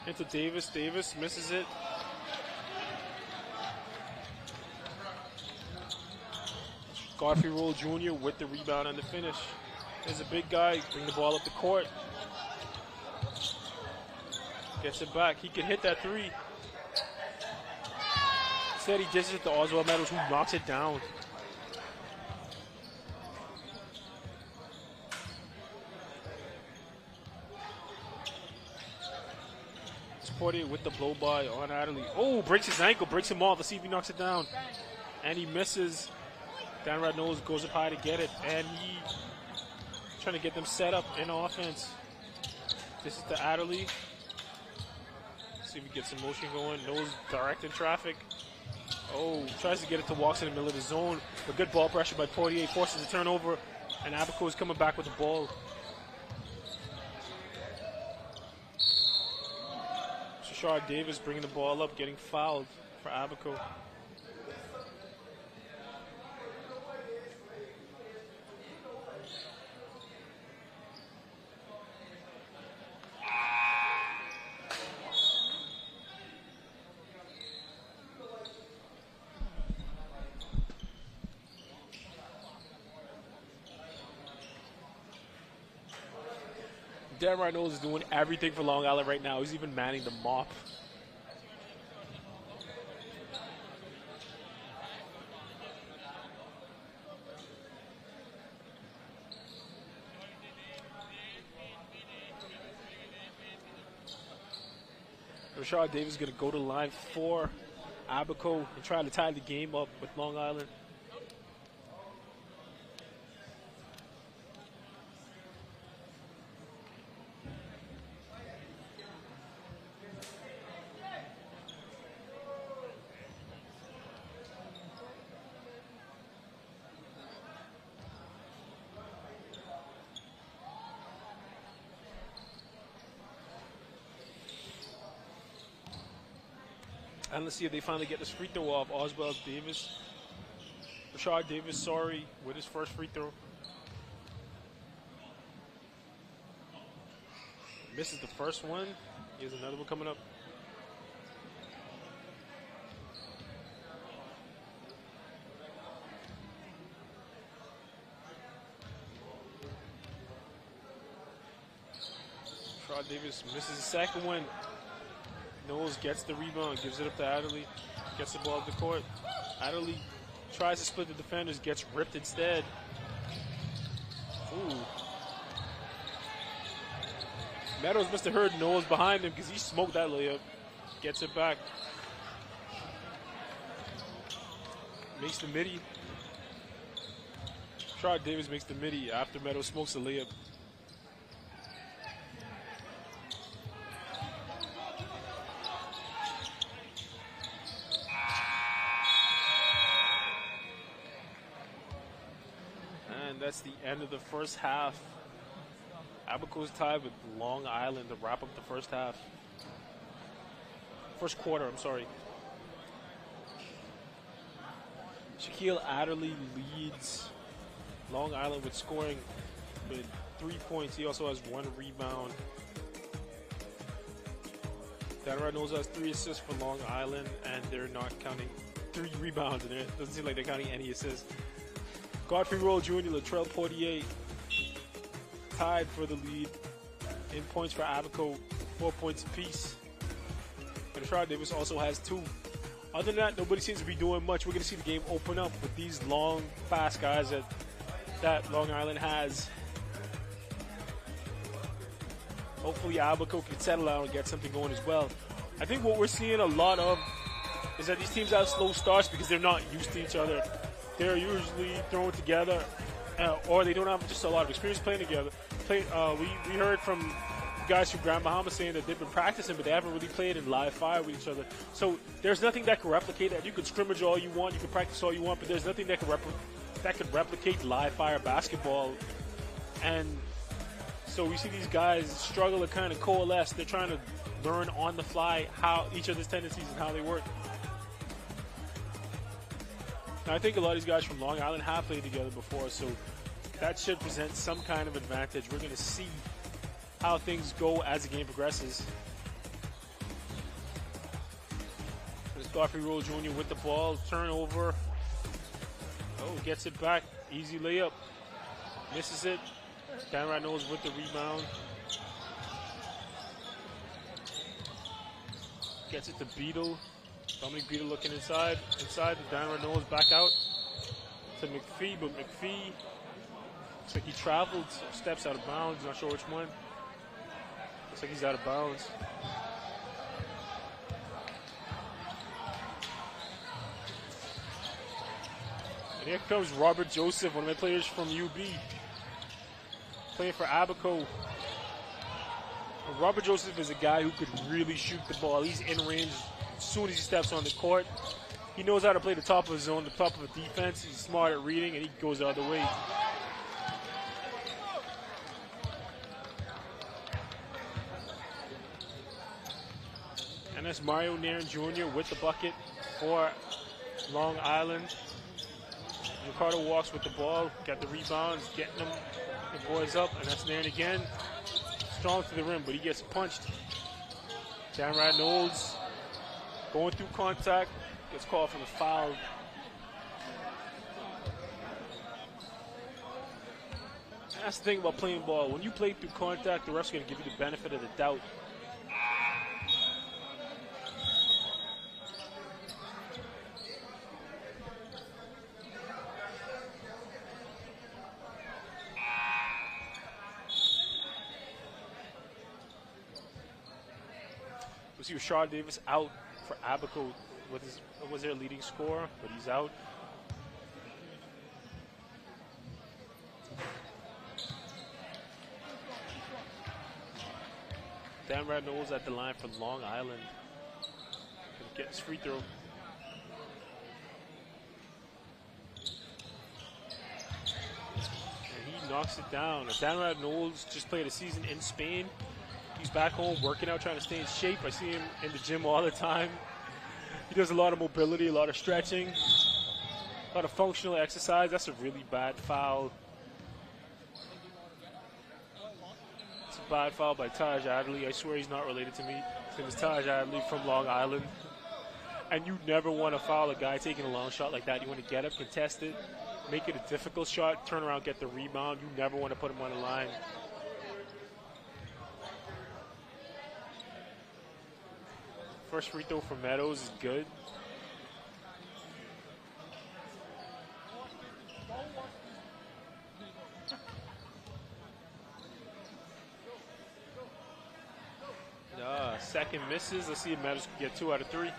Into Davis, Davis misses it. Godfrey Roll Jr. with the rebound and the finish. There's a big guy, bring the ball up the court. Gets it back, he can hit that three. Instead he dishes it to Oswald Meadows, who knocks it down. Portier with the blow by on Adderley. Oh, breaks his ankle, breaks him off. Let's see if he knocks it down. And he misses. Danrad knows, goes up high to get it. And he trying to get them set up in offense. This is to Adderley. See if he gets some motion going. Knows directing traffic. Oh, tries to get it to Walks in the middle of the zone. But good ball pressure by Portier. Forces the turnover. And Abaco is coming back with the ball. Shard Davis bringing the ball up, getting fouled for Abaco. Dan Reynolds is doing everything for Long Island right now. He's even manning the mop. Rashard Davis is going to go to line for Abaco and try to tie the game up with Long Island. And let's see if they finally get this free throw off. Oswald Davis. Rashard Davis, sorry, with his first free throw. Misses the first one. Here's another one coming up. Rashard Davis misses the second one. Knowles gets the rebound, gives it up to Adderley, gets the ball up the court. Adderley tries to split the defenders, gets ripped instead. Ooh. Meadows must have heard Knowles behind him because he smoked that layup. Gets it back. Makes the midi. Rashard Davis makes the midi after Meadows smokes the layup. That's the end of the first half. Abaco's tied with Long Island to wrap up the first half. First quarter, I'm sorry. Shaquille Adderley leads Long Island with scoring with 3 points. He also has 1 rebound. Danrad knows has 3 assists for Long Island, and they're not counting 3 rebounds in it. Doesn't seem like they're counting any assists. Godfrey Roll Jr., Latrell Portier tied for the lead in points for Abaco, 4 points apiece. And Rashard Davis also has 2. Other than that, nobody seems to be doing much. We're going to see the game open up with these long, fast guys that Long Island has. hopefully Abaco can settle out and get something going as well. I think what we're seeing a lot of is that these teams have slow starts because they're not used to each other. They're usually thrown together, or they don't have just a lot of experience playing together. We heard from guys from Grand Bahamas saying that they've been practicing, but they haven't really played in live fire with each other. So there's nothing that can replicate that. You can scrimmage all you want, you can practice all you want, but there's nothing that can replicate live fire basketball. And so we see these guys struggle to kind of coalesce. They're trying to learn on the fly how each other's tendencies and how they work. Now, I think a lot of these guys from Long Island have played together before, so that should present some kind of advantage. We're going to see how things go as the game progresses. There's Godfrey Roll Jr. with the ball. Turnover. Oh, gets it back. Easy layup. Misses it. Dan Reynolds with the rebound. Gets it to Beadle. Dominic Beadle looking inside. Dan Reynolds back out to McPhee, but McPhee looks like he traveled steps out of bounds. Not sure which one. Looks like he's out of bounds. And here comes Robert Joseph, one of my players from UB, playing for Abaco. Robert Joseph is a guy who could really shoot the ball. He's in range as soon as he steps on the court. He knows how to play the top of his zone, the top of a defense. He's smart at reading, and he goes the other way. And that's Mario Nairn Jr. with the bucket for Long Island. Ricardo walks with the ball, got the rebounds, getting them, the boys up, and that's Nairn again. Strong to the rim, but he gets punched. Dan Reynolds going through contact, gets called for the foul. And that's the thing about playing ball. When you play through contact, the ref's going to give you the benefit of the doubt. We see Rashard Davis out for Abaco. Was their leading scorer, but he's out. Dan Reynolds at the line for Long Island. Gonna get his free throw. And he knocks it down. Now, Dan Reynolds just played a season in Spain. He's back home working out, trying to stay in shape. I see him in the gym all the time. He does a lot of mobility, a lot of stretching, a lot of functional exercise. That's a really bad foul. It's a bad foul by Taj Adley. I swear he's not related to me. His name is Taj Adley from Long Island. And you never want to foul a guy taking a long shot like that. You want to get up, contest it, make it a difficult shot, turn around, get the rebound. You never want to put him on the line. First free throw from Meadows is good. Second misses. Let's see if Meadows can get 2 out of 3.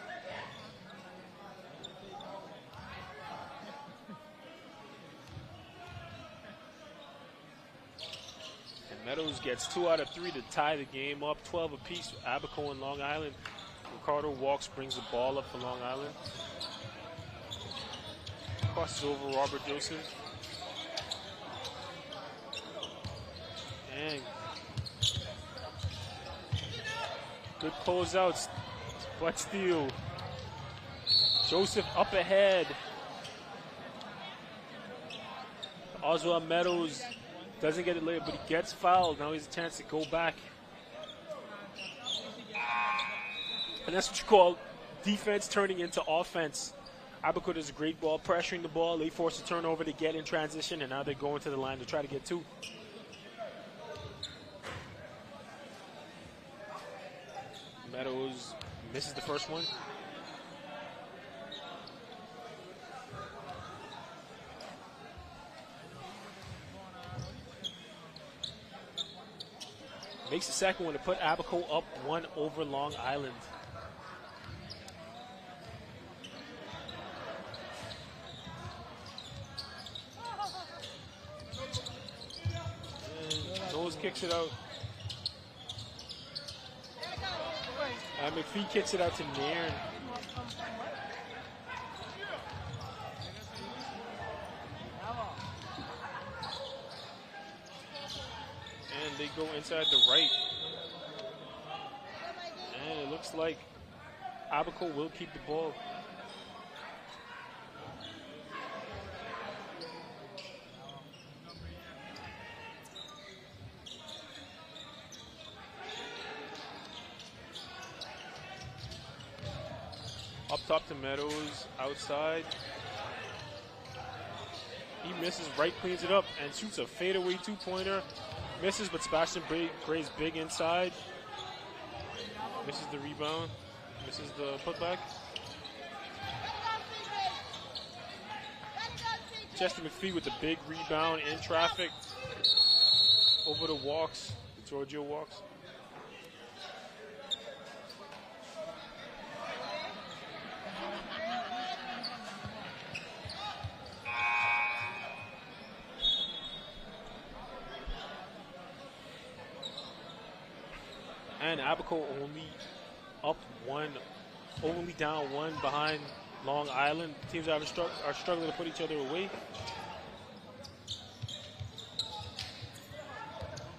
And Meadows gets 2 out of 3 to tie the game up. 12 apiece. Abaco and Long Island. Ricardo walks, brings the ball up for Long Island. Crosses over Robert Joseph. And good closeouts, but steal. Joseph up ahead. Oswald Meadows doesn't get it later, but he gets fouled. Now he has a chance to go back. And that's what you call defense turning into offense. Abaco does a great ball, pressuring the ball. They force a turnover to get in transition, and now they're going to the line to try to get 2. Meadows misses the first one. Makes the second one to put Abaco up 1 over Long Island. And Knowles kicks it out. McPhee kicks it out to Nairn. And they go inside the right. And it looks like Abaco will keep the ball. Up top to Meadows, outside. He misses, right cleans it up and shoots a fadeaway two-pointer. Misses, but Sebastian Gray's big inside. Misses the rebound, misses the putback. Chester McPhee with the big rebound in traffic. Over to Walks, Giorgio Walks. And Abaco only up 1, only down 1 behind Long Island. Teams are struggling to put each other away.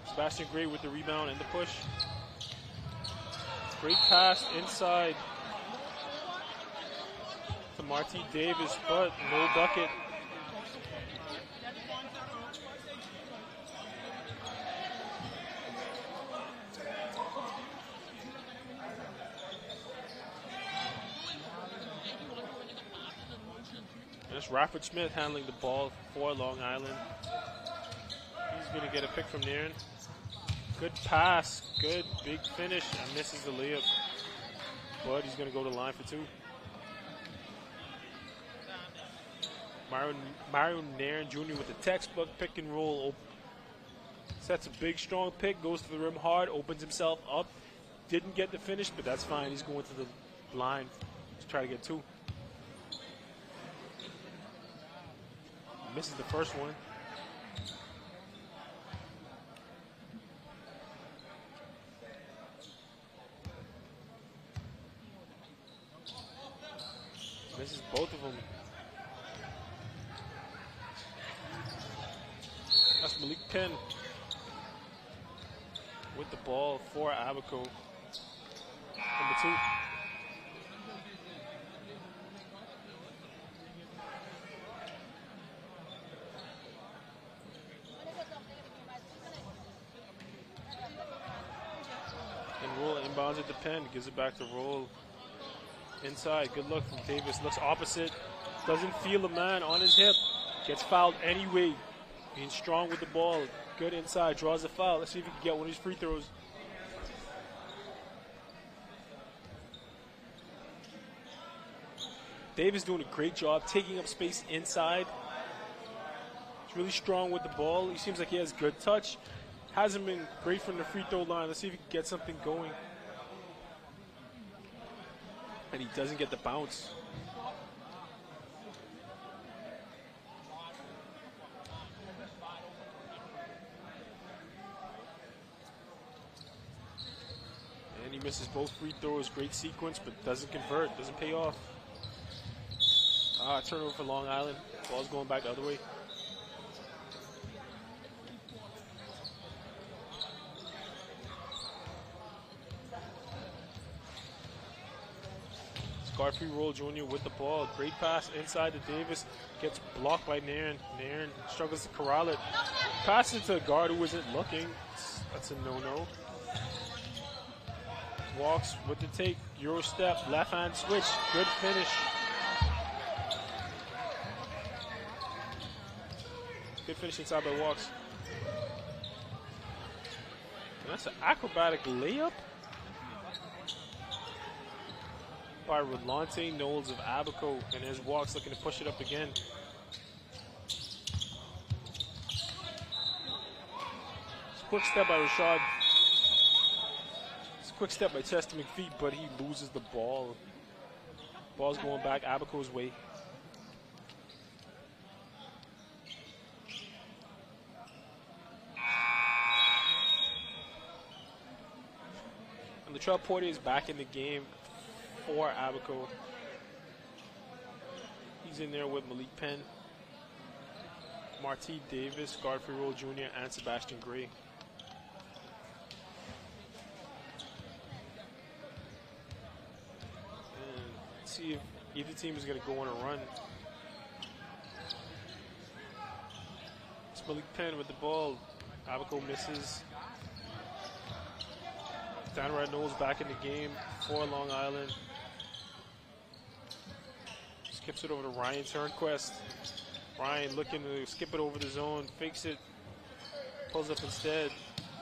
Sebastian Gray with the rebound and the push. Great pass inside to Marty Davis, but no bucket. Rafford Smith handling the ball for Long Island. He's going to get a pick from Nairn. Good pass, good big finish, and misses the layup. But he's going to go to the line for 2. Mario Nairn Jr. with the textbook pick and roll. Sets a big strong pick, goes to the rim hard, opens himself up. Didn't get the finish, but that's fine. He's going to the line to try to get 2. Misses the first one. Misses both of them. That's Malik Penn with the ball for Abaco. Number 2. Inbounds at the pen, gives it back to Roll. Inside, good look from Davis. Looks opposite, doesn't feel a man on his hip. Gets fouled anyway. Being strong with the ball. Good inside, draws a foul. Let's see if he can get one of his free throws. Davis doing a great job taking up space inside. He's really strong with the ball. He seems like he has good touch. Hasn't been great from the free throw line. Let's see if he can get something going. And he doesn't get the bounce. And he misses both free throws. Great sequence, but doesn't convert. Doesn't pay off. Turnover for Long Island. Ball's going back the other way. Godfrey Roll Jr. with the ball. Great pass inside to Davis. Gets blocked by Nairn. Nairn struggles to corral it. Passes to a guard who isn't looking. That's a no-no. Walks with the take. Euro step. Left hand switch. Good finish. Good finish inside by Walks. And that's an acrobatic layup by Rolante Knowles of Abaco, and there's Walks looking to push it up again. Quick step by Rashad quick step by Chester McPhee, but he loses the ball. Ball's going back Abaco's way. And Latrell Porter is back in the game for Abaco. He's in there with Malik Penn, Marty Davis, Godfrey Roll Jr., and Sebastian Gray. And see if either team is going to go on a run. It's Malik Penn with the ball. Abaco misses. Downright Knowles back in the game for Long Island. Skips it over to Ryan Turnquest. Ryan looking to skip it over the zone, fakes it, pulls up instead,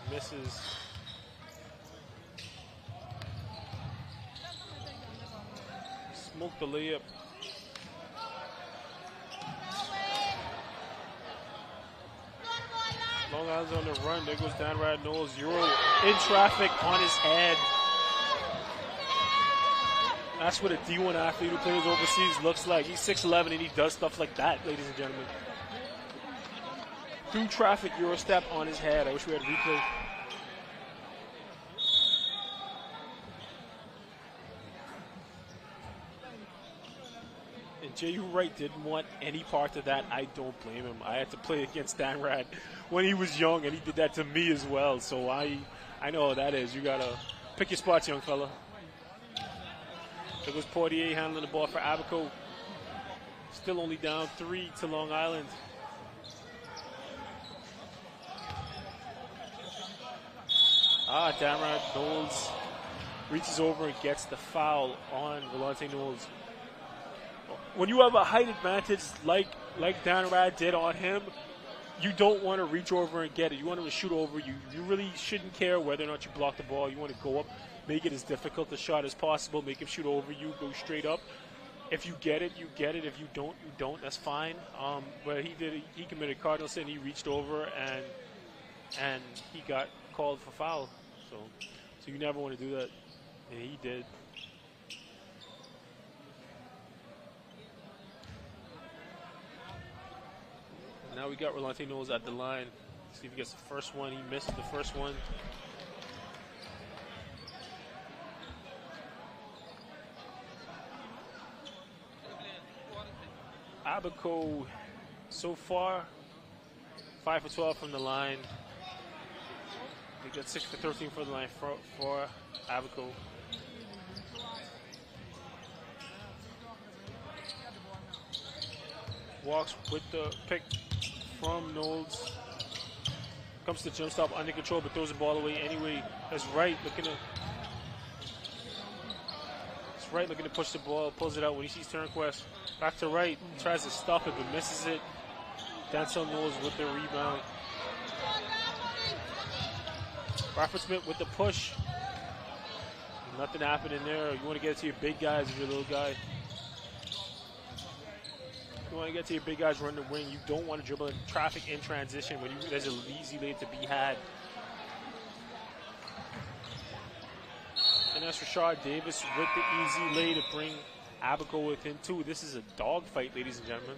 misses. Smoke the layup. Long Island's on the run. There goes Downright Knowles. Euro in traffic on his head. That's what a D1 athlete who plays overseas looks like. He's 6'11" and he does stuff like that, ladies and gentlemen. Through traffic, Euro step on his head. I wish we had replay. And J.U. Wright didn't want any part of that. I don't blame him. I had to play against Dan Rad when he was young, and he did that to me as well. So I know how that is. You got to pick your spots, young fella. There goes Portier handling the ball for Abaco. Still only down 3 to Long Island. Damrod Knowles reaches over and gets the foul on Volante Knowles. When you have a height advantage like Damrod did on him, you don't want to reach over and get it. You want him to shoot over you. You really shouldn't care whether or not you block the ball. You want to go up, make it as difficult a shot as possible, make him shoot over you, go straight up. If you get it, you get it. If you don't, you don't. That's fine. But he committed cardinal sin. He reached over and he got called for foul. So you never want to do that. And he did. Now we got Rolante Knowles at the line. See if he gets the first one. He missed the first one. Abaco, so far, 5 for 12 from the line. They got 6 for 13 for the line for Abaco. Walks with the pick from Knowles. Comes to jump stop under control, but throws the ball away anyway. That's Wright looking to push the ball, pulls it out when he sees Turnquest. Back to Wright, tries to stop it but misses it. Denzel Knowles with the rebound. Bradford Smith with the push. Nothing happening there. You want to get to your big guys if you're a little guy. You want to get to your big guys, run the wing. You don't want to dribble in traffic in transition when there's an easy lane to be had. And that's Rashard Davis with the easy lay to bring Abaco within 2. This is a dogfight, ladies and gentlemen.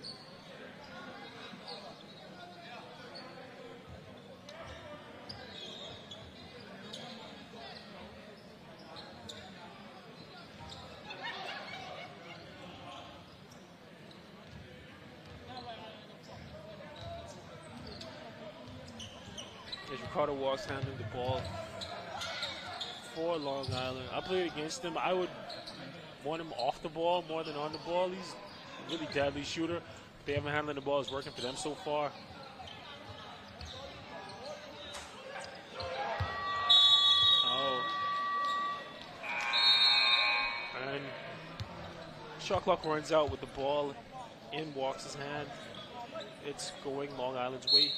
As Ricardo Walks handling the ball for Long Island. I played against him. I would want him off the ball more than on the ball. He's a really deadly shooter. They haven't handling the ball is working for them so far. And shot clock runs out with the ball in Walks' hand. It's going Long Island's way.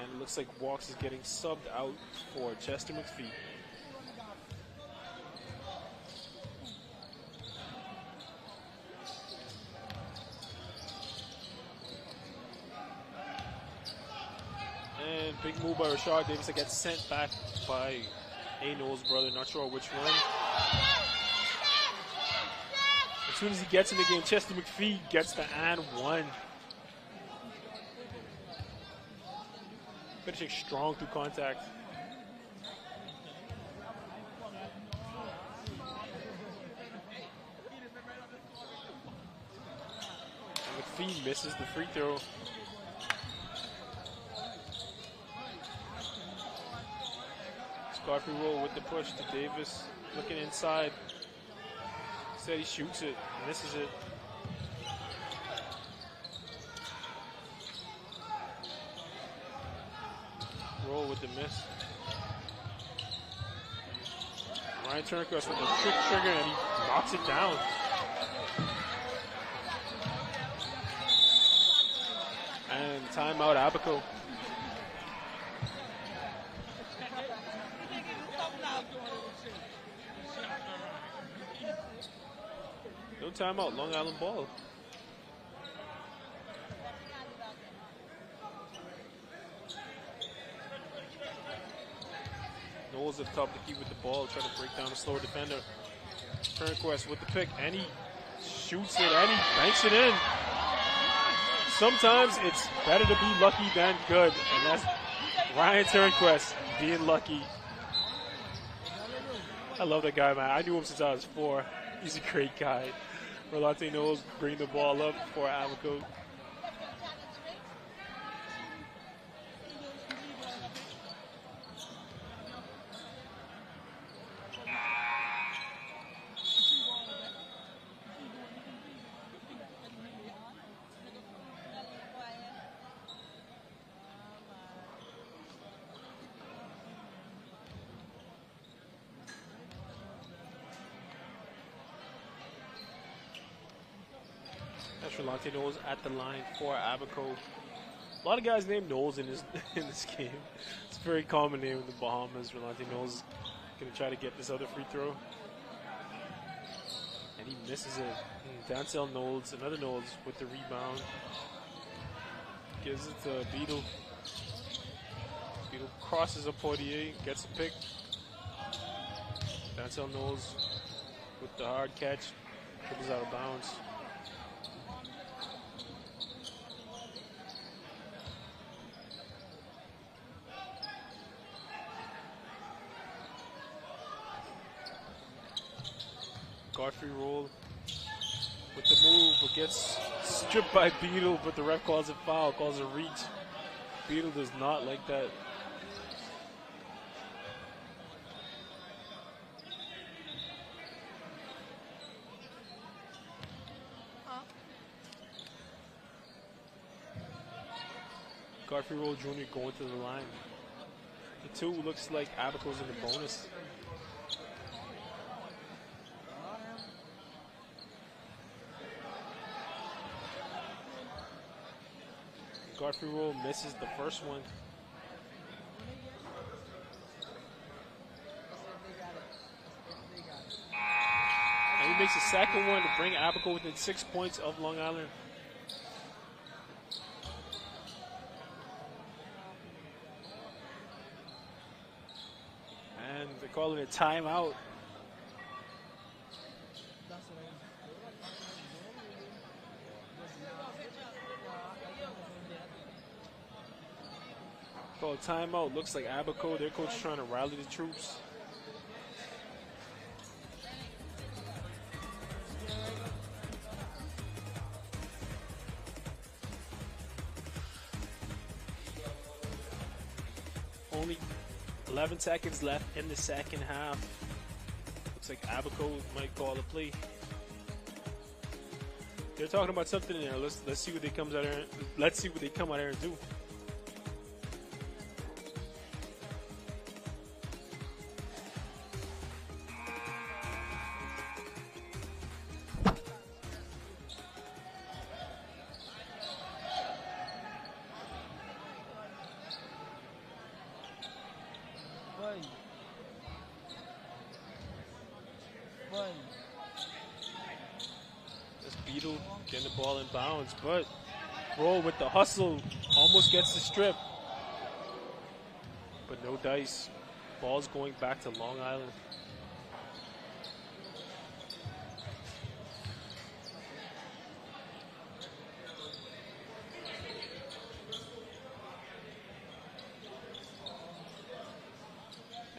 And it looks like Walks is getting subbed out for Chester McPhee. move by Rashard Davis that gets sent back by A. Knowles' brother. Not sure which one. As soon as he gets in the game, Chester McPhee gets the and one. Finishing strong through contact. And McPhee misses the free throw. Scarfy roll with the push to Davis. Looking inside. Said he shoots it, misses it. Roll with the miss. Ryan Turnquist with the trick trigger and he knocks it down. And timeout Abaco. No timeout, Long Island ball. Knowles up top to keep with the ball, trying to break down a slower defender. Turnquist with the pick, and he shoots it, and he banks it in. Sometimes it's better to be lucky than good, and that's Ryan Turnquist being lucky. I love that guy, man. I knew him since I was 4. He's a great guy. Rolante Knowles bring the ball up for Abaco. Rolante Knowles at the line for Abaco. A lot of guys named Knowles in this game. It's a very common name in the Bahamas. Rolante Knowles going to try to get this other free throw. And he misses it. Dancel Knowles, another Knowles with the rebound. Gives it to Beadle. Beadle crosses a Portier, gets a pick. Dancel Knowles with the hard catch. Dribbles out of bounds. Godfrey roll with the move, but gets stripped by Beadle, but the ref calls it foul, calls it reach. Beadle does not like that. Godfrey Roll Jr. going to the line. The 2 looks like Abaco's in the bonus. Godfrey Roll misses the first one. And he makes the second one to bring Abaco within 6 points of Long Island. And they're calling it timeout. Called timeout. Looks like Abaco, their coach, trying to rally the troops. Only 11 seconds left in the second half. Looks like Abaco might call a play. They're talking about something in there. Let's see what they comes out there. Let's see what they come out there and do. Beadle getting the ball in bounds, but Roll with the hustle almost gets the strip. No dice. Ball's going back to Long Island.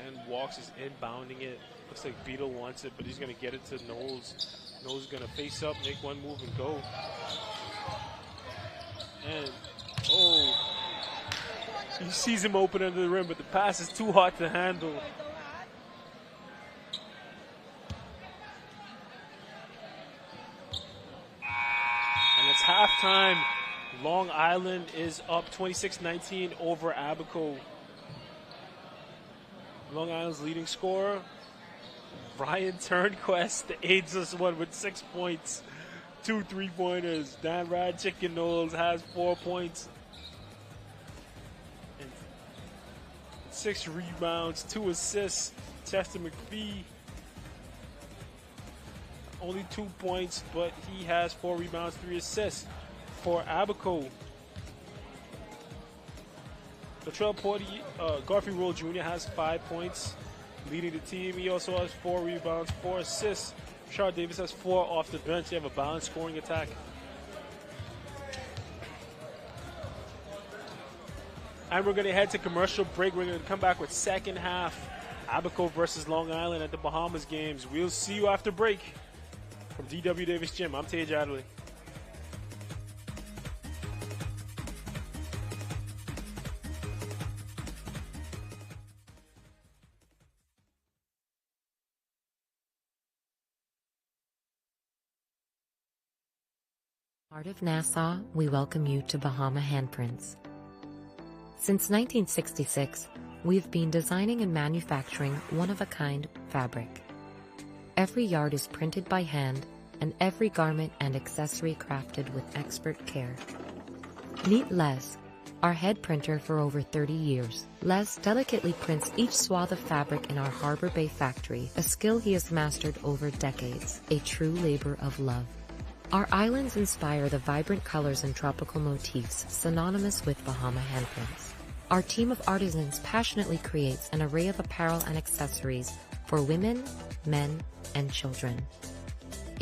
And Walks is inbounding it. Looks like Beetle wants it, but he's going to get it to Knowles. Knowles is going to face up, make one move, and go. And, he sees him open under the rim, but the pass is too hot to handle. And it's halftime. Long Island is up 26-19 over Abaco. Long Island's leading scorer, Ryan Turnquest, aids us one with 6 points, 2 3-pointers. Dan Radchick Knowles has 4 points, and 6 rebounds, 2 assists. Chester McPhee, only 2 points, but he has 4 rebounds, 3 assists for Abaco. Latrell Porty, Garfield Roll Jr. has 5 points, leading the team. He also has 4 rebounds, 4 assists. Rashard Davis has 4 off the bench. They have a balanced scoring attack. And we're going to head to commercial break. We're going to come back with second half. Abaco versus Long Island at the Bahamas games. We'll see you after break. From D.W. Davis Gym, I'm Tage Adderley. Heart of Nassau, we welcome you to Bahama Handprints. Since 1966, we've been designing and manufacturing one-of-a-kind fabric. Every yard is printed by hand, and every garment and accessory crafted with expert care. Meet Les, our head printer for over 30 years. Les delicately prints each swath of fabric in our Harbor Bay factory, a skill he has mastered over decades, a true labor of love. Our islands inspire the vibrant colors and tropical motifs synonymous with Bahama handprints. Our team of artisans passionately creates an array of apparel and accessories for women, men, and children.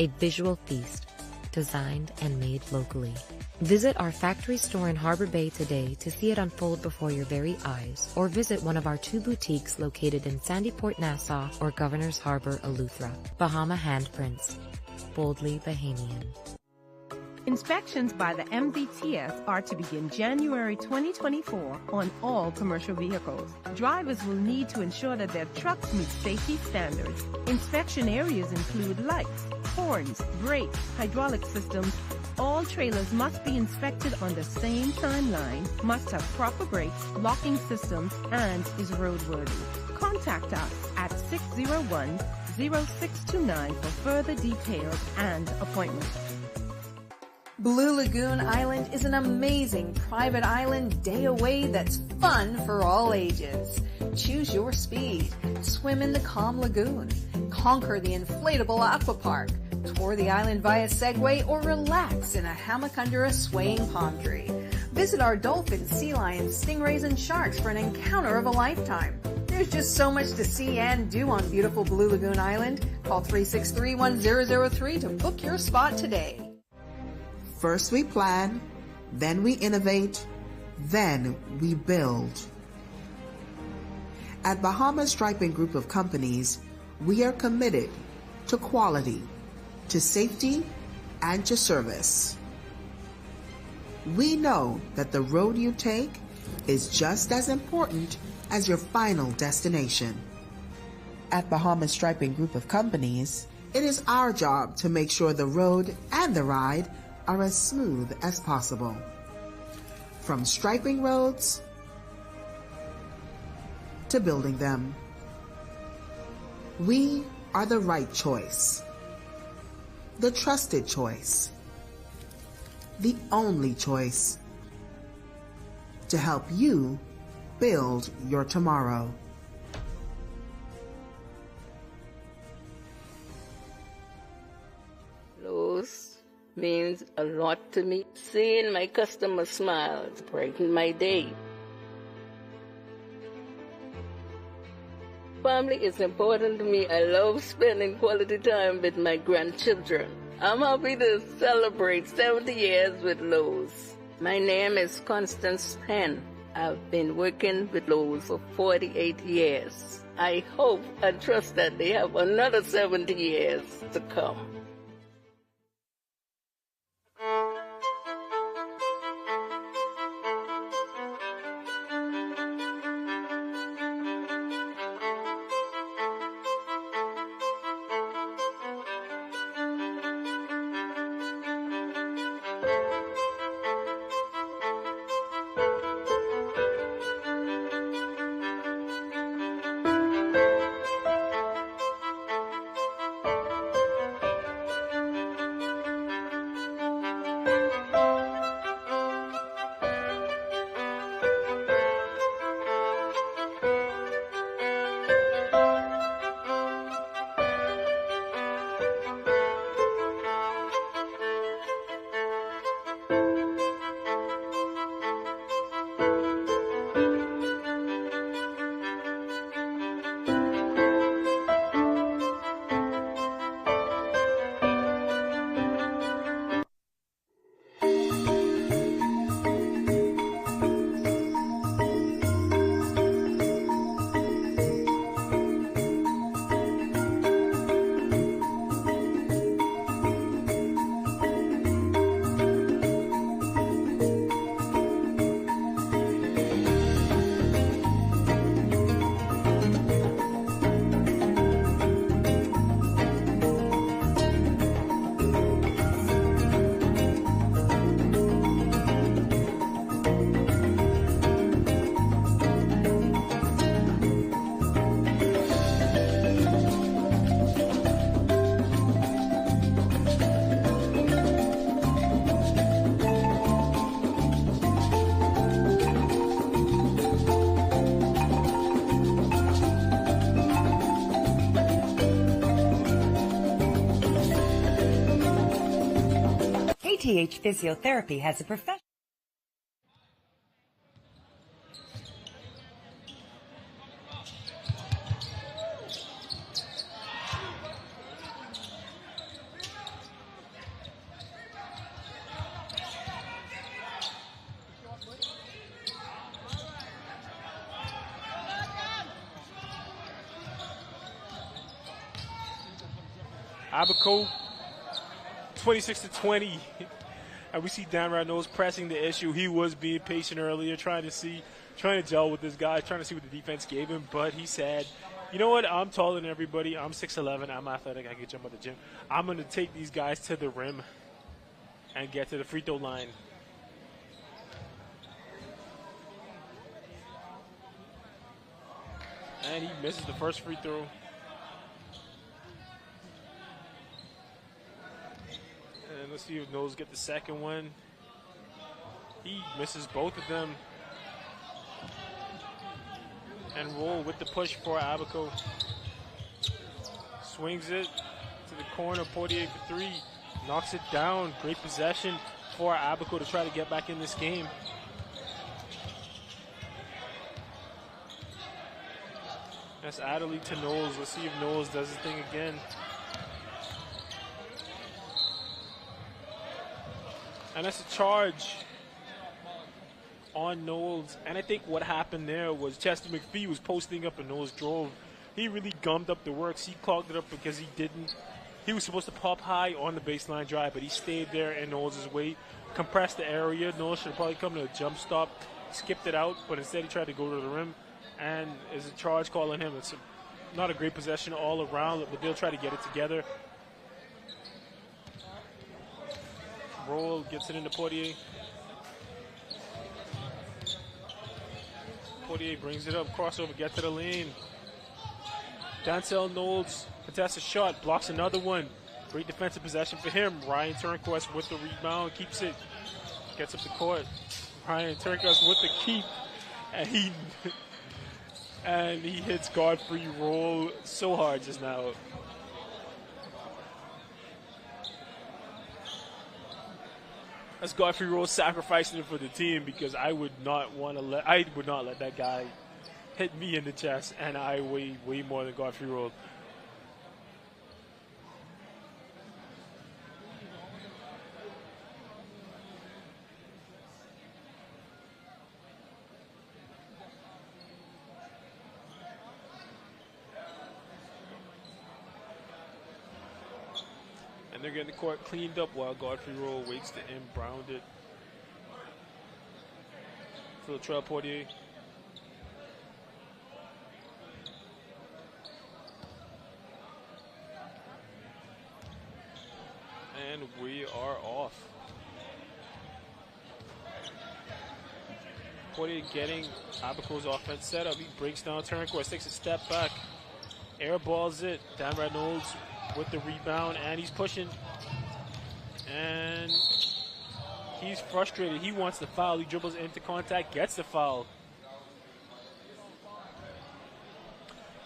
A visual feast, designed and made locally. Visit our factory store in Harbor Bay today to see it unfold before your very eyes, or visit one of our 2 boutiques located in Sandyport, Nassau, or Governor's Harbor, Eleuthera. Bahama Handprints. Boldly Bahamian. Inspections by the MVTS are to begin January 2024 on all commercial vehicles. Drivers will need to ensure that their trucks meet safety standards. Inspection areas include lights, horns, brakes, hydraulic systems. All trailers must be inspected on the same timeline, must have proper brakes, locking systems, and is roadworthy. Contact us at 601-0629 for further details and appointments. Blue Lagoon Island is an amazing private island day away that's fun for all ages. Choose your speed. Swim in the calm lagoon. Conquer the inflatable aqua park. Tour the island via Segway or relax in a hammock under a swaying palm tree. Visit our dolphins, sea lions, stingrays, and sharks for an encounter of a lifetime. There's just so much to see and do on beautiful Blue Lagoon Island. Call 363-1003 to book your spot today. First we plan, then we innovate, then we build. At Bahamas Striping Group of Companies, we are committed to quality, to safety, and to service. We know that the road you take is just as important as your final destination. At Bahamas Striping Group of Companies, it is our job to make sure the road and the ride are as smooth as possible. From striping roads to building them, we are the right choice, the trusted choice, the only choice to help you build your tomorrow. Lowe's means a lot to me. Seeing my customers smile brighten my day. Family is important to me. I love spending quality time with my grandchildren. I'm happy to celebrate 70 years with Lowe's. My name is Constance Penn. I've been working with Lowe's for 48 years. I hope and trust that they have another 70 years to come. KTH Physiotherapy has a professional. Abaco, 26-20. And we see Dan Reynolds pressing the issue. He was being patient earlier, trying to gel with this guy, trying to see what the defense gave him. But he said, you know what? I'm taller than everybody. I'm 6'11". I'm athletic. I can jump at the gym. I'm going to take these guys to the rim and get to the free throw line. And he misses the first free throw. And let's see if Knowles get the second one. He misses both of them. And Roll with the push for Abaco. Swings it to the corner, Portier for three. Knocks it down. Great possession for Abaco to try to get back in this game. That's Adderley to Knowles. Let's see if Knowles does his thing again. And that's a charge on Knowles. And I think what happened there was Chester McPhee was posting up and Knowles drove. He really gummed up the works. He clogged it up because he was supposed to pop high on the baseline drive, but he stayed there in Knowles' way, compressed the area. Knowles should have probably come to a jump stop, skipped it out, but instead he tried to go to the rim. And is a charge call on him. It's not a great possession all around, but they'll try to get it together. Roll gets it into Portier. Portier brings it up, crossover, get to the lane. Dancel Knowles contests a shot, blocks another one. Great defensive possession for him. Ryan Turnquist with the rebound, keeps it, gets up the court. Ryan Turnquist with the keep, and he hits Godfrey Roll so hard just now. That's Godfrey Roll sacrificing it for the team because I would not let that guy hit me in the chest, and I weigh way more than Godfrey Roll. And they're getting the court cleaned up while Godfrey Roll waits to inbound it. For Latrell Poitier. And we are off. Poitier getting Abaco's offense set up. He breaks down Turnquist, takes a step back, airballs it. Dan Knowles with the rebound, and he's pushing. And he's frustrated. He wants the foul. He dribbles into contact, gets the foul.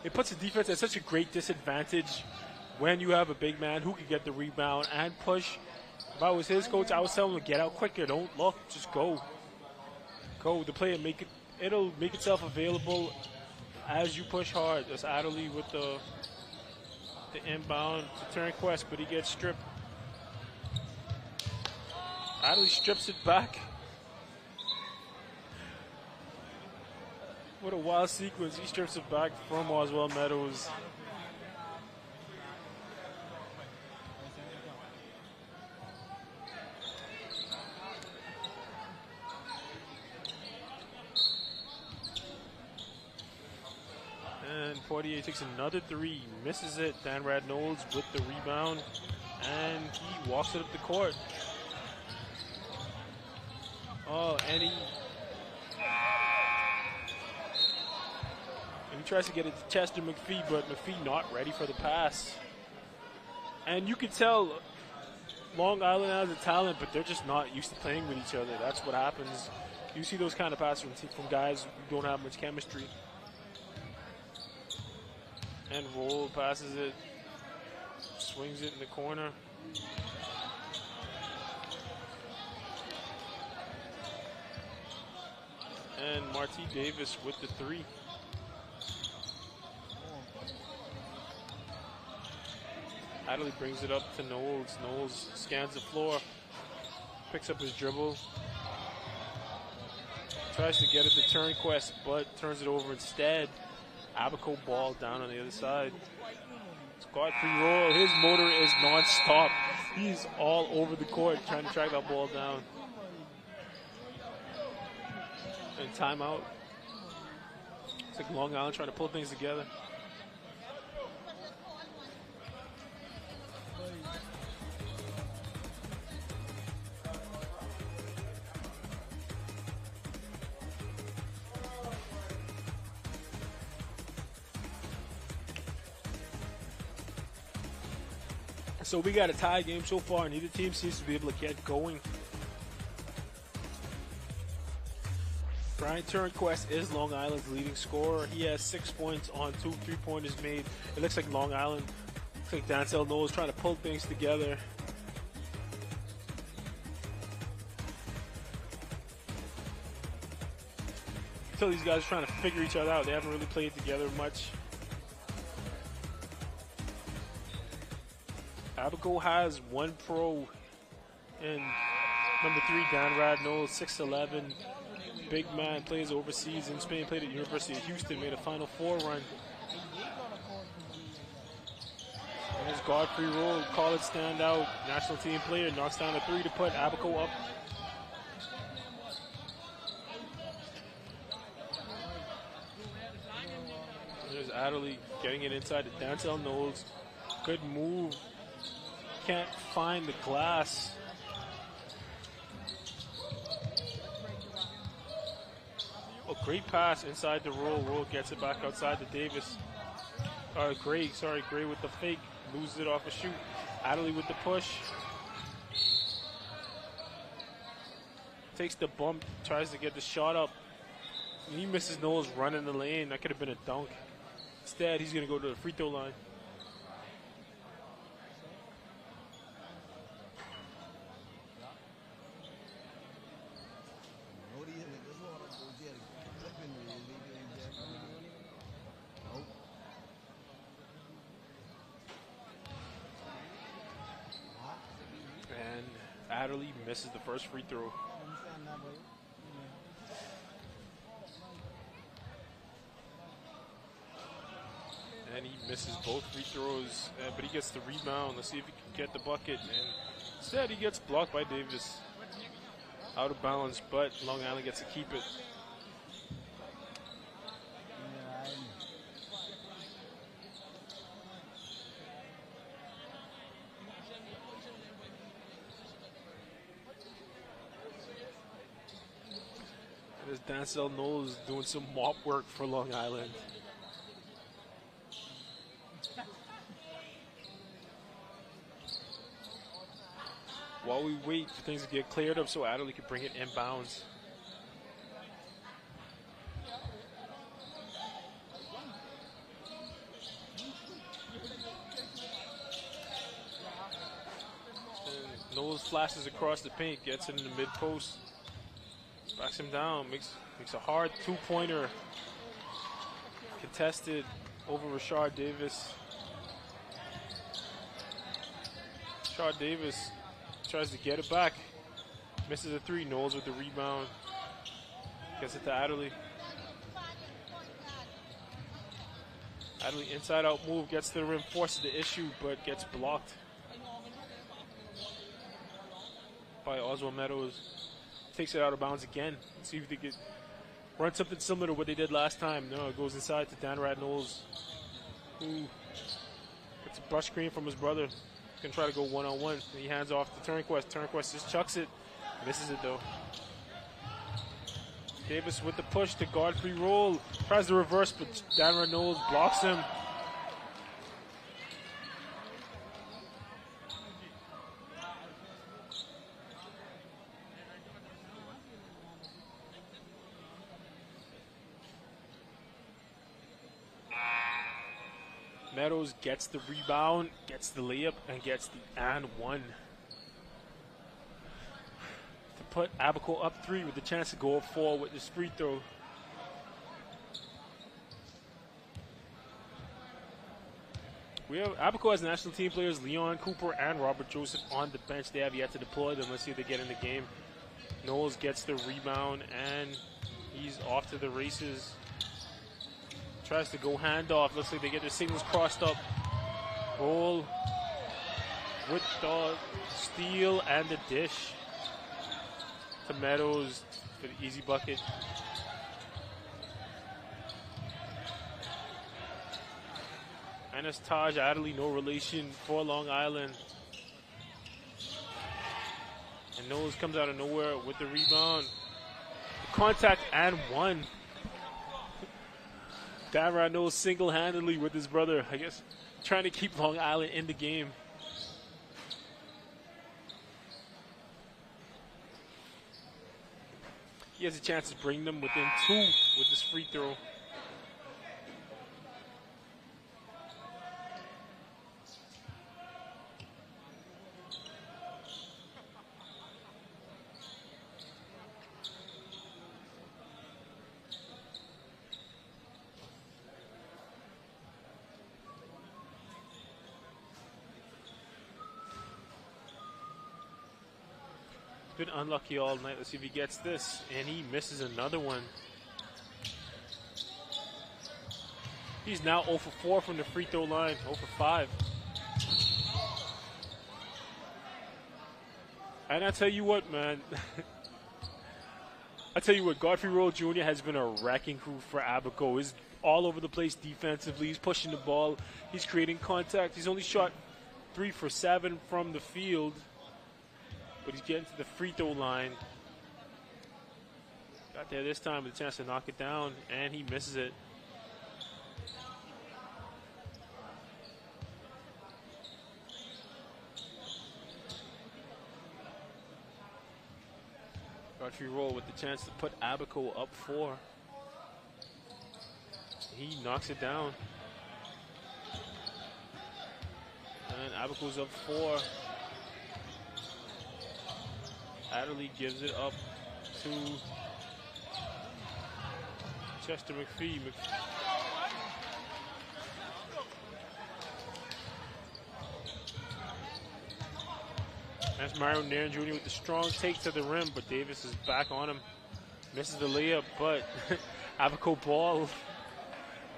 It puts the defense at such a great disadvantage when you have a big man who can get the rebound and push. If I was his coach, I would tell him to get out quicker. Don't look, just go. Go. The play, it'll make itself available as you push hard. That's Adderley with the inbound to Turnquist, but he gets stripped. Adderley strips it back. What a wild sequence. He strips it back from Oswald Meadows. And Poitier takes another three, misses it. Dan Knowles with the rebound, and he walks it up the court. Oh, and he tries to get it to Chester McPhee, but McPhee not ready for the pass. And you can tell Long Island has a talent, but they're just not used to playing with each other. That's what happens. You see those kind of passes from guys who don't have much chemistry. And Roll passes it, swings it in the corner. And Marty Davis with the three. Adderley brings it up to Knowles. Knowles scans the floor, picks up his dribble, tries to get it to Turnquist, but turns it over instead. Abaco ball down on the other side. It's Godfrey Roll. His motor is non-stop. He's all over the court trying to track that ball down. And timeout. It's like Long Island trying to pull things together. So we got a tie game so far. Neither team seems to be able to get going. Brian Turnquist is Long Island's leading scorer. He has 6 points on 2 3-pointers made. It looks like Long Island, looks like Dancel Knowles trying to pull things together. Until these guys are trying to figure each other out. They haven't really played together much. Abaco has one pro in number 3, Dan Knowles, 6'11", big man, plays overseas in Spain, played at University of Houston, made a Final Four run. And there's Godfrey Roll, college standout, national team player, knocks down a three to put Abaco up. There's Adderley getting it inside to Dancel Knowles. Good move. Can't find the glass. Oh, great pass inside the Roll. Roll gets it back outside to Davis. Gray with the fake. Loses it off a shoot. Adderley with the push. Takes the bump. Tries to get the shot up. And he misses Knowles running the lane. That could have been a dunk. Instead, he's going to go to the free throw line. Adderley misses the first free throw. And he misses both free throws, but he gets the rebound. Let's see if he can get the bucket. And instead, he gets blocked by Davis. Out of bounds, but Long Island gets to keep it. And as Dancel Knowles doing some mop work for Long Island. While we wait for things to get cleared up so Adderley can bring it inbounds. And Knowles flashes across the paint, gets it in the mid post, backs him down, makes a hard two-pointer, contested over Rashard Davis. Rashard Davis tries to get it back, misses a three. Knowles with the rebound, gets it to Adderley. Adderley inside out move, gets to the rim, forces the issue, but gets blocked by Oswald Meadows. Takes it out of bounds again. Let's see if they could run something similar to what they did last time. No, it goes inside to Danrad Knowles, who gets a brush screen from his brother. Can try to go one-on-one. He hands off to Turnquest. Turnquest just chucks it. Misses it though. Davis with the push to Godfrey roll. Tries to reverse, but Danrad Knowles blocks him. Meadows gets the rebound, gets the layup, and gets the and one. To put Abaco up 3 with the chance to go up 4 with this free throw. We have Abaco has national team players Leon Cooper and Robert Joseph on the bench. They have yet to deploy them. Let's see if they get in the game. Knowles gets the rebound, and he's off to the races. Tries to go handoff. Looks like they get their signals crossed up. Roll with the steal and the dish to Meadows for the easy bucket. And it's Taj Adderley, no relation for Long Island. And Knowles comes out of nowhere with the rebound. The contact and one. Danrad Knowles single-handedly with his brother, I guess, trying to keep Long Island in the game. He has a chance to bring them within 2 with this free throw. Been unlucky all night. Let's see if he gets this. And he misses another one. He's now 0 for 4 from the free throw line. 0 for 5. And I tell you what, man. I tell you what, Godfrey Rowe Jr. has been a wrecking crew for Abaco. He's all over the place defensively. He's pushing the ball. He's creating contact. He's only shot 3 for 7 from the field. But he's getting to the free throw line. Got there this time with a chance to knock it down, and he misses it. Godfrey Rowe with the chance to put Abaco up 4. He knocks it down. And Abaco's up 4. Adderley gives it up to Chester McPhee. That's Mario Nairn Jr. with the strong take to the rim, but Davis is back on him. Misses the layup, but Abaco ball.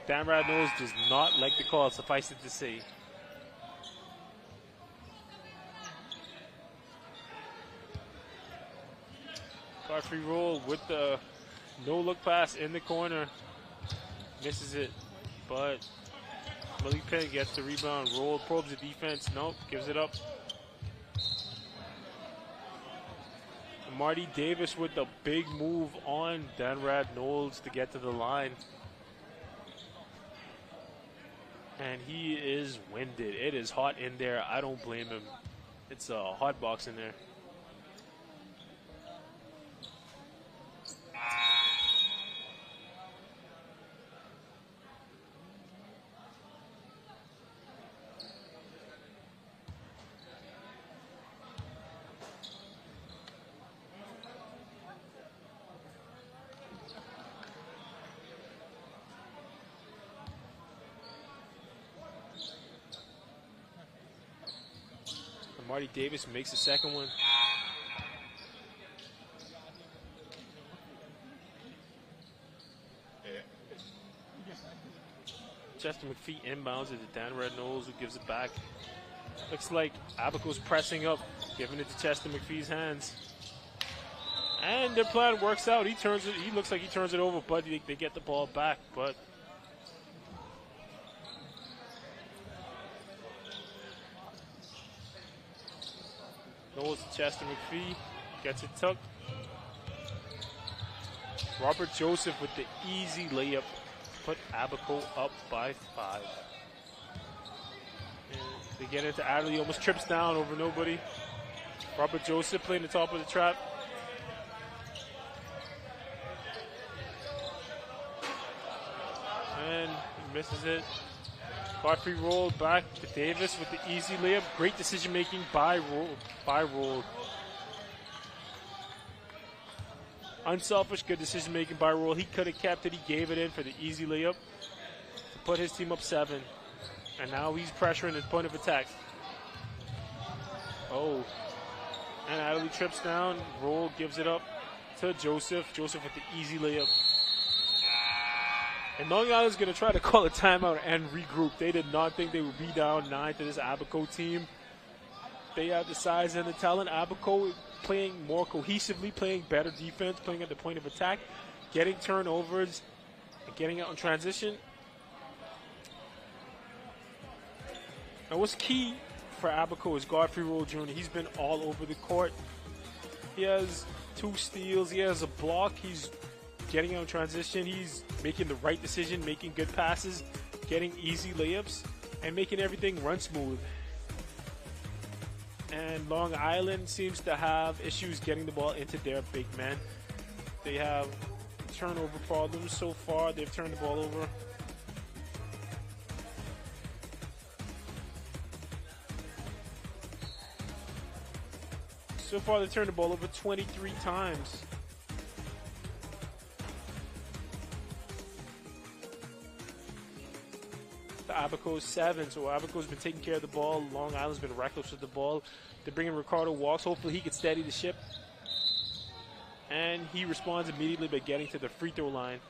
Dan Radnose does not like the call, suffice it to say. Godfrey Roll with the no-look pass in the corner. Misses it, but Malik Penn gets the rebound. Roll probes the defense. Nope, gives it up. Marty Davis with the big move on Danrad Knowles to get to the line. And he is winded. It is hot in there. I don't blame him. It's a hot box in there. Marty Davis makes the second one. Chester McPhee inbounds it to Dan Red Knowles, who gives it back. Looks like Abaco's pressing up, giving it to Chester McPhee's hands. And their plan works out. He looks like he turns it over, but they get the ball back. But Knowles to Chester McPhee, gets it tucked. Robert Joseph with the easy layup, put Abaco up by 5. And they get into Adderley, almost trips down over nobody. Robert Joseph playing the top of the trap. And he misses it. Godfrey Roll back to Davis with the easy layup. Great decision making by Roll. Unselfish, good decision making by Roll. He could have kept it. He gave it in for the easy layup to put his team up 7. And now he's pressuring his point of attack. Oh. And Adderley trips down. Roll gives it up to Joseph. Joseph with the easy layup. And Long Island's going to try to call a timeout and regroup. They did not think they would be down 9 to this Abaco team. They have the size and the talent. Abaco playing more cohesively, playing better defense, playing at the point of attack, getting turnovers, and getting out in transition. And what's key for Abaco is Godfrey Roll Jr. He's been all over the court. He has 2 steals. He has a block. He's getting out in transition. He's making the right decision, making good passes, getting easy layups, and making everything run smooth. And Long Island seems to have issues getting the ball into their big men. They have turnover problems so far. They've turned the ball over. So far, they've turned the ball over 23 times. Abaco's 7, so Abaco's been taking care of the ball. Long Island's been reckless with the ball. They're bringing Ricardo Walks. Hopefully he can steady the ship. And he responds immediately by getting to the free throw line.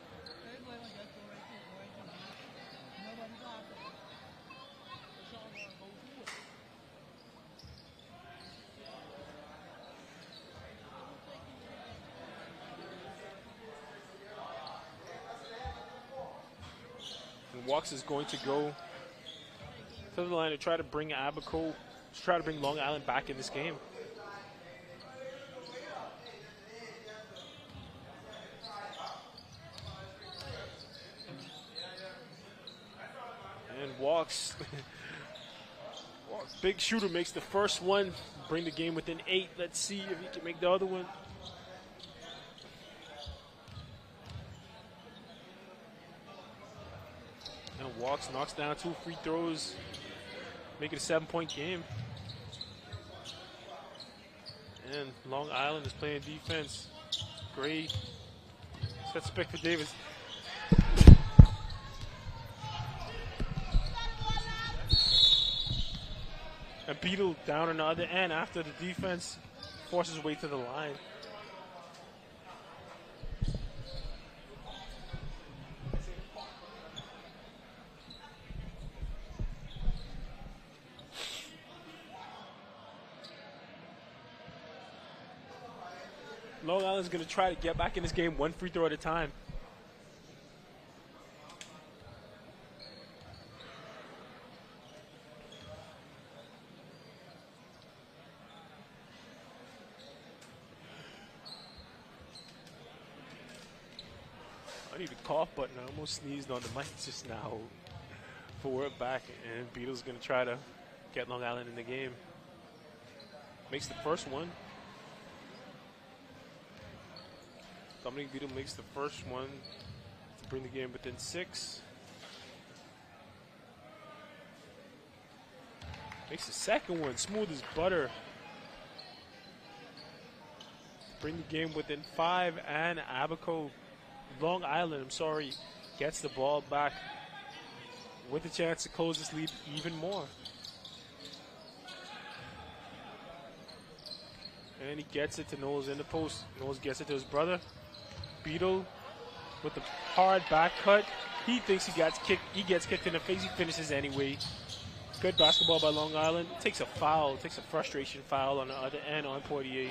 Walks is going to go to the line to try to bring Abaco, to try to bring Long Island back in this game. And Walks, big shooter, makes the first one, bring the game within 8. Let's see if he can make the other one. And Walks knocks down 2 free throws, make it a 7-point game. And Long Island is playing defense. Great. Sets pick for Davis. And Beetle down on the other end after the defense forces his way to the line. Long Island's going to try to get back in this game one free throw at a time. I need a cough button. I almost sneezed on the mic just now. But we're back, and Beetle's going to try to get Long Island in the game. Makes the first one. Dominic Beetle makes the first one to bring the game within 6. Makes the second one smooth as butter. Bring the game within 5, and Long Island, gets the ball back with a chance to close this lead even more. And he gets it to Knowles in the post. Knowles gets it to his brother. Beetle with the hard back cut. He thinks he gets kicked in the face. He finishes anyway. Good basketball by Long Island. Takes a frustration foul on the other end on Portier.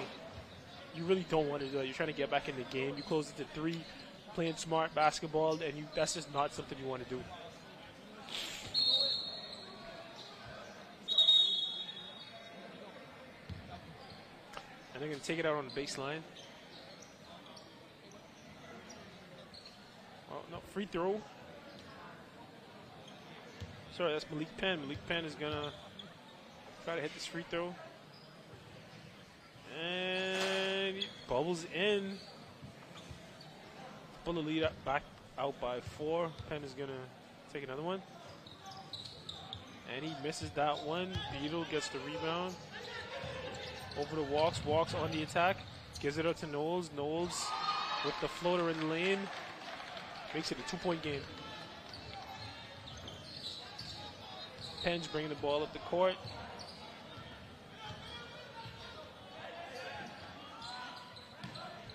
You really don't want to do that. You're trying to get back in the game. You close it to 3, playing smart basketball, and that's just not something you want to do. And they're going to take it out on the baseline. Oh, no, free throw. Sorry, that's Malik Penn. Malik Penn is going to try to hit this free throw. And he bubbles in. Pull the lead back out by 4. Penn is going to take another one. And he misses that one. Beetle gets the rebound. Over to Walks. Walks on the attack. Gives it up to Knowles. Knowles with the floater in the lane. Makes it a 2-point game. Penn's bringing the ball up the court.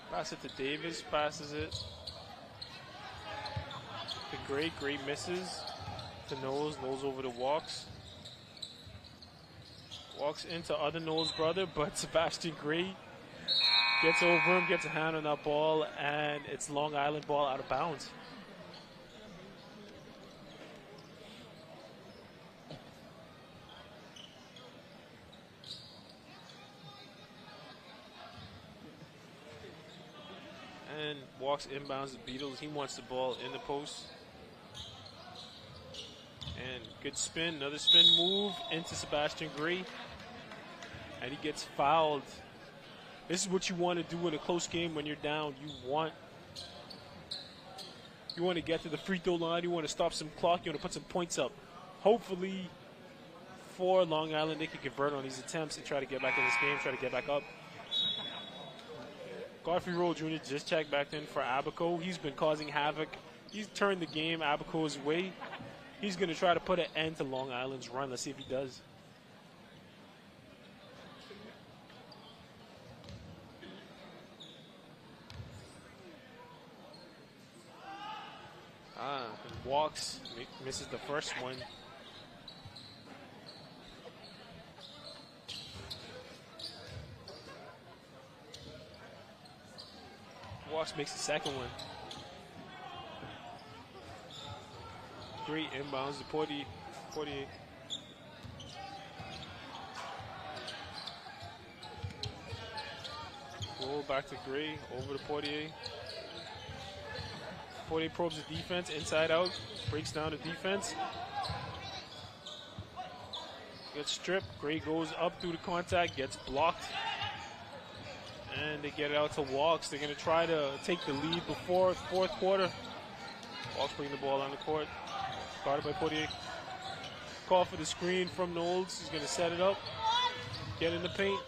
Pass it to Davis. Passes it to Gray. Gray misses to Knowles. Knowles over to Walks. Walks into other Knowles' brother, but Sebastian Gray gets over him, gets a hand on that ball, and it's Long Island ball out of bounds. And Walks inbounds the Beatles. He wants the ball in the post. And good spin, another spin move into Sebastian Gray. And he gets fouled. This is what you want to do in a close game when you're down. You want to get to the free throw line. You want to stop some clock. You want to put some points up. Hopefully, for Long Island, they can convert on these attempts and try to get back in this game, try to get back up. Godfrey Rowe Jr. just checked back in for Abaco. He's been causing havoc. He's turned the game Abaco's way. He's going to try to put an end to Long Island's run. Let's see if he does. And Walks, misses the first one. Walks makes the second one. Great inbounds to Portier. Roll back to Gray, over to Portier. Portier probes the defense, inside out, breaks down the defense. Gets stripped, Gray goes up through the contact, gets blocked. And they get it out to Walks. They're going to try to take the lead before fourth quarter. Walks bringing the ball on the court. Guarded by Portier. Call for the screen from Knowles. He's going to set it up. Get in the paint.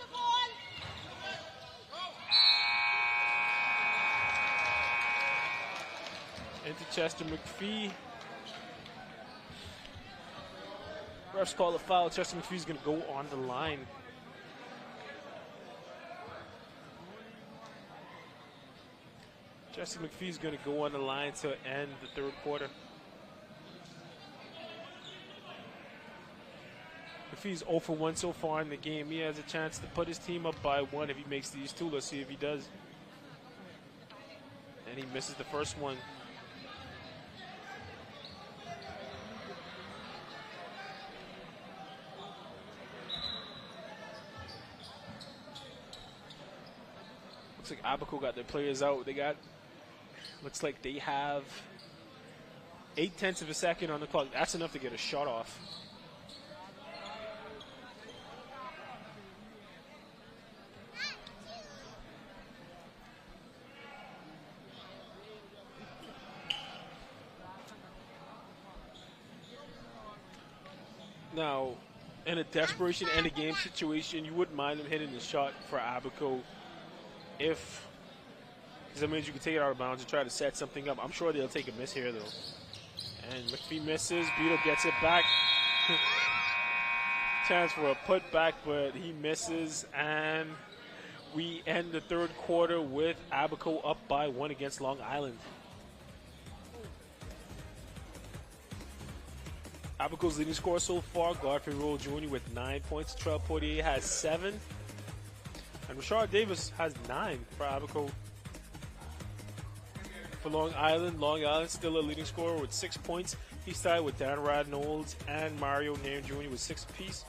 Into Chester McPhee. Refs call a foul. Chester McPhee's going to go on the line. Chester McPhee's going to go on the line to end the third quarter. McPhee's 0 for 1 so far in the game. He has a chance to put his team up by 1 if he makes these two. Let's see if he does. And he misses the first one. Looks like Abaco got their players out. Looks like they have 0.8 of a second on the clock. That's enough to get a shot off. Now, in a desperation end of game situation, you wouldn't mind him hitting the shot for Abaco because that means you can take it out of bounds and try to set something up. I'm sure they'll take a miss here, though. And McPhee misses. Beetle gets it back. Chance for a putback, but he misses. And we end the third quarter with Abaco up by 1 against Long Island. Abaco's leading scorer so far, Godfrey Roll Jr. with 9 points. Trell Portier has 7. And Rashard Davis has 9 for Abaco. For Long Island still a leading scorer with 6 points. He's tied with Dan Radnolds and Mario Nairn Jr. with 6 apiece.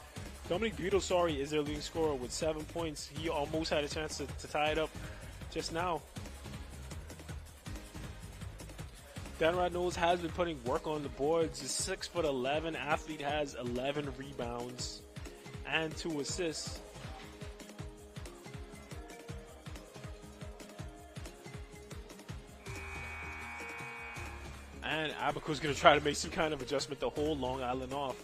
Dominic Beadle, is their leading scorer with 7 points. He almost had a chance to tie it up just now. Dan Radnolds has been putting work on the boards. His 6'11" athlete has 11 rebounds and 2 assists. And Abaco's going to try to make some kind of adjustment to hold Long Island off.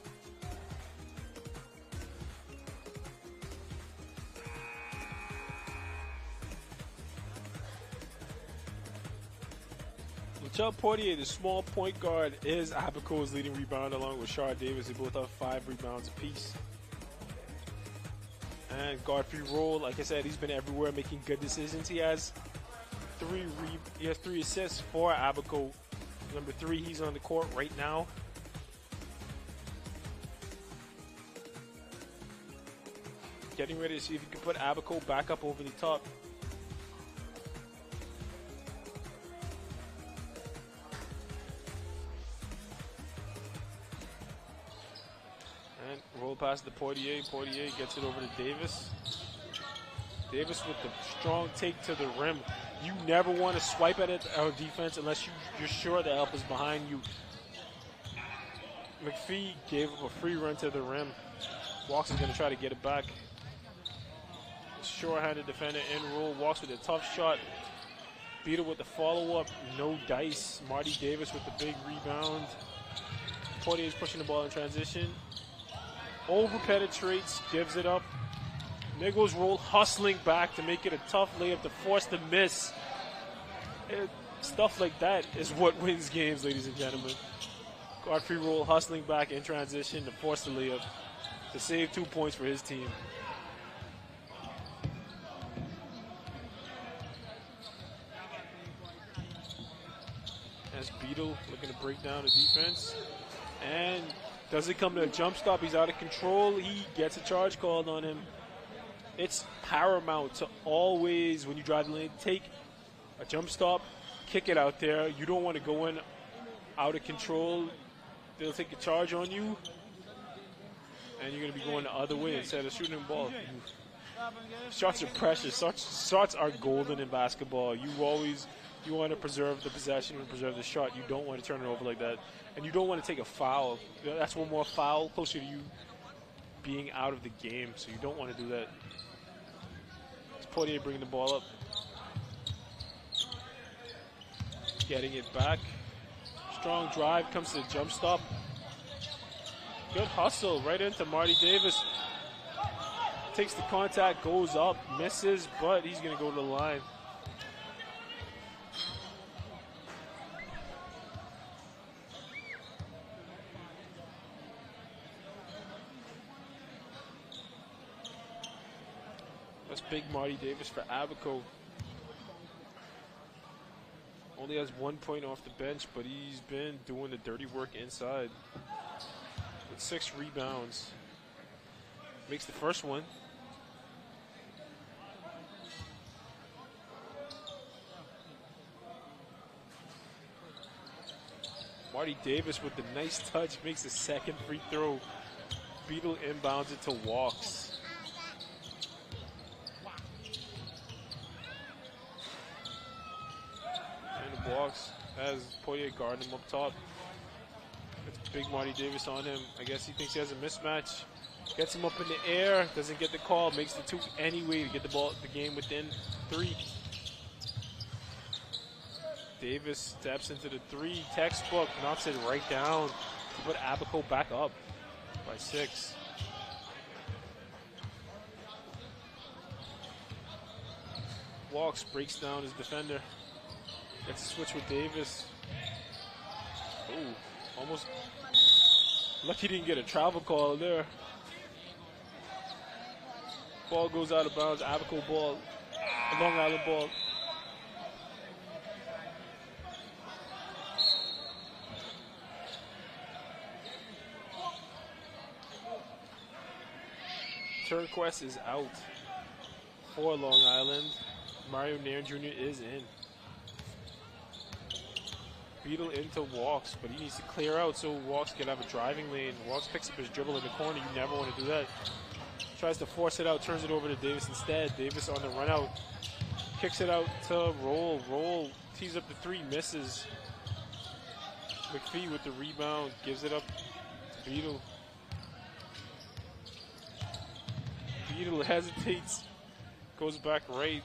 Latrell Portier, the small point guard, is Abaco's leading rebounder along with Shard Davis. They both have 5 rebounds apiece. And Godfrey Roll, like I said, he's been everywhere making good decisions. He has 3 assists for Abaco. Number 3, he's on the court right now. Getting ready to see if he can put Abaco back up over the top. And roll past the Portier. Portier gets it over to Davis. Davis with the strong take to the rim. You never want to swipe at it on defense unless you're sure the help is behind you. McPhee gave up a free run to the rim. Walks is going to try to get it back. Sure-handed defender in roll. Walks with a tough shot. Beetle with the follow-up. No dice. Marty Davis with the big rebound. Portier is pushing the ball in transition. Over-penetrates. Gives it up. Niggles Roll hustling back to make it a tough layup to force the miss. Stuff like that is what wins games, ladies and gentlemen. Godfrey Roll hustling back in transition to force the layup to save 2 points for his team. As Beetle looking to break down the defense. And does it come to a jump stop? He's out of control. He gets a charge called on him. It's paramount to always, when you drive the lane, take a jump stop, kick it out there. You don't want to go in out of control. They'll take a charge on you, and you're going to be going the other way instead of shooting the ball. Shots are precious. Shots are golden in basketball. You want to preserve the possession and preserve the shot. You don't want to turn it over like that. And you don't want to take a foul. That's one more foul closer to you being out of the game, so you don't want to do that. Portier bringing the ball up. Getting it back. Strong drive, comes to the jump stop. Good hustle right into Marty Davis. Takes the contact, goes up, misses, but he's going to go to the line. Watch big Marty Davis for Abaco. Only has 1 point off the bench, but he's been doing the dirty work inside. With 6 rebounds. Makes the first one. Marty Davis with the nice touch makes the second free throw. Beetle inbounds it to Walks. And Walks has Poirier guarding him up top. It's big Marty Davis on him. I guess he thinks he has a mismatch. Gets him up in the air, doesn't get the call, makes the 2 anyway to get the game within 3. Davis steps into the 3, textbook, knocks it right down to put Abaco back up by 6. Walks, breaks down his defender. Gets a switch with Davis. Ooh, almost lucky he didn't get a travel call there. Ball goes out of bounds, Abaco ball, a Long Island ball. Turnquest is out for Long Island. Mario Nairn Jr. is in. Beetle into Walks, but he needs to clear out so Walks can have a driving lane. Walks picks up his dribble in the corner. You never want to do that. Tries to force it out, turns it over to Davis instead. Davis on the run out. Kicks it out to Roll. Roll tees up the 3, misses. McPhee with the rebound, gives it up to Beetle. Beetle hesitates, goes back right.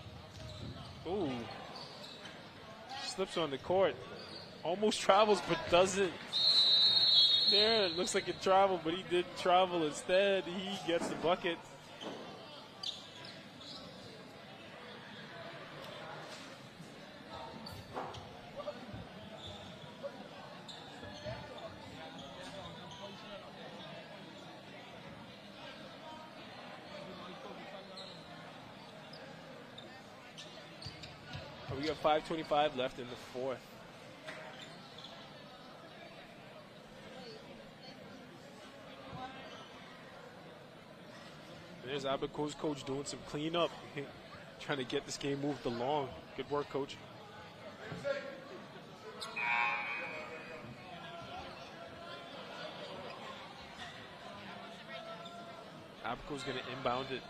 Ooh. Slips on the court. Almost travels, but doesn't. There, it looks like it traveled, but he didn't travel. Instead, he gets the bucket. We got 5:25 left in the 4th. There's Abaco's coach doing some cleanup, trying to get this game moved along. Good work, coach. Abaco's going to inbound it.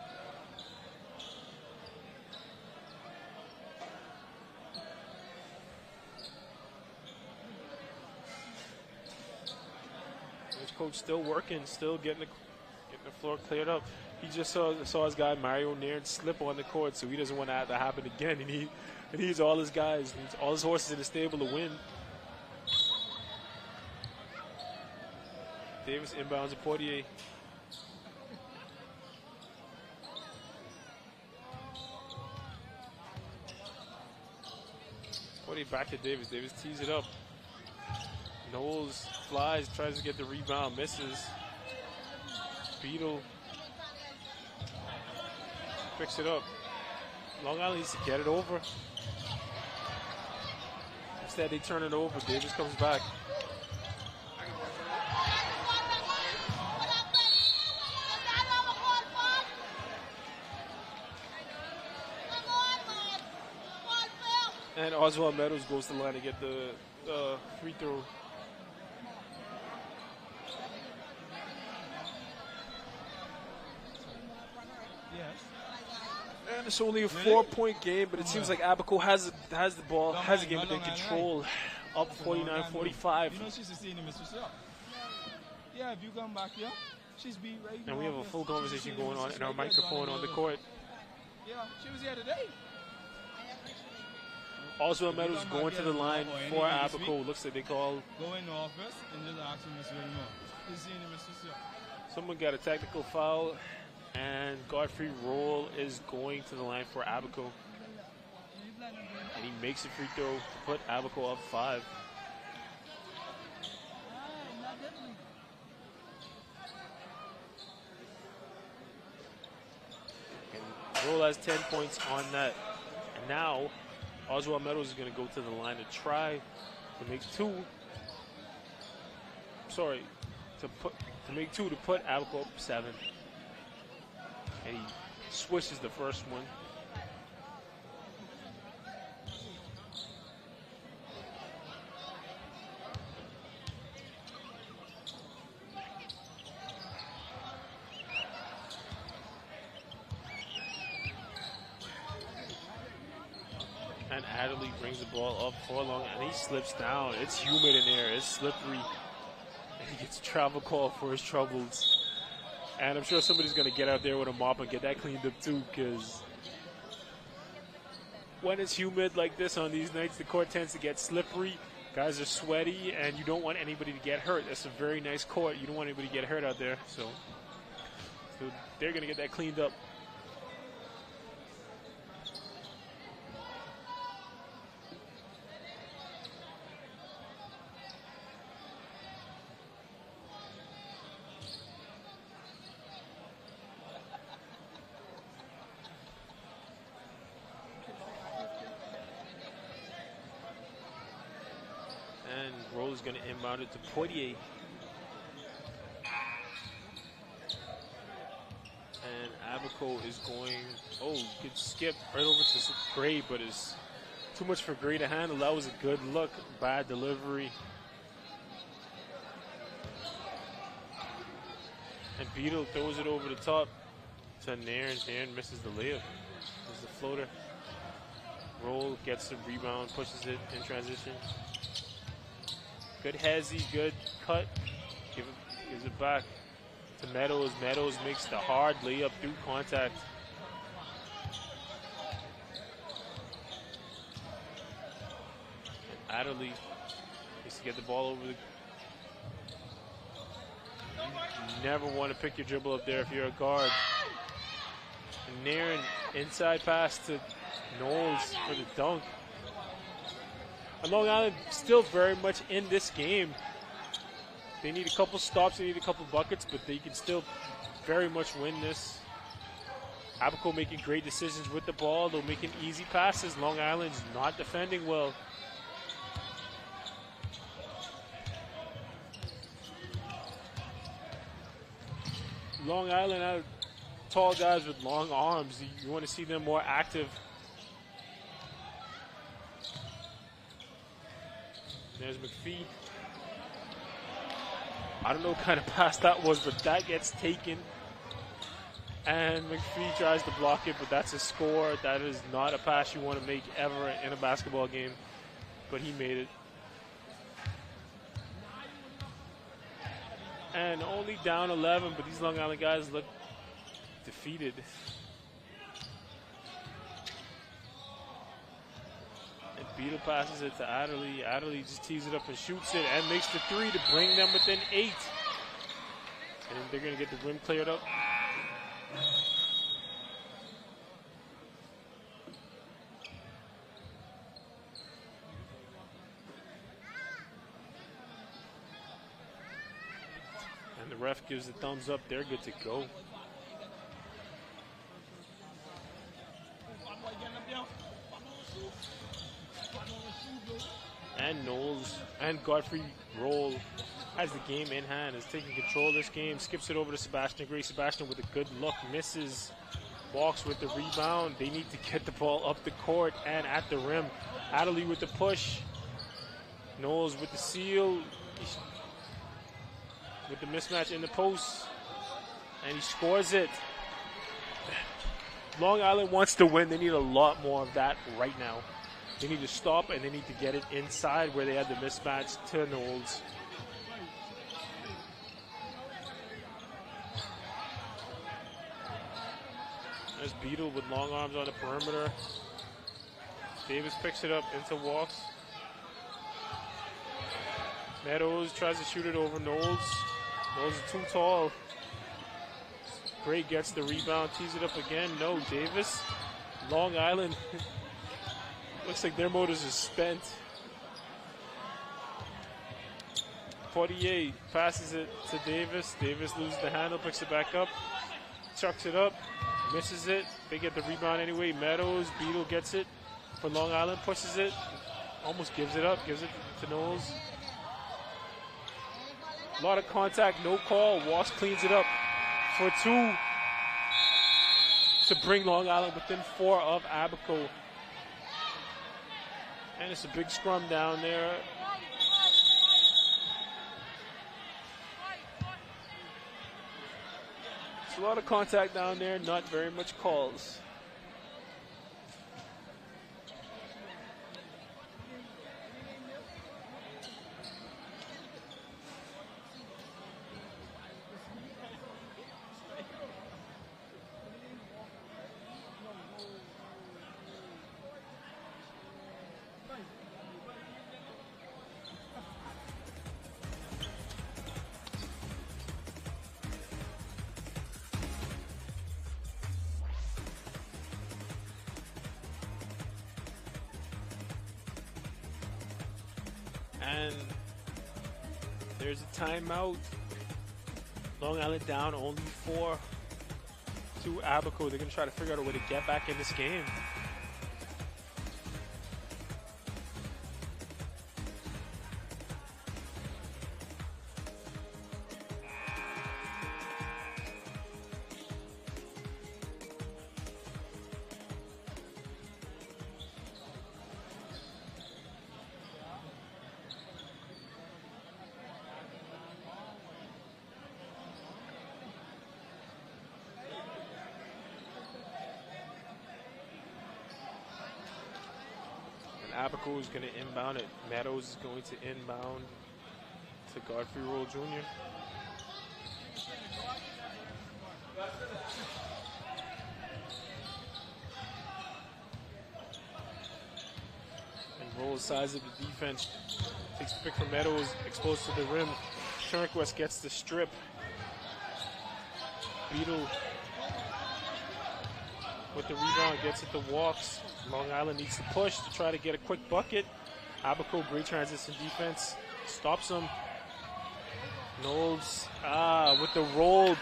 Coach still working, still getting the floor cleared up. He just saw his guy Mario Nairn slip on the court, so he doesn't want that to happen again. And he needs all his guys, needs all his horses in the stable to win. Davis inbounds to Portier. Portier back to Davis. Davis tees it up. Knowles flies, tries to get the rebound, misses. Beetle picks it up. Long Island needs to get it over. Instead, they turn it over. Davis comes back. And Oswald Meadows goes to the line to get the free throw. And it's only a 4-point game, but it seems like Abaco has the ball, has the game within control. Up 49-45. You know she's a senior mistress, yeah, if you come back here, she's be right. And we have a full conversation going on and our microphone on the court. Yeah, she was here today. Oswald Meadows going to the line for Abaco. Looks like they call. Go in the office and just ask Miss Raymond. She's senior mistress, Someone got a technical foul. And Godfrey Roll is going to the line for Abaco. And he makes a free throw to put Abaco up 5. And Roll has 10 points on that. And now, Oswald Meadows is going to go to the line to try to make two. Sorry, to make two to put Abaco up 7. And he swishes the first one. And Adderley brings the ball up for long, and he slips down. It's humid in there. It's slippery. And he gets a travel call for his troubles. And I'm sure somebody's going to get out there with a mop and get that cleaned up too, because when it's humid like this on these nights, the court tends to get slippery. Guys are sweaty, and you don't want anybody to get hurt. That's a very nice court. You don't want anybody to get hurt out there. So they're going to get that cleaned up. Is going to inbound it to Poitier. And Abaco is going, gets skipped right over to Gray, but it's too much for Gray to handle. That was a good look, bad delivery. And Beadle throws it over the top to Nairn. Nairn misses the layup. This is the floater. Roll gets the rebound, pushes it in transition. Good hezzy, good cut. Gives it back to Meadows. Meadows makes the hard layup through contact. And Adderley needs to get the ball over the... You never want to pick your dribble up there if you're a guard. And Nairn, inside pass to Knowles for the dunk. And Long Island still very much in this game. They need a couple stops, they need a couple buckets, but they can still very much win this. Abaco making great decisions with the ball. They're making easy passes. Long Island's not defending well. Long Island have tall guys with long arms. You want to see them more active. There's McPhee. I don't know what kind of pass that was, but that gets taken. And McPhee tries to block it, but that's a score. That is not a pass you want to make ever in a basketball game. But he made it. And only down 11, but these Long Island guys look defeated. Beadle passes it to Adderley. Adderley just tees it up and shoots it and makes the three to bring them within 8. And they're going to get the rim cleared up. And the ref gives the thumbs up. They're good to go. And Knowles and Godfrey Roll has the game in hand, is taking control of this game, skips it over to Sebastian Gray. Sebastian with a good look, misses, walks with the rebound. They need to get the ball up the court and at the rim. Adderley with the push. Knowles with the seal. With the mismatch in the post. And he scores it. Long Island wants to win. They need a lot more of that right now. They need to stop and they need to get it inside where they had the mismatch to Knowles. There's Beadle with long arms on the perimeter. Davis picks it up into walks. Meadows tries to shoot it over Knowles. Knowles is too tall. Gray gets the rebound, tees it up again. No, Davis. Long Island. Looks like their motors is spent. Poitier passes it to Davis. Davis loses the handle, picks it back up, chucks it up. Misses it. They get the rebound anyway. Meadows, Beetle gets it for Long Island, pushes it. Almost gives it up, gives it to Knowles. A lot of contact, no call. Walsh cleans it up for 2 to bring Long Island within 4 of Abaco. And it's a big scrum down there. It's a lot of contact down there, not very much calls. And there's a timeout. Long Island down only 4 to Abaco. They're going to try to figure out a way to get back in this game. Abaco is going to inbound it. Meadows is going to inbound to Godfrey Roll Jr. And Roll size of the defense. Takes the pick from Meadows, exposed to the rim. Turnquist gets the strip. Beetle with the rebound, gets it to Walks. Long Island needs to push to try to get a quick bucket. Abaco, great transition defense, stops him. Knowles, with the roll,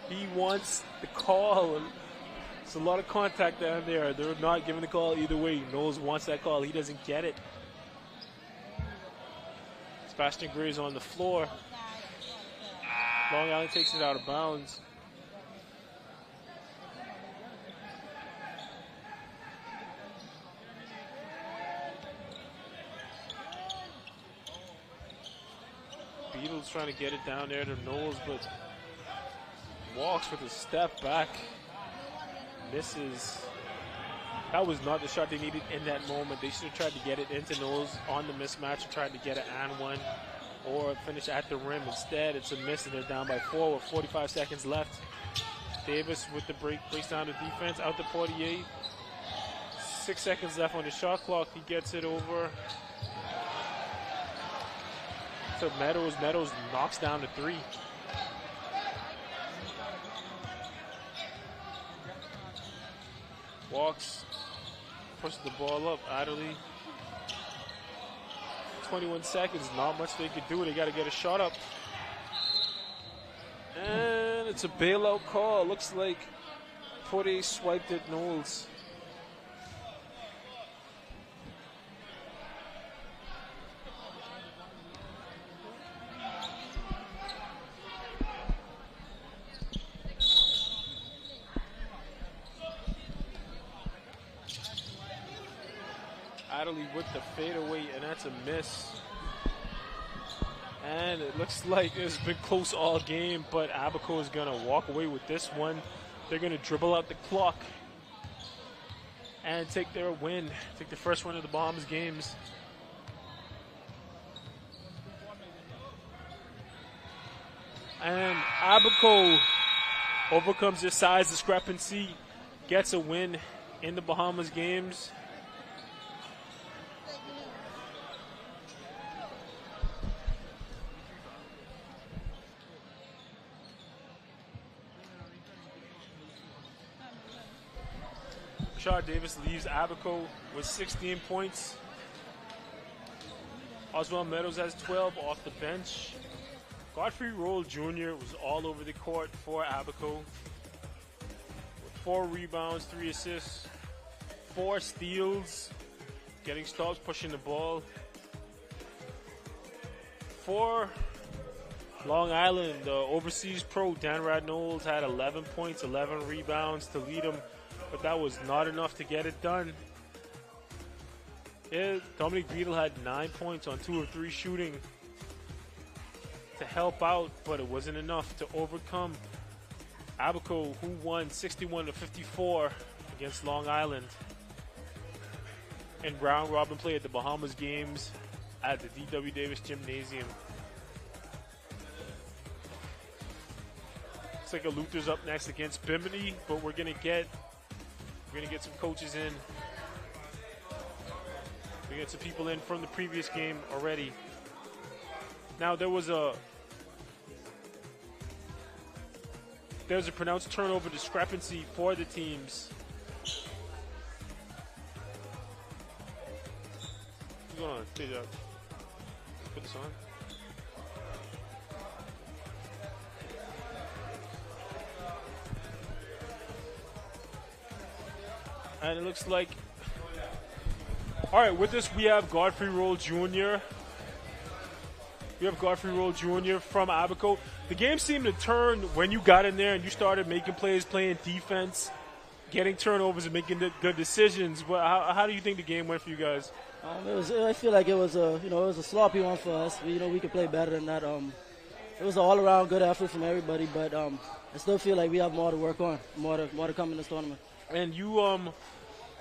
he wants the call. It's a lot of contact down there. They're not giving the call either way. Knowles wants that call. He doesn't get it. Sebastian Gray's on the floor. Long Island takes it out of bounds. Beatles trying to get it down there to Knowles, but Walks with a step back. Misses. That was not the shot they needed in that moment. They should have tried to get it into Knowles on the mismatch, tried to get it and one, or finish at the rim. Instead, it's a miss, and they're down by 4 with 45 seconds left. Davis with the break, breaks down the defense, out to Portier. 6 seconds left on the shot clock. He gets it over to Meadows. Meadows knocks down the 3. Walks, pushes the ball up. Adderley. 21 seconds, not much they could do. They got to get a shot up. And it's a bailout call. Looks like Portier swiped at Knowles. Adderley with the fadeaway, and that's a miss. And it looks like it's been close all game, but Abaco is going to walk away with this one. They're going to dribble out the clock and take their win, take the first win of the Bahamas games. And Abaco overcomes their size discrepancy, gets a win in the Bahamas games. Rashard Davis leaves Abaco with 16 points. Oswald Meadows has 12 off the bench. Godfrey Roll Jr. was all over the court for Abaco with 4 rebounds, 3 assists, 4 steals, getting stops, pushing the ball. For Long Island, the overseas pro, Dan Radnolds had 11 points, 11 rebounds to lead him, but that was not enough to get it done. Yeah, Dominic Beadle had 9 points on 2 of 3 shooting to help out, but it wasn't enough to overcome Abaco, who won 61-54 against Long Island. And round robin play at the Bahamas games at the D.W. Davis Gymnasium. Looks like Luther's up next against Bimini, but we're gonna get some coaches in. We get some people in from the previous game already. Now there was a pronounced turnover discrepancy for the teams. What's going on? Put this on. And it looks like, all right, with this we have Godfrey Roll Jr. We have Godfrey Roll Jr. from Abaco. The game seemed to turn when you got in there and you started making plays, playing defense, getting turnovers, and making good decisions. How do you think the game went for you guys? I feel like it was a sloppy one for us. We could play better than that. It was an all-around good effort from everybody, but I still feel like we have more to work on, more to come in this tournament. And you,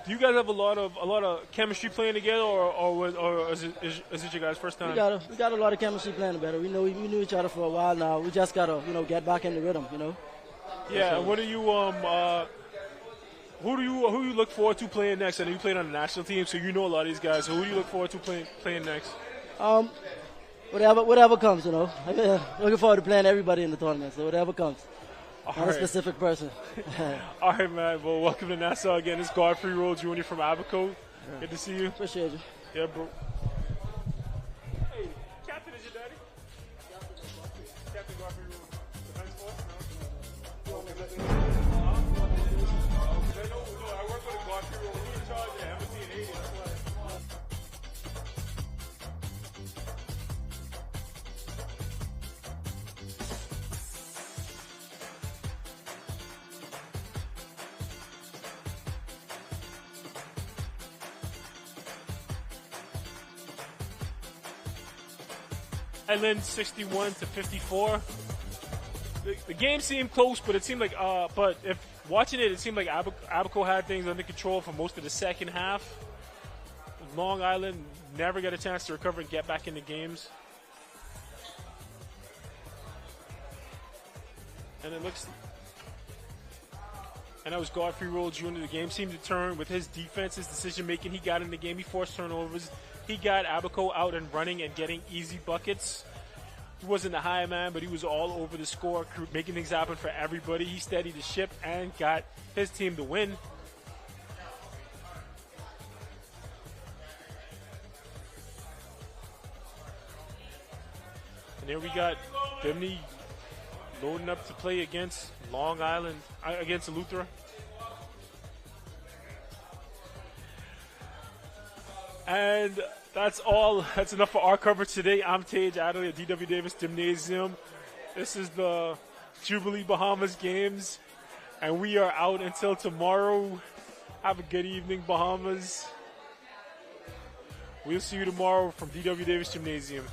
do you guys have a lot of chemistry playing together, or is it your guys' first time? We got a lot of chemistry playing together. We knew each other for a while now. We just gotta get back in the rhythm. Yeah. And what do you who do you look forward to playing next? I know you played on the national team, so you know a lot of these guys. So who do you look forward to playing next? Whatever comes. Looking forward to playing everybody in the tournament. So whatever comes. Not a specific person. All right, man. Well, welcome to Nassau again. It's Godfrey Roll Jr. from Abaco. Yeah. Good to see you. Appreciate you. Yeah, bro. Hey, Captain, is your daddy? Captain Godfrey Roll. Defense force? No? I work with a Godfrey Roll. He's in charge of Embassy and 80. That's why. Island 61-54. The game seemed close, but it seemed like but if watching it seemed like Abaco had things under control for most of the second half. Long Island never got a chance to recover and get back into games. And it looks, and that was Godfrey Roll Jr. The game seemed to turn with his defense, his decision making. He got in the game, he forced turnovers. He got Abaco out and running and getting easy buckets. He wasn't the high man, but he was all over the score, making things happen for everybody. He steadied the ship and got his team to win. And here we got Bimini loading up to play against Long Island, against Luther. And that's all. That's enough for our coverage today. I'm Tage Adderley at D.W. Davis Gymnasium. This is the Jubilee Bahamas games, and we are out until tomorrow. Have a good evening, Bahamas. We'll see you tomorrow from D.W. Davis Gymnasium.